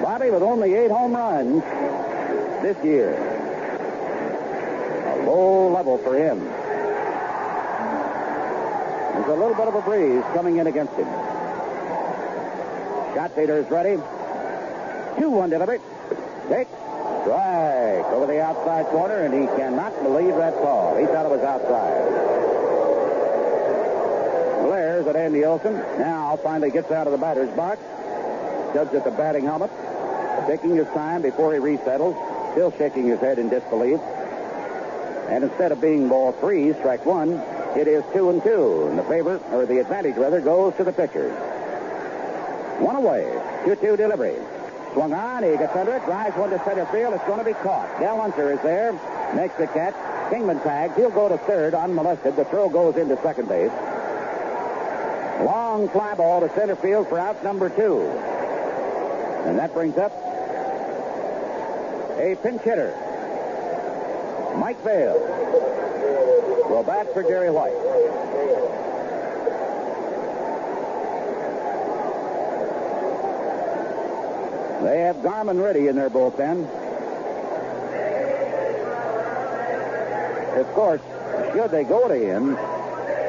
Bobby with only 8 home runs this year. A low level for him. There's a little bit of a breeze coming in against him. Shot leader is ready. 2-1 delivery. Take. Strike over the outside corner, and he cannot believe that call. He thought it was outside. Glares at Andy Olson. Now finally gets out of the batter's box. Judges at the batting helmet. Taking his time before he resettles. Still shaking his head in disbelief. And instead of being ball 3, strike 1, it is 2-2. And the favor, or the advantage rather, goes to the pitcher. 1 away. 2-2 delivery. Swung on. He gets under it. Drives one to center field. It's going to be caught. Del Unser is there. Makes the catch. Kingman tags. He'll go to third unmolested. The throw goes into second base. Long fly ball to center field for out number 2. And that brings up a pinch hitter. Mike Vail will bat for Jerry White. They have Garman ready in their bullpen. Of course, should they go to him,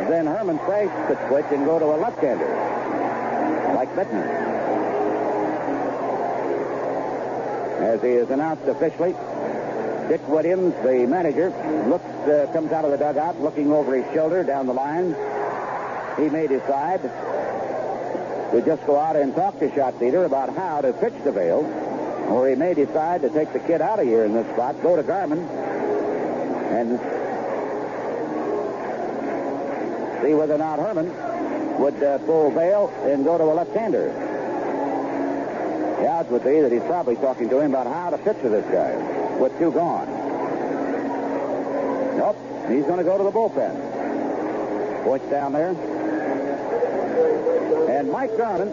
then Herman Price could switch and go to a left-hander, like Bittner. As he is announced officially, Dick Williams, the manager, comes out of the dugout looking over his shoulder down the line. He may decide to just go out and talk to shot leader about how to pitch to Vail, or he may decide to take the kid out of here in this spot, go to Garman, and see whether or not Herman would pull Vail and go to a left-hander. The odds would be that he's probably talking to him about how to pitch to this guy with 2 gone. Nope, he's going to go to the bullpen. Points down there. And Mike Garman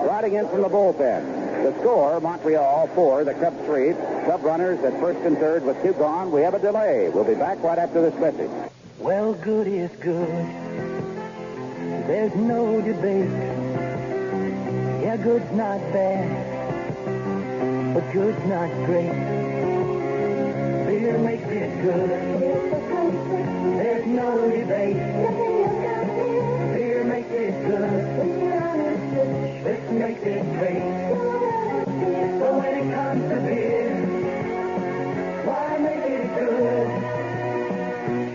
riding in from the bullpen. The score, Montreal 4, the Cubs 3. Cub runners at first and third with 2 gone. We have a delay. We'll be back right after this message. Well, good is good. There's no debate. Yeah, good's not bad, but good's not great. Beer makes it good. There's no debate. Beer makes it good. This makes it great. So when it comes to beer, why make it good?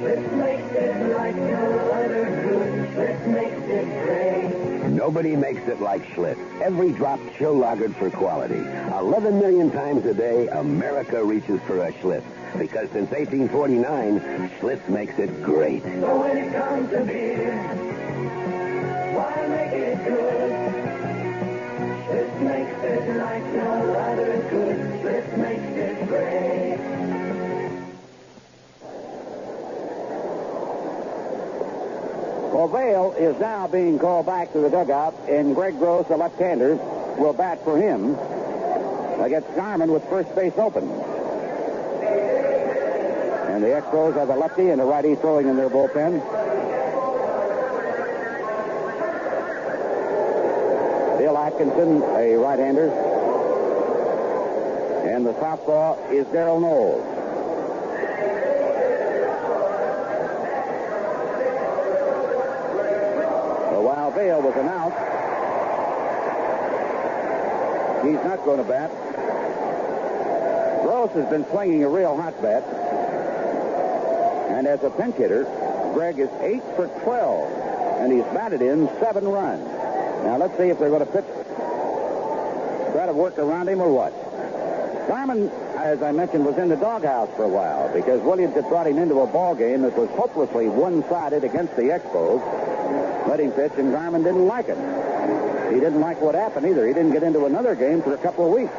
This makes it like no other good. This makes it great. Nobody makes it like Schlitz. Every drop chill lagered for quality. 11 million times a day, America reaches for a Schlitz. Because since 1849, Schlitz makes it great. So when it comes to beer, why make it good? Schlitz makes it like no other good. Schlitz makes it great. Well, Vail is now being called back to the dugout, and Greg Gross, the left-hander, will bat for him against Garman with first base open. And the Expos have a lefty and a righty throwing in their bullpen. Bill Atkinson, a right-hander. And the southpaw is Darrell Knowles. While Vail was announced, he's not going to bat. Gross has been swinging a real hot bat. And as a pinch hitter, Greg is 8 for 12, and he's batted in 7 runs. Now let's see if they're going to try to work around him or what. Garman, as I mentioned, was in the doghouse for a while because Williams had brought him into a ball game that was hopelessly one-sided against the Expos. Let him pitch, and Garman didn't like it. He didn't like what happened either. He didn't get into another game for a couple of weeks.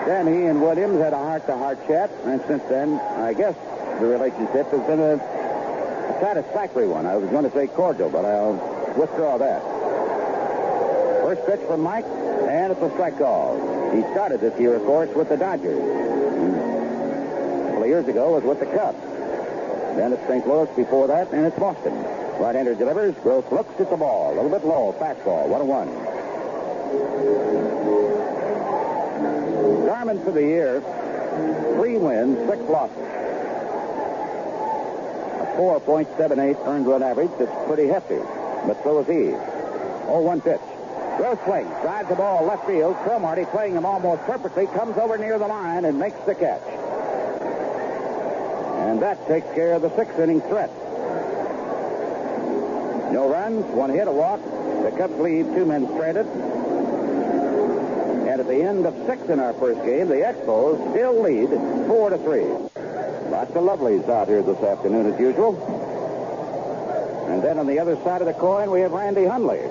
Then he and Williams had a heart-to-heart chat, and since then, I guess the relationship has been a satisfactory one. I was going to say cordial, but I'll withdraw that. First pitch from Mike, and it's a strike call. He started this year, of course, with the Dodgers. A couple of years ago was with the Cubs. Then it's St. Louis before that, and it's Boston. Right-hander delivers. Gross looks at the ball. A little bit low. Fastball. 1-1. Garmin for the year, 3 wins, 6 losses. A 4.78 earned run average. That's pretty hefty. But so is he. 0-1 pitch. Gross swings. Drives the ball left field. Cromartie, playing him almost perfectly, comes over near the line and makes the catch. And that takes care of the 6th-inning threat. No runs, 1 hit, a walk. The Cubs lead, 2 men stranded. And at the end of 6 in our first game, the Expos still lead 4-3. Lots of lovelies out here this afternoon as usual. And then on the other side of the coin, we have Randy Hundley.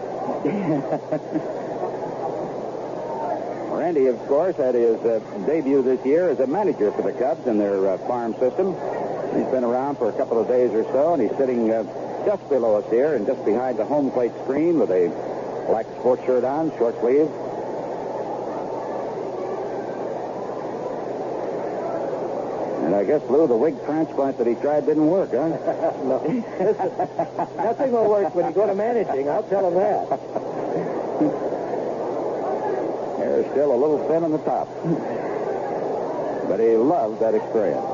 Randy, of course, had his debut this year as a manager for the Cubs in their farm system. He's been around for a couple of days or so, and he's sitting just below us here and just behind the home plate screen with a black sports shirt on, short sleeves. And I guess, Lou, the wig transplant that he tried didn't work, huh? No. Nothing will work when you go to managing, I'll tell him that. Hair's still a little thin on the top. But he loved that experience.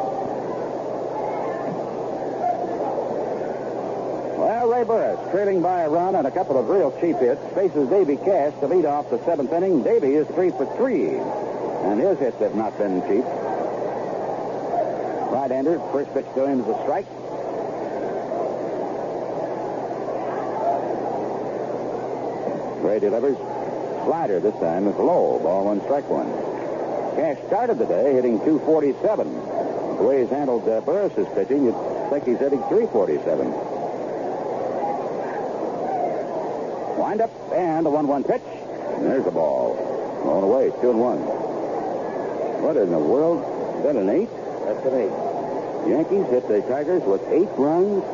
Well, Ray Burris, trailing by a run and a couple of real cheap hits, faces Davy Cash to lead off the 7th inning. Davy is 3 for 3, and his hits have not been cheap. Right-hander, first pitch to him is a strike. Ray delivers. Slider this time is low. Ball 1, strike 1. Cash started the day hitting 247. The way he's handled Burris's pitching, you'd think he's hitting 347. Wind up and a 1-1 pitch. And there's the ball. Going away, 2-1. What in the world? Is that an 8? That's an 8. Yankees hit the Tigers with 8 runs.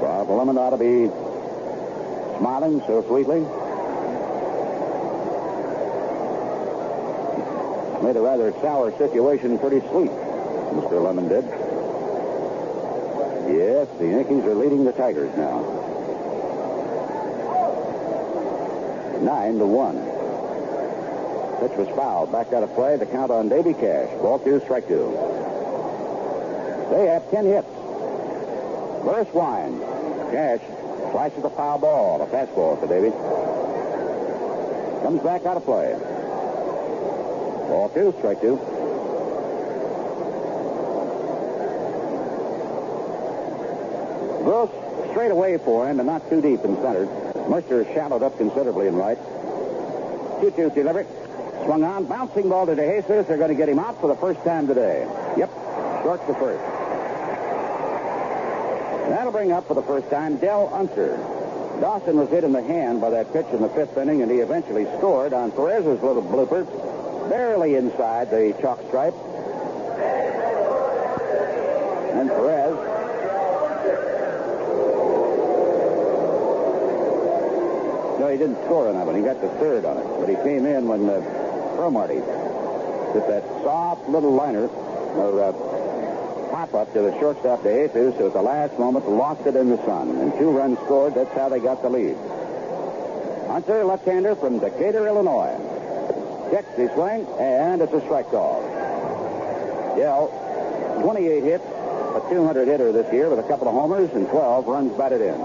Bob Lemon ought to be smiling so sweetly. Made a rather sour situation pretty sweet, Mr. Lemon did. Yes, the Yankees are leading the Tigers now. 9-1. Pitch was fouled. Back out of play. The count on Davy Cash. Ball 2, strike 2. They have 10 hits. Burris winds. Cash slices a foul ball. A fastball for Davy. Comes back out of play. Ball 2, strike 2. Gross straight away for him and not too deep in center. Mercer shallowed up considerably in right. 2-2 delivered. Swung on, bouncing ball to DeJesus. They're going to get him out for the first time today. Yep, short to first. That'll bring up for the first time Del Unser. Dawson was hit in the hand by that pitch in the 5th inning, and he eventually scored on Perez's little blooper, barely inside the chalk stripe. And Perez no, he didn't score on that one. He got the 3rd on it, but he came in when Cromartie hit that soft little liner or pop-up to the shortstop DeJesus, who at the last moment lost it in the sun. And 2 runs scored. That's how they got the lead. Hunter, left-hander from Decatur, Illinois. Checks his swing, and it's a strike call. Dell, 28 hits, a 200 hitter this year with a couple of homers and 12 runs batted in.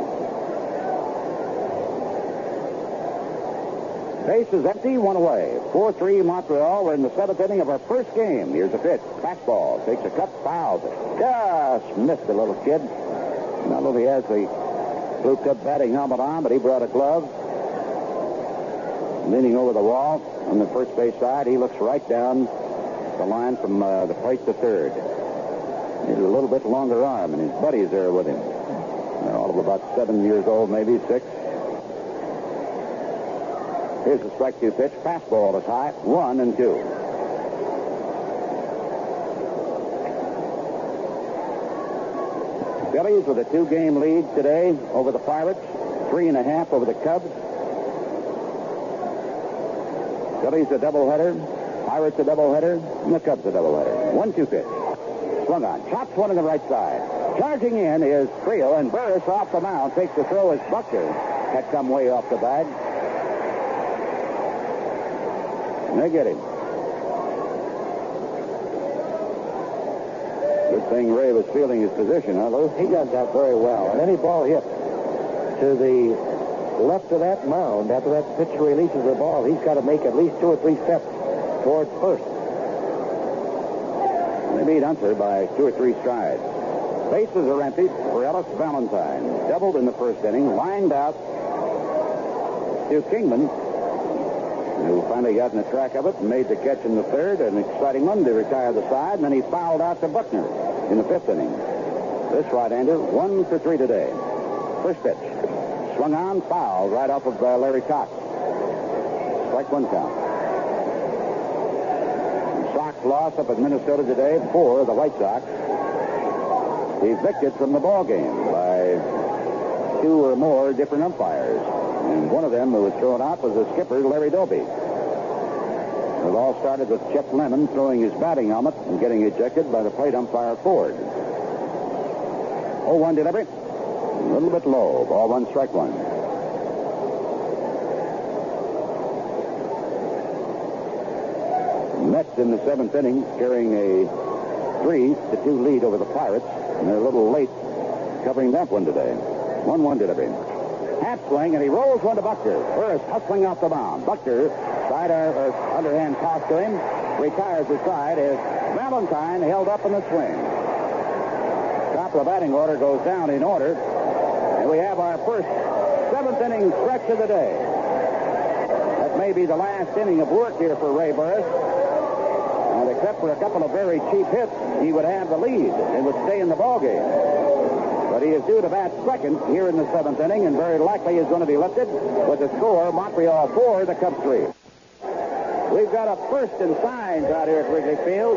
Base is empty, 1 away. 4-3 Montreal. We're in the 7th inning of our first game. Here's a pitch. Fastball. Takes a cut, fouls it. Just missed the little kid. Not only has the blue-tip batting helmet on, but he brought a glove. Leaning over the wall on the first base side, he looks right down the line from the plate to third. He has a little bit longer arm, and his buddies there with him. They're all of about 7 years old, maybe 6. Here's the strike 2 pitch. Fastball is high. 1-2. Phillies with a 2-game lead today over the Pirates. 3.5 over the Cubs. Phillies a doubleheader. Pirates a doubleheader. And the Cubs a doubleheader. 1-2 pitch. Swung on. Chops one on the right side. Charging in is Trillo, and Burris off the mound takes the throw as Buckner had come way off the bag. And they get him. Good thing Ray was fielding his position, huh, Lou? He does that very well. And any ball hit to the left of that mound, after that pitcher releases the ball, he's got to make at least 2 or 3 steps towards first. They beat Unser by 2 or 3 strides. Bases are empty for Ellis Valentine. Doubled in the first inning, lined out to Kingman, who finally got in the track of it and made the catch in the third, an exciting one to retire the side, and then he fouled out to Buckner in the 5th inning. This right-hander, 1 for 3 today. First pitch. Swung on, fouled right off of Larry Cox. Strike 1 count. Sox loss up at Minnesota today for the White Sox. Evicted from the ball game by 2 or more different umpires. And one of them who was thrown out was the skipper, Larry Doby. It all started with Chet Lemon throwing his batting helmet and getting ejected by the plate umpire Ford. 0-1 delivery. A little bit low. Ball 1, strike 1. Mets in the 7th inning carrying a 3-2 lead over the Pirates. And they're a little late covering that one today. 1-1 delivery. Half swing, and he rolls one to Buckner. Burris hustling off the mound. Buckner, underhand toss to him, retires the side as Valentine held up in the swing. Top of the batting order goes down in order, and we have our first 7th inning stretch of the day. That may be the last inning of work here for Ray Burris. And except for a couple of very cheap hits, he would have the lead and would stay in the ballgame. But he is due to bat second here in the 7th inning, and very likely is going to be lifted with the score, Montreal 4, the Cubs 3. We've got a first and signs out here at Wrigley Field.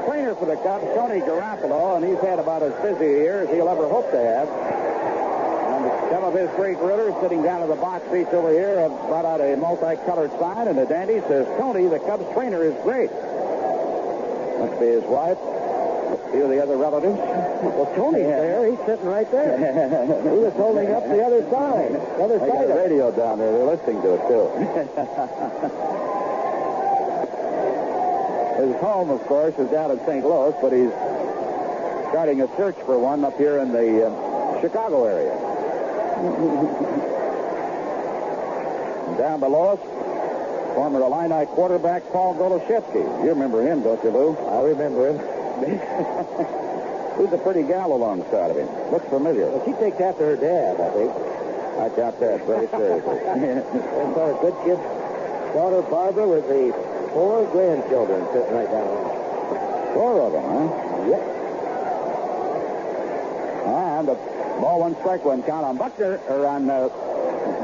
Trainer for the Cubs, Tony Garofalo, and he's had about as busy a year as he'll ever hope to have. And some of his great rooters sitting down in the box seats over here have brought out a multicolored sign, and the dandy says, Tony, the Cubs trainer is great. Must be his wife. A few of the other relatives. Well, Tony's there. He's sitting right there. He was holding up the other side. The other They side got a radio down there. They're listening to it, too. His home, of course, is down in St. Louis, but he's starting a search for one up here in the Chicago area. Down below us, former Illini quarterback Paul Goloszewski. You remember him, don't you, Lou? I remember him. Who's a pretty gal alongside of him? Looks familiar. Well, she takes after her dad, I think. I doubt that very seriously. And for a good kid, daughter Barbara with the 4 grandchildren sitting right down there. 4 of them, huh? Yep. And the ball 1, strike 1 count on Buckner, or on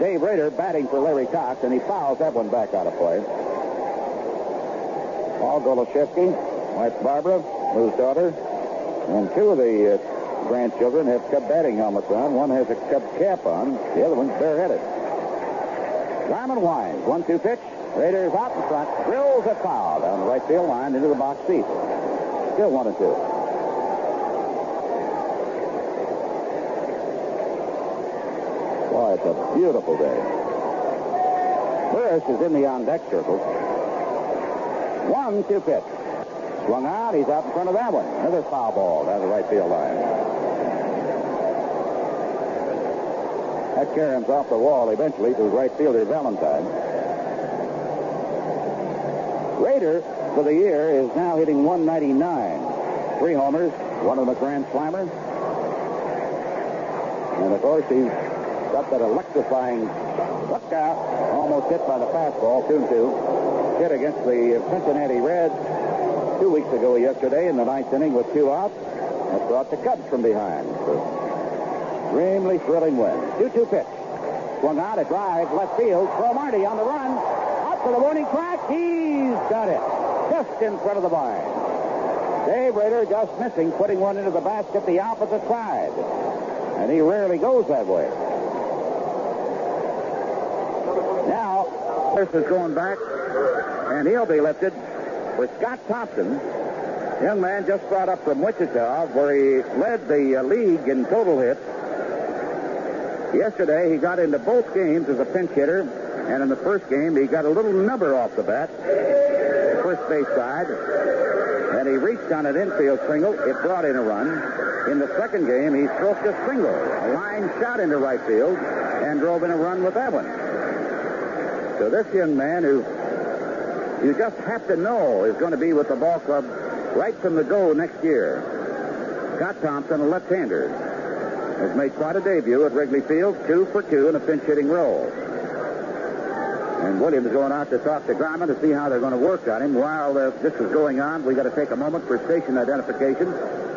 Dave Rader batting for Larry Cox, and he fouls that one back out of play. Paul Goloszewski, wife Barbara, Lou's daughter, and 2 of the grandchildren have Cub batting helmets on. One has a Cub cap on. The other one's bareheaded. Lyman winds. 1-2 pitch. Rader is out in front. Drills a foul down the right field line into the box seat. Still 1-2. Boy, it's a beautiful day. Burris is in the on-deck circle. 1-2 pitch. Swung out. He's out in front of that one. Another foul ball down the right field line. That caroms off the wall eventually to right fielder Valentine. Rader, for the year, is now hitting 199. 3 homers, 1 of them a grand slammer. And, of course, he's got that electrifying look out, almost hit by the fastball, 2-2. Hit against the Cincinnati Reds 2 weeks ago yesterday in the 9th inning with 2 outs. That brought the Cubs from behind. So, extremely thrilling win. 2-2 pitch. Swung out a drive, left field. Cromartie on the run. Out to the warning track. He's got it. Just in front of the barn. Dave Rader just missing, putting one into the basket the opposite side. And he rarely goes that way. Now, this is going back, and he'll be lifted for Scott Thompson. Young man just brought up from Wichita, where he led the league in total hits. Yesterday, he got into both games as a pinch hitter, and in the first game, he got a little number off the bat, first base side, and he reached on an infield single. It brought in a run. In the second game, he stroked a single, a line shot into right field, and drove in a run with that one. So this young man, who you just have to know is going to be with the ball club right from the go next year, Scott Thompson, a left-hander, has made quite a debut at Wrigley Field, 2 for 2 in a pinch-hitting role. And Williams going out to talk to Garman to see how they're going to work on him. While this is going on, we got to take a moment for station identification.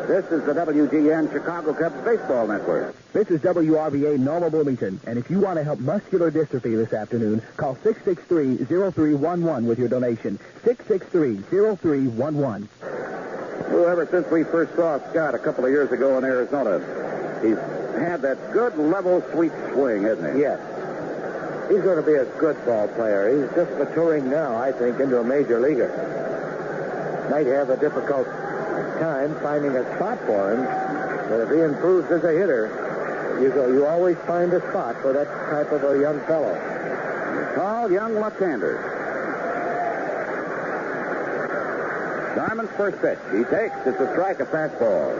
This is the WGN Chicago Cubs Baseball Network. This is WRVA Normal Bloomington, and if you want to help muscular dystrophy this afternoon, call 663-0311 with your donation. 663-0311. Well, ever since we first saw Scott a couple of years ago in Arizona, he's had that good, level, sweet swing, hasn't he? Yes. He's going to be a good ball player. He's just maturing now, I think, into a major leaguer. Might have a difficult time finding a spot for him, but if he improves as a hitter, you always find a spot for that type of a young fellow. Tall, young left-hander. Garman's first pitch. He takes. It's a strike, a fastball.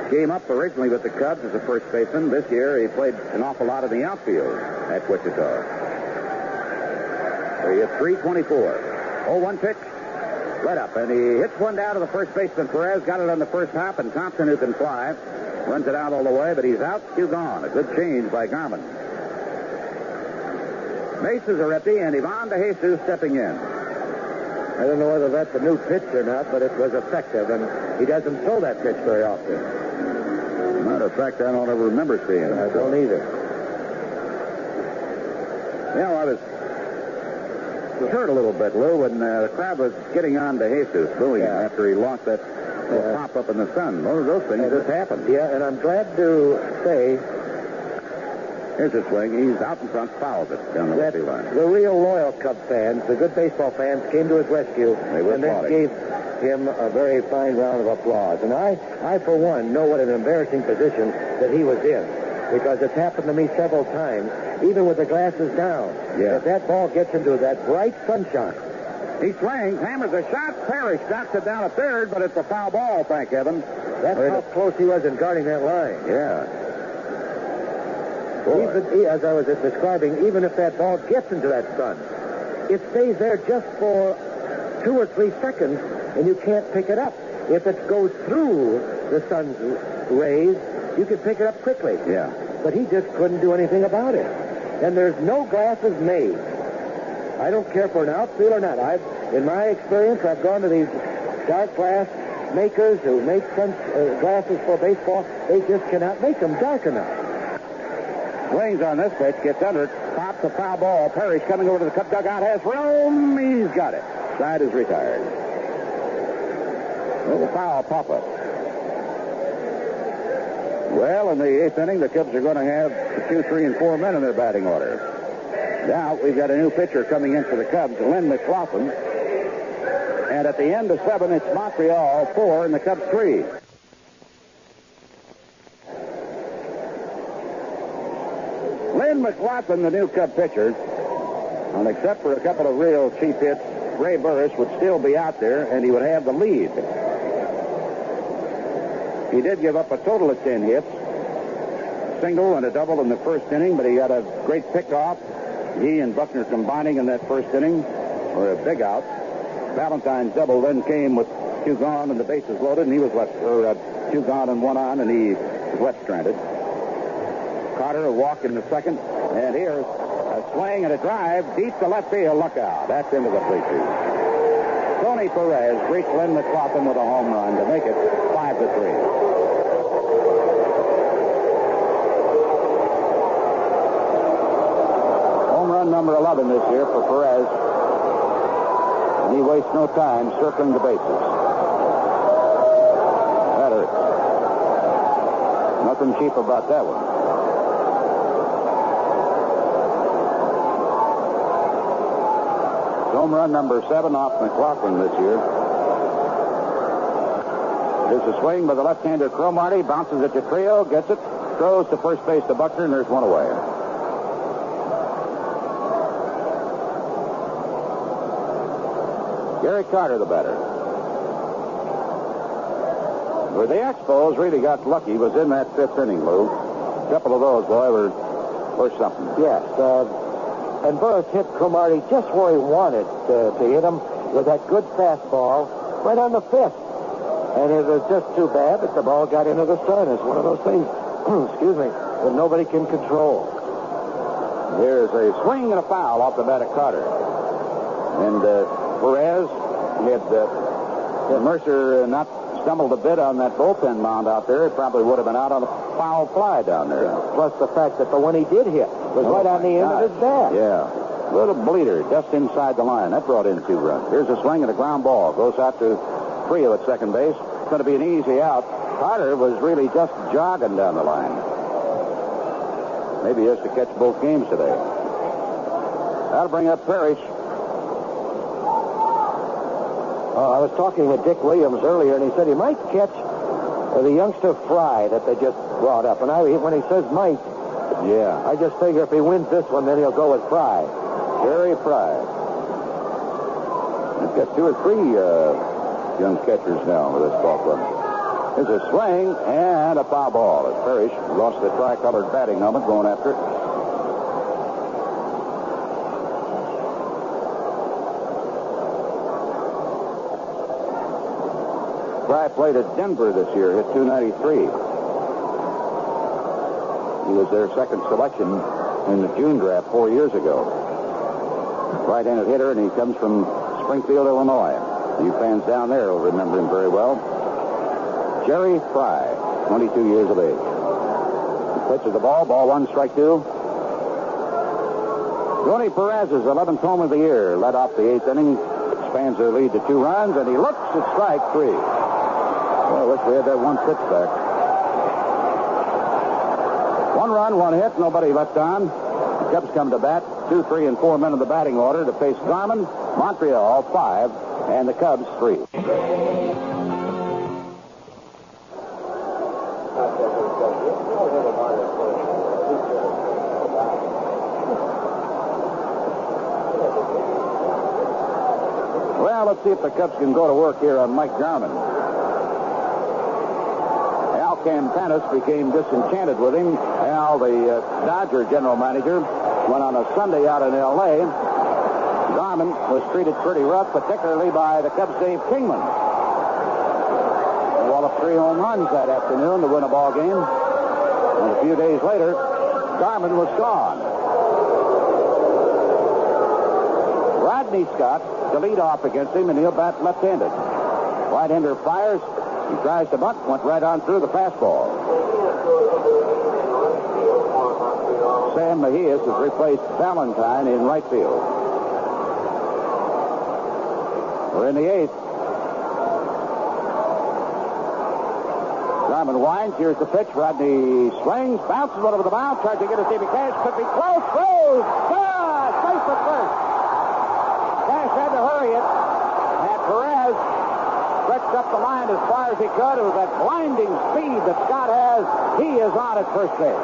Came up originally with the Cubs as a first baseman. This year, he played an awful lot in the outfield at Wichita. So he hit .324. 0-1 pitch. Let up, and he hits one down to the first baseman. Perez got it on the first hop, and Thompson, who can fly, runs it out all the way, but he's out, two gone. A good change by Garman. Bases are empty, and Ivan De Jesus stepping in. I don't know whether that's a new pitch or not, but it was effective, and he doesn't throw that pitch very often. Matter of fact, I don't ever remember seeing it. I don't either. You know, I was hurt a little bit, Lou, when the crowd was getting on to Jesus, booing him after he lost that pop up in the sun. Those things just happen. Yeah, and I'm glad to say... Here's his swing. He's out in front, fouls it down the left field line. The real loyal Cub fans, the good baseball fans, came to his rescue and then gave him a very fine round of applause. And I, for one, know what an embarrassing position that he was in, because it's happened to me several times, even with the glasses down. Yeah. If that ball gets into that bright sunshine. He swings, hammers a shot. Parrish knocks it down at third, but it's a foul ball, thank heaven. That's how close he was in guarding that line. Yeah. Even, as I was describing, even if that ball gets into that sun, it stays there just for 2 or 3 seconds, and you can't pick it up. If it goes through the sun's rays, you can pick it up quickly. Yeah. But he just couldn't do anything about it. And there's no glasses made. I don't care for an outfield or not. In my experience, I've gone to these dark glass makers who make glasses for baseball. They just cannot make them dark enough. Swings on this pitch, gets under it, pops a foul ball. Parrish coming over to the Cub dugout, has room. He's got it. Side is retired. Little foul pop-up. Well, in the 8th inning, the Cubs are going to have 2, 3, and 4 men in their batting order. Now, we've got a new pitcher coming in for the Cubs, Lynn McLaughlin. And at the end of 7, it's Montreal 4 and the Cubs 3. Lynn McLaughlin, the new Cub pitcher, and except for a couple of real cheap hits, Ray Burris would still be out there, and he would have the lead. He did give up a total of 10 hits, a single and a double in the first inning, but he got a great pickoff. He and Buckner combining in that first inning, or a big out. Valentine's double then came with 2 gone and the bases loaded, and he was left, 2 gone and 1 on, and he was left stranded. Carter a walk in the second, and here's a swing and a drive deep to left field. Look out. That's into the bleachers. Tony Perez reached Lynn McLaughlin with a home run to make it 5-3. run number 11 this year for Perez. And he wastes no time circling the bases. That hurt. Nothing cheap about that one. Home run number 7 off McLaughlin this year. There's a swing by the left-hander Cromartie. Bounces it to Trillo. Gets it. Throws to first base to Buckner, and there's one away. Gary Carter, the batter. Where the Expos really got lucky was in that 5th inning, Lou. A couple of those, boy, were something. Yes. And Burris hit Cromartie just where he wanted to hit him with that good fastball right on the 5th. And it was just too bad that the ball got into the sun. It's one of those things, excuse me, that nobody can control. Here's a swing and a foul off the bat of Carter. And Perez had Mercer not stumbled a bit on that bullpen mound out there. It probably would have been out on a foul fly down there. Yeah. Plus the fact that the one he did hit was right on the end of his bat. Yeah. Little bleeder just inside the line. That brought in 2 runs. Here's a swing and a ground ball. Goes out to Trillo at second base. It's going to be an easy out. Carter was really just jogging down the line. Maybe he has to catch both games today. That'll bring up Parrish. I was talking with Dick Williams earlier, and he said he might catch the youngster Fry that they just brought up. And when he says might, yeah, I just figure if he wins this one, then he'll go with Fry. Jerry Fry. He's got 2 or 3 young catchers now with this ball club. There's a swing and a foul ball as Parrish lost the tricolored batting helmet going after it. Fry played at Denver this year, hit .293. He was their second selection in the June draft 4 years ago. Right-handed hitter, and he comes from Springfield, Illinois. You fans down there will remember him very well. Jerry Fry, 22 years of age. Pitches the ball 1, strike 2. Tony Perez's 11th home of the year led off the 8th inning, expands their lead to 2 runs, and he looks at strike 3. Well, I wish we had that 1 pitch back. 1 run, 1 hit, nobody left on. The Cubs come to bat. 2, 3, and 4 men in the batting order to face Garmin, Montreal 5, and the Cubs 3. Well, let's see if the Cubs can go to work here on Mike Garmin. Al Campanis became disenchanted with him. Al, the Dodger general manager, went on a Sunday out in L.A. Garmin was treated pretty rough, particularly by the Cubs' Dave Kingman. He walloped 3 home runs that afternoon to win a ball game. And a few days later, Garmin was gone. Rodney Scott to lead off against him, and he'll bat left-handed. Right-hander fires. He tries to bunt, went right on through the fastball. Sam Mejias has replaced Valentine in right field. We're in the 8th. Garmin winds. Here's the pitch. Rodney swings, bounces one over the mound, tries to get a Stevie Cash. Could be close. Throws. Safe at first. Cash had to hurry it. And Perez stretched up the line as far as he could. It was that blinding speed that Scott has. He is on at first base.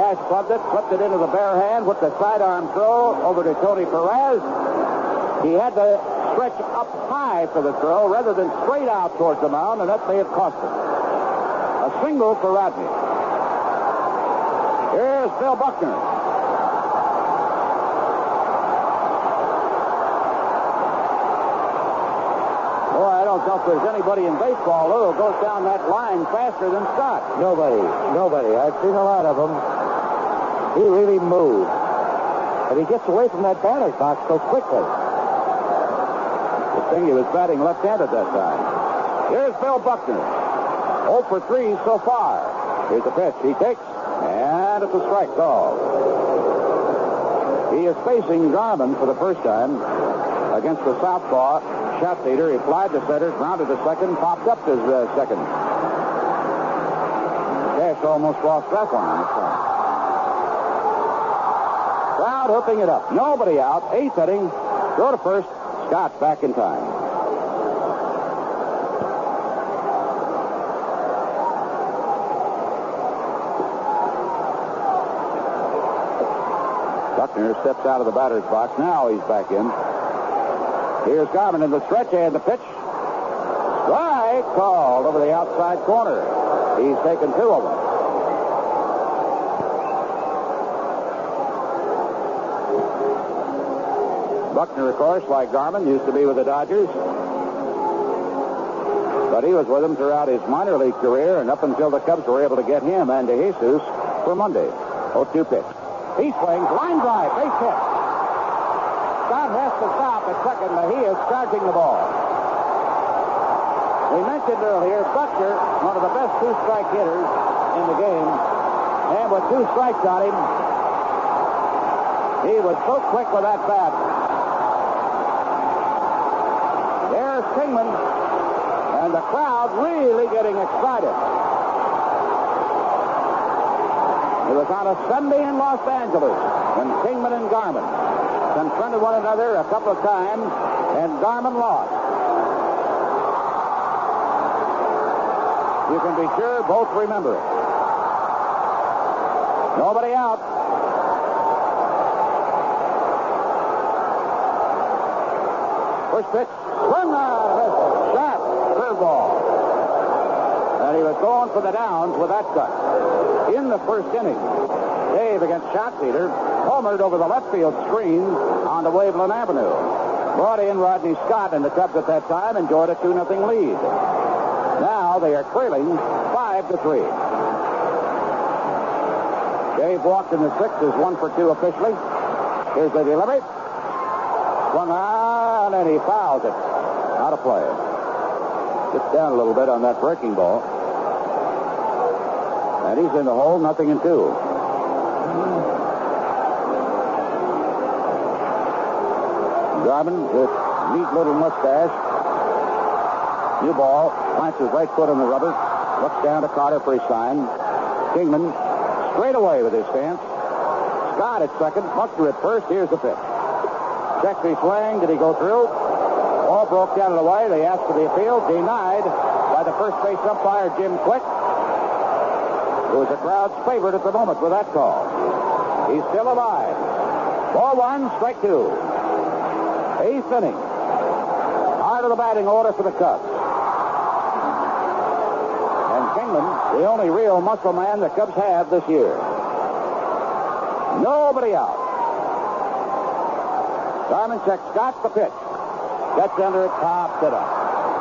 Cash flipped it into the bare hand with the sidearm throw over to Tony Perez. He had to stretch up high for the throw rather than straight out towards the mound, and that may have cost him. A single for Rodney. Here's Bill Buckner. Boy, I don't know if there's anybody in baseball who goes down that line faster than Scott. Nobody. I've seen a lot of them. He really moves. And he gets away from that batter's box so quickly. Good thing he was batting left-handed that time. Here's Bill Buckner. 0 for 3 so far. Here's the pitch. He takes, and it's a strike call. He is facing Garman for the first time against the southpaw shot leader. He flied to center, grounded to second, popped up to second. Cash almost lost that one on the side. Crowd hooping it up. Nobody out. Eighth inning. Go to first. Scott back in time. Buckner steps out of the batter's box. Now he's back in. Here's Garman in the stretch and the pitch. Strike called over the outside corner. He's taken two of them. Buckner, of course, like Garman, used to be with the Dodgers. But he was with them throughout his minor league career and up until the Cubs were able to get him and DeJesus for Monday. 0-2 pitch. He swings, line drive, base hit. Scott has to stop at second, but he is charging the ball. We mentioned earlier, Buckner, one of the best two-strike hitters in the game, and with two strikes on him, he was so quick with that bat. There's Kingman, and the crowd really getting excited. It was on a Sunday in Los Angeles when Kingman and Garman confronted one another a couple of times, and Garman lost. You can be sure both remember it. Nobody out. First pitch, swung on, sharp curveball. And he was going for the downs with that cut. In the first inning, Dave against shot leader homered over the left field screen on the Waveland Avenue. Brought in Rodney Scott, and the Cubs at that time enjoyed a 2-0 lead. Now they are trailing 5-3. Dave walked in the sixth, is 1 for 2 officially. Here's the delivery. Swung on, and he fouls it. Out of play. Gets down a little bit on that breaking ball. And he's in the hole, 0-2. Garman with neat little mustache. New ball. Plants his right foot on the rubber. Looks down to Carter for his sign. Kingman straight away with his stance. Scott at second. Buckner at first. Here's the pitch. Checks his swing. Did he go through? Ball broke down and away. They asked for the appeal. Denied by the first base umpire, Jim Quick, who is the crowd's favorite at the moment with that call. He's still alive. Ball one, strike two. Eighth inning. Heart of the batting order for the Cubs. And Kingman, the only real muscle man the Cubs have this year. Nobody out. Garman checks Scott, the pitch. Gets under it, pops it up.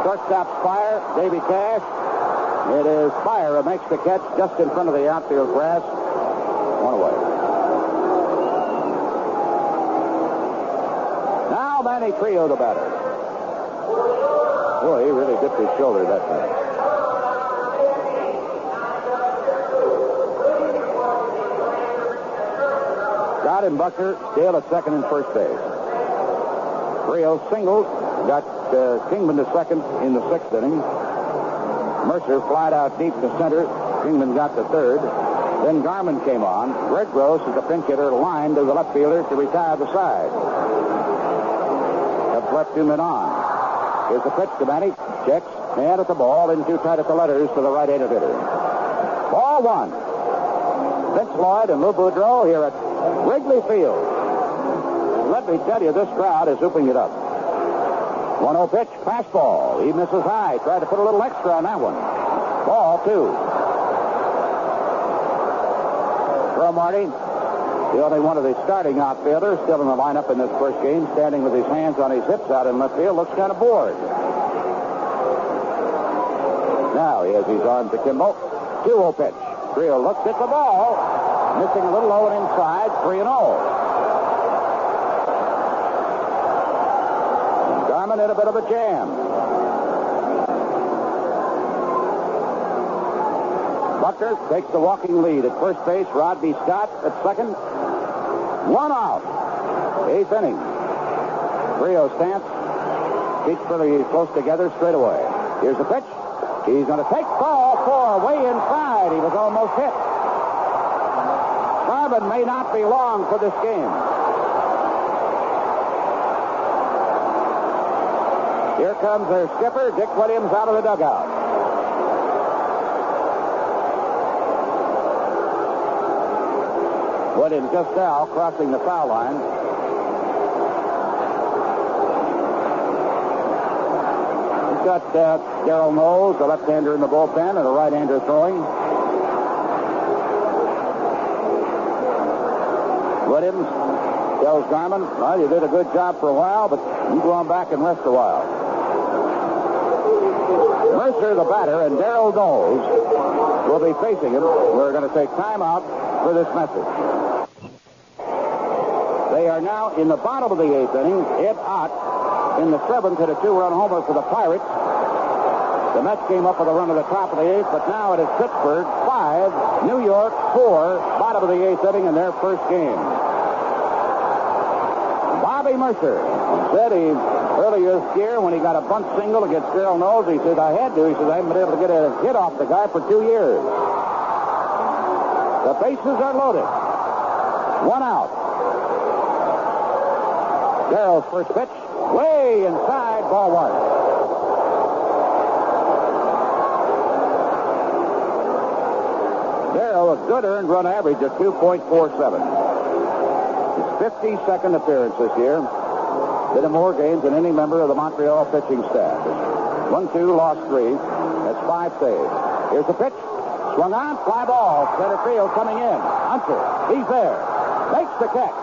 Shortstop Spire, Davy Cash. It is Spire who makes the catch just in front of the outfield grass. One away. Now Manny Trillo, the batter. Boy, he really dipped his shoulder that time. Scott and Buckner still at second and first base. Trillo singled, got Kingman to second in the sixth inning. Mercer flied out deep to center. Kingman got to third. Then Garman came on. Greg Gross is the pinch hitter, lined to the left fielder to retire the side. Cubs left 2 men on. Here's the pitch to Manny. Checks. And at the ball, in too tight at the letters to the right-handed hitter. Ball one. Vince Lloyd and Lou Boudreau here at Wrigley Field. Let me tell you, this crowd is hooping it up. 1-0 pitch, fastball. He misses high. Tried to put a little extra on that one. Ball two. Cromartie, the only one of the starting outfielders still in the lineup in this first game, standing with his hands on his hips out in left field, looks kind of bored. Now he has his arms akimbo. 2-0 pitch. Trillo looks at the ball, missing a little low and inside, 3-0. Garman in a bit of a jam. Buckner takes the walking lead at first base. Rodney Scott at second. One out. Eighth inning. Trio stance. Feet pretty close together straight away. Here's the pitch. He's going to take ball 4 way inside. He was almost hit. Garvin may not be long for this game. Here comes their skipper, Dick Williams, out of the dugout. Williams just now crossing the foul line. He's got Darrell Knowles, the left-hander in the bullpen, and a right-hander throwing. Williams tells Garman, well, you did a good job for a while, but you go on back and rest a while. Mercer, the batter, and Darrell Knowles will be facing him. We're going to take time out for this message. They are now in the bottom of the 8th inning. Ed Ott in the 7th hit a 2-run homer for the Pirates. The Mets came up with a run at the top of the 8th, but now it is Pittsburgh 5, New York 4, bottom of the 8th inning in their first game. Bobby Mercer said earlier this year when he got a bunt single against Darrell Knowles, he said, I had to. He said, I haven't been able to get a hit off the guy for 2 years. The bases are loaded. One out. Darrell's first pitch, way inside, ball 1. Darrell, a good earned run average of 2.47. His 52nd appearance this year. Did in more games than any member of the Montreal pitching staff. 1-2, lost 3. That's 5 saves. Here's the pitch. Swung on, fly ball. Center field coming in. Hunter, he's there. Makes the catch.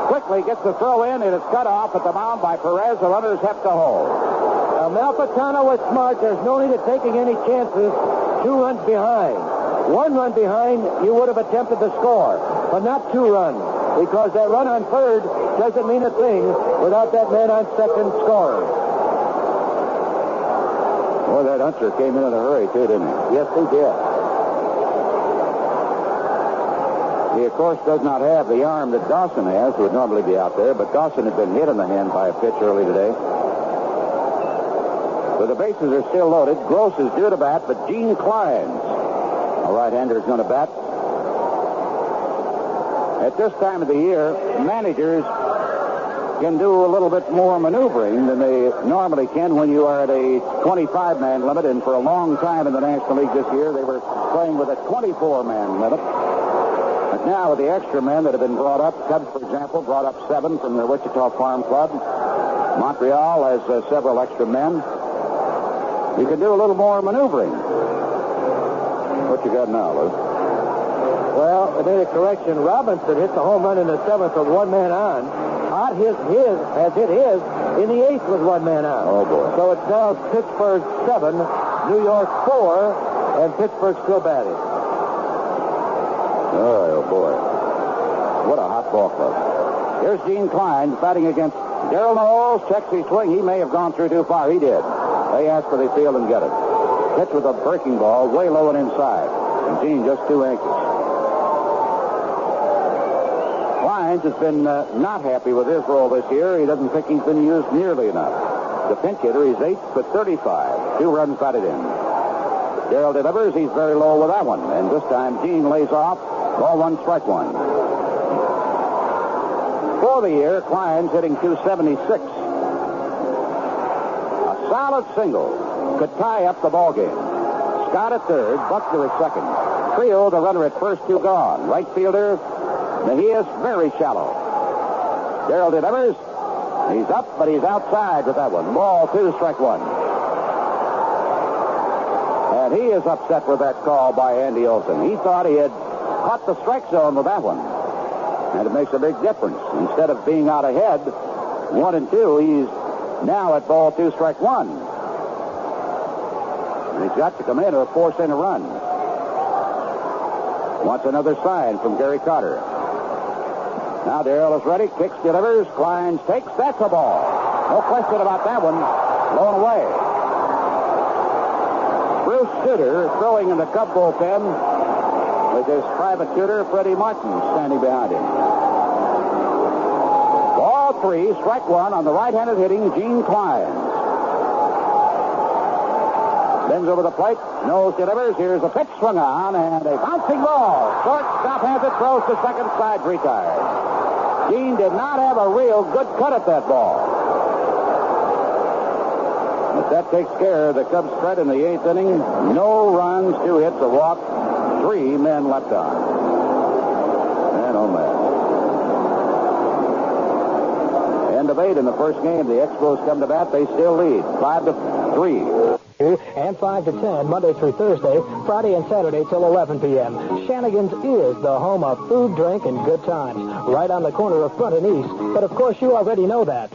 Quickly gets the throw in. It is cut off at the mound by Perez. The runners have to hold. Now, Malpatano was smart. There's no need of taking any chances. 2 runs behind. 1 run behind, you would have attempted to score, but not 2 runs. Because that run on third doesn't mean a thing without that man on second scoring. Boy, that Hunter came in a hurry, too, didn't he? Yes, he did. He, of course, does not have the arm that Dawson has, who would normally be out there, but Dawson had been hit in the hand by a pitch early today. So the bases are still loaded. Gross is due to bat, but Gene Clines, a right-hander, is going to bat. At this time of the year, managers can do a little bit more maneuvering than they normally can when you are at a 25-man limit, and for a long time in the National League this year, they were playing with a 24-man limit. But now with the extra men that have been brought up, Cubs, for example, brought up 7 from their Wichita Farm Club. Montreal has several extra men. You can do a little more maneuvering. What you got now, Lou? Well, I made a correction. Robinson hit the home run in the 7th with 1 man on. Ott has hit his in the 8th with 1 man on. Oh, boy. So it's now Pittsburgh 7, New York 4, and Pittsburgh still batting. Oh, boy. What a hot ball club. Here's Gene Clines batting against Darrell Knowles. Checks his swing. He may have gone through too far. He did. They asked for the field and get it. Pitch with a breaking ball way low and inside. And Gene just too anxious. Clines has been not happy with his role this year. He doesn't think he's been used nearly enough. The pinch hitter, he's 8 for 35. 2 runs batted in. Darrell delivers. He's very low with that one. And this time, Gene lays off. Ball 1, strike 1. For the year, Clines hitting 276. A solid single could tie up the ball game. Scott at third, Buckner at second. Trillo, the runner at first, 2 gone. Right fielder, Mejias, very shallow. Darrell delivers. He's up, but he's outside with that one. Ball 2, strike 1. And he is upset with that call by Andy Olson. He thought he had caught the strike zone with that one. And it makes a big difference. Instead of being out ahead, 1 and 2, he's now at ball 2, strike 1. And he's got to come in or force in a run. Wants another sign from Gary Carter. Now Darrell is ready. Kicks, delivers. Clines takes. That's a ball. No question about that one. Blown away. Bruce Sutter throwing in the Cub bullpen with his private tutor, Freddie Martin, standing behind him. Ball 3, strike 1 on the right-handed hitting Gene Clines. Bends over the plate, nose delivers. Here's a pitch swung on, and a bouncing ball. Shortstop has it, throws to second, side retired. Gene did not have a real good cut at that ball. But that takes care of the Cubs' threat in the 8th inning. No runs, 2 hits, a walk, 3 men left on. Man, oh man. End of 8 in the first game. The Expos come to bat. They still lead, 5-3. And 5 to 10, Monday through Thursday, Friday and Saturday till 11 p.m. Shanigan's is the home of food, drink, and good times. Right on the corner of Front and East. But, of course, you already know that.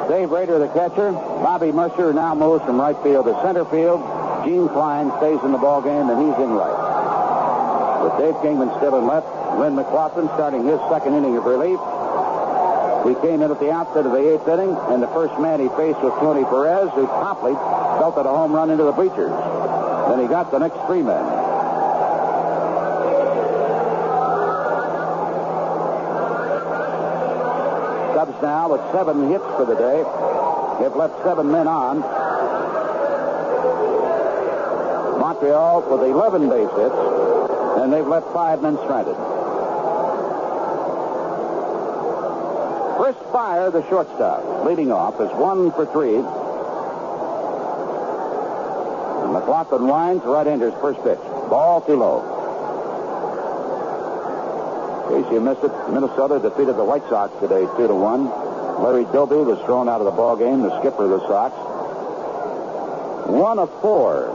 Dave Rader, the catcher. Bobby Mercer now moves from right field to center field. Gene Clines stays in the ball game, and he's in right. With Dave Kingman still in left, Lynn McLaughlin starting his second inning of relief. He came in at the outset of the 8th inning, and the first man he faced was Tony Perez, who promptly belted a home run into the bleachers. Then he got the next 3 men. Cubs now with 7 hits for the day. They've left 7 men on. Montreal with 11 base hits, and they've left 5 men stranded. Chris Spire, the shortstop, leading off, is 1 for 3. And McLaughlin winds, right-hander's first pitch. Ball too low. In case you missed it, Minnesota defeated the White Sox today 2-1. Larry Doby was thrown out of the ball game, the skipper of the Sox. 1 of 4.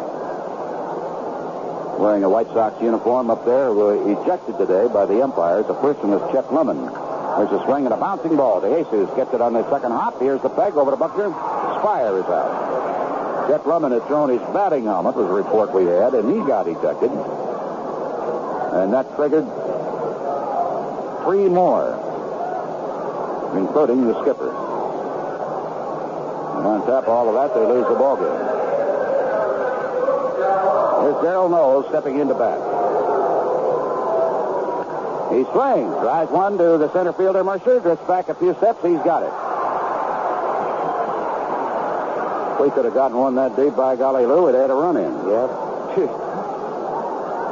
Wearing a White Sox uniform up there, were ejected today by the umpires. The person was Chet Lemon. There's a swing and a bouncing ball. DeJesus gets it on the second hop. Here's the peg over to Buckner. Spire is out. Chet Lemon had thrown his batting helmet, was a report we had, and he got ejected. And that triggered 3 more, including the skipper. And on top of all of that, they lose the ball game. Here's Darrell Knowles stepping into bat. He swings, drives one to the center fielder, Mercer, drifts back a few steps, he's got it. If we could have gotten one that deep, by golly, Lou, it had a run in. Yeah.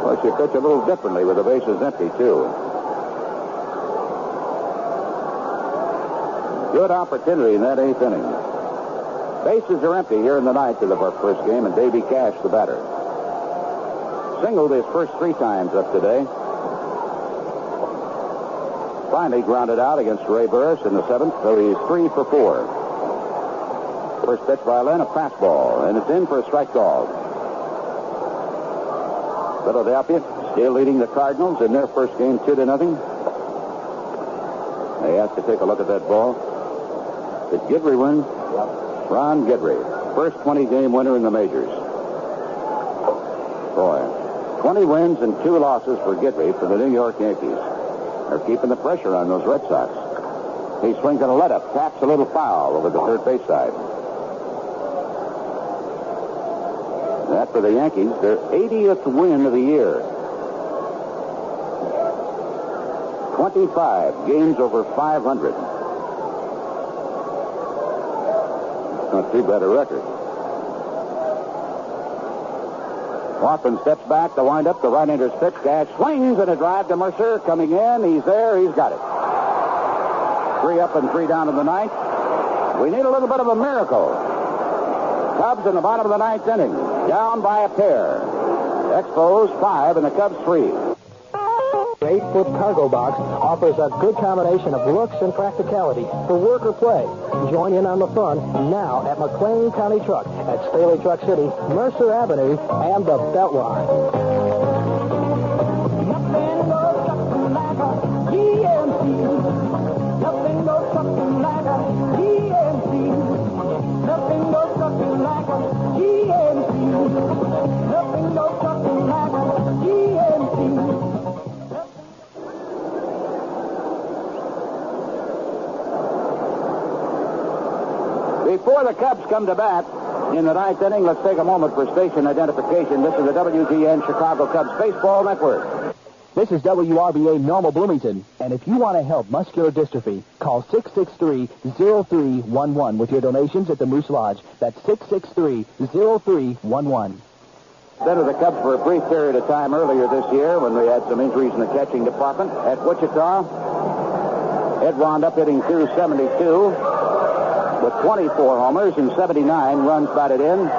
Well, you pitch a little differently with the bases empty, too. Good opportunity in that 8th inning. Bases are empty here in the 9th of the first game, and Davy Cash, the batter, singled his first 3 times up today. Finally grounded out against Ray Burris in the 7th, so he's 3 for 4. First pitch by Len, a fastball, and it's in for a strike call. Philadelphia still leading the Cardinals in their first game 2-0. They have to take a look at that ball. Did Guidry win? Yep. Ron Guidry, first 20-game winner in the majors. Boy, 20 wins and 2 losses for Guidry for the New York Yankees. They're keeping the pressure on those Red Sox. He swings at a let-up, taps a little foul over the third base side. That for the Yankees, their 80th win of the year. 25 games over 500. Not too bad a record. Hoffman steps back to wind up the right-hander's pitch. Cash swings and a drive to Mercer. Coming in. He's there. He's got it. 3 up and 3 down in the 9th. We need a little bit of a miracle. Cubs in the bottom of the 9th inning. Down by a pair. Expos 5 and the Cubs 3. 8-foot cargo box offers a good combination of looks and practicality for work or play. Join in on the fun now at McLean County Truck at Staley Truck City, Mercer Avenue, and the Beltline. Nothing goes something like a GMC. Nothing goes something like a GMC. Nothing goes something like a GMC. Nothing goes something like a GMC. Before the Cubs come to bat, in the ninth inning. Let's take a moment for station identification. This is the WGN Chicago Cubs Baseball Network. This is WRBA Normal Bloomington, and if you want to help muscular dystrophy, call 663-0311 with your donations at the Moose Lodge. That's 663-0311. Been to the Cubs for a brief period of time earlier this year when we had some injuries in the catching department. At Wichita, Ed wound up hitting .272 with 24 homers and 79 runs batted in.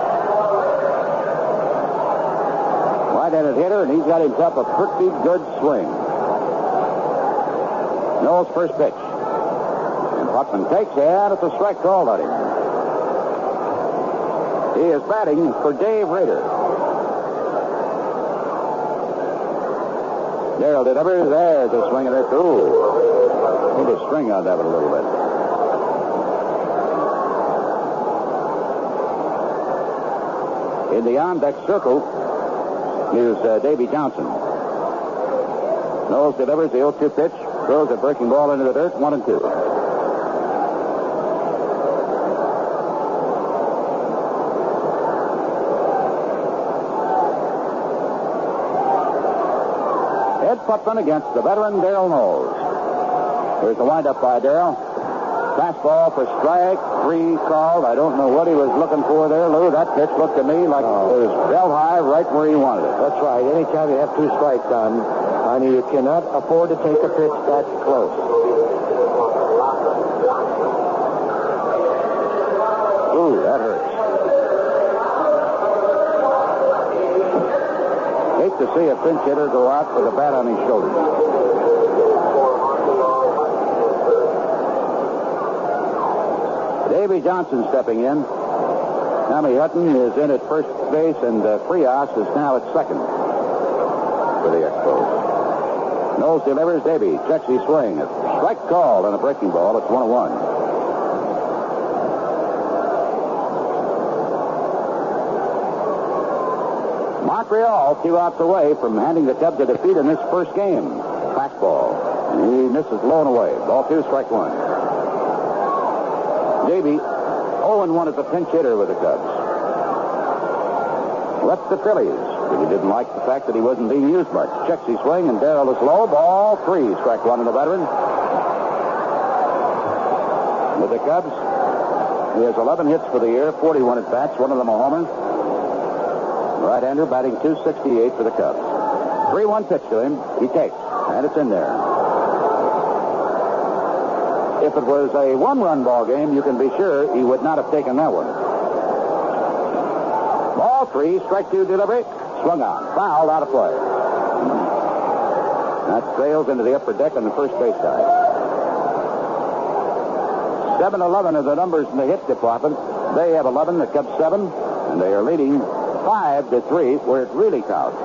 Right-handed hitter, and he's got himself a pretty good swing. Knowles' first pitch. And Putman takes it. It's a strike called on him. He is batting for Dave Rader. Darrell delivers. There's a swing and a through. Pulled a string on that one a little bit. In the on-deck circle is Davy Johnson. Knowles delivers the 0-2 pitch. Throws a breaking ball into the dirt. 1-2. Ed Putman against the veteran Darrell Knowles. Here's the windup by Darrell. Fastball for strike. 3 called. I don't know what he was looking for there, Lou. That pitch looked to me like it was belt high right where he wanted it. That's right. Anytime you have 2 strikes on you cannot afford to take a pitch that close. Ooh, that hurts. Hate to see a pinch hitter go out with a bat on his shoulder. Davy Johnson stepping in. Tommy Hutton is in at first base, and Frias is now at second for the Expos. Knowles delivers. Davy checks his swing. A strike called on a breaking ball. It's 1-1. Montreal 2 outs away from handing the Cubs a defeat in this first game. Fastball. He misses low and away. Ball 2, strike 1. Davy 0-1 as a pinch hitter with the Cubs. Left the Phillies, but he didn't like the fact that he wasn't being used much. Checks his swing, and Darrell is low. Ball 3, strike 1 in the veteran. With the Cubs, he has 11 hits for the year, 41 at bats, one of them a homer. Right-hander batting .268 for the Cubs. 3-1 pitch to him. He takes, and it's in there. If it was a 1-run ball game, you can be sure he would not have taken that one. Ball 3, strike 2 delivery. Swung on. Fouled, out of play. That sails into the upper deck on the first base side. 7-11 are the numbers in the hit department. They have 11, the Cubs 7, and they are leading 5-3 where it really counts.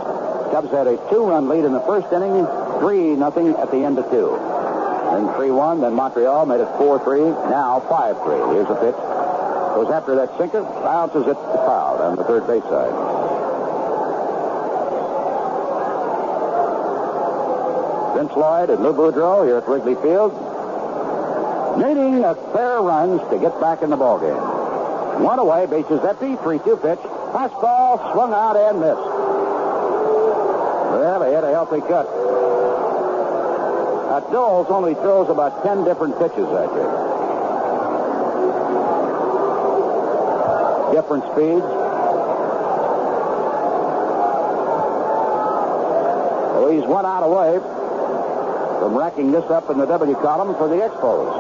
Cubs had a 2-run lead in the first inning, 3-0 at the end of 2. Then 3-1, then Montreal made it 4-3, now 5-3. Here's a pitch. Goes after that sinker, bounces it fouled on the third base side. Vince Lloyd and Lou Boudreau here at Wrigley Field, needing a pair of runs to get back in the ballgame. 1 away, bases empty, 3-2 pitch. Fastball swung out and missed. Well, they had a healthy cut. Knowles only throws about 10 different pitches that year. Different speeds. So he's 1 out away from racking this up in the W column for the Expos.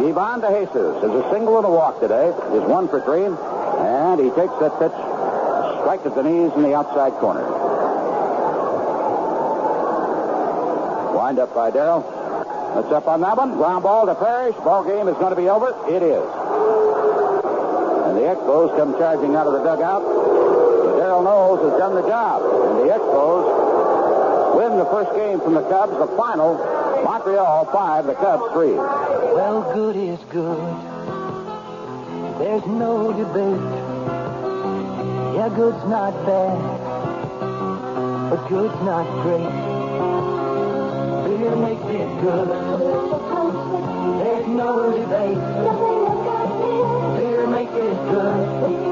Ivan De Jesus is a single and a walk today. Is 1 for 3, and he takes that pitch, strike at the knees in the outside corner. Wind up by Darrell. That's up on that one. Ground ball to Parrish. Ball game is going to be over. It is. And the Expos come charging out of the dugout. Darrell Knowles has done the job. And the Expos win the first game from the Cubs. The final, Montreal 5, the Cubs 3. Well, good is good. There's no debate. Yeah, good's not bad, but good's not great. Beer makes it good. There's no debate. Beer makes it good.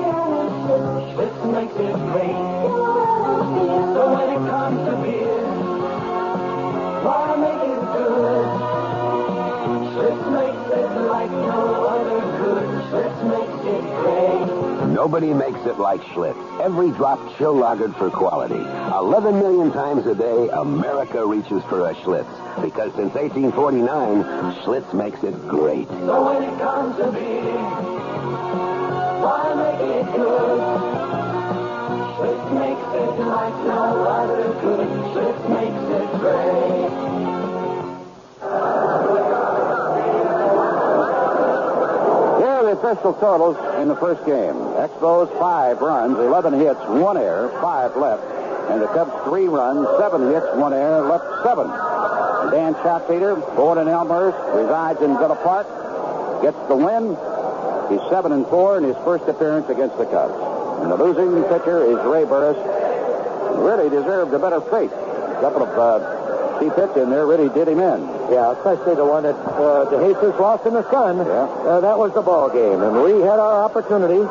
Nobody makes it like Schlitz. Every drop chill lagered for quality. 11 million times a day, America reaches for a Schlitz. Because since 1849, Schlitz makes it great. So when it comes to beer, why make it good? Schlitz makes it like no other could. Schlitz makes it great. Here are the official totals in the first game. Expos 5 runs, 11 hits, 1 error, 5 left. And the Cubs 3 runs, 7 hits, 1 error, left 7. Dan Shotfeeder, born in Elmhurst, resides in Villa Park, gets the win. He's 7-4 in his first appearance against the Cubs. And the losing pitcher is Ray Burris. Really deserved a better fate. A couple of key hits in there really did him in. Yeah, especially the one that De Jesus lost in the sun. Yeah. That was the ball game. And we had our opportunity in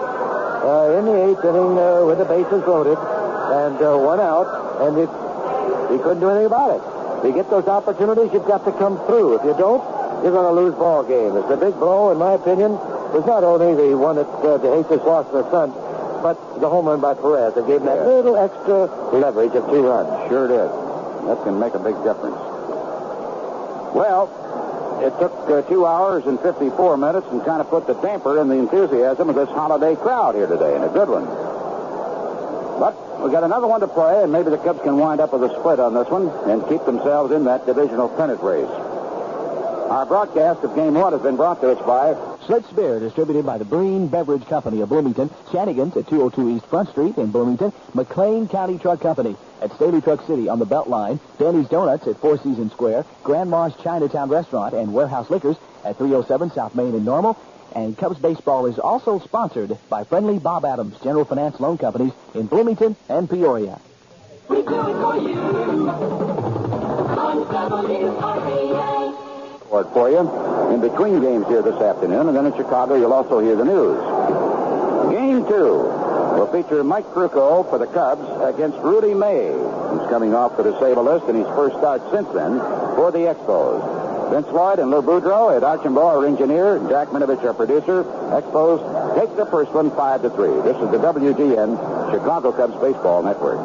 the 8th inning with the bases loaded and 1 out, and he couldn't do anything about it. If you get those opportunities, you've got to come through. If you don't, you're going to lose ball game. It's a big blow, in my opinion. It was not only the one that De Jesus lost in the sun, but the home run by Perez that gave him that little extra leverage of 2 runs. Sure did. That can make a big difference. Well, it took 2 hours and 54 minutes and kind of put the damper in the enthusiasm of this holiday crowd here today, and a good one. But we got another one to play, and maybe the Cubs can wind up with a split on this one and keep themselves in that divisional pennant race. Our broadcast of Game 1 has been brought to us by Schlitz Beer, distributed by the Breen Beverage Company of Bloomington, Shanigan's at 202 East Front Street in Bloomington, McLean County Truck Company at Staley Truck City on the Beltline, Danny's Donuts at Four Seasons Square, Grandma's Chinatown Restaurant and Warehouse Liquors at 307 South Main in Normal. And Cubs baseball is also sponsored by friendly Bob Adams General Finance Loan Companies in Bloomington and Peoria. We do it for you. On WRBA. For you in between games here this afternoon, and then in Chicago you'll also hear the news. Game 2 will feature Mike Krukow for the Cubs against Rudy May, who's coming off the disabled list in his first start since then for the Expos. Vince Lloyd and Lou Boudreau, Ed Archambault, our engineer, Jack Minovich, our producer. Expos take the first one 5-3. This is the WGN Chicago Cubs Baseball Network.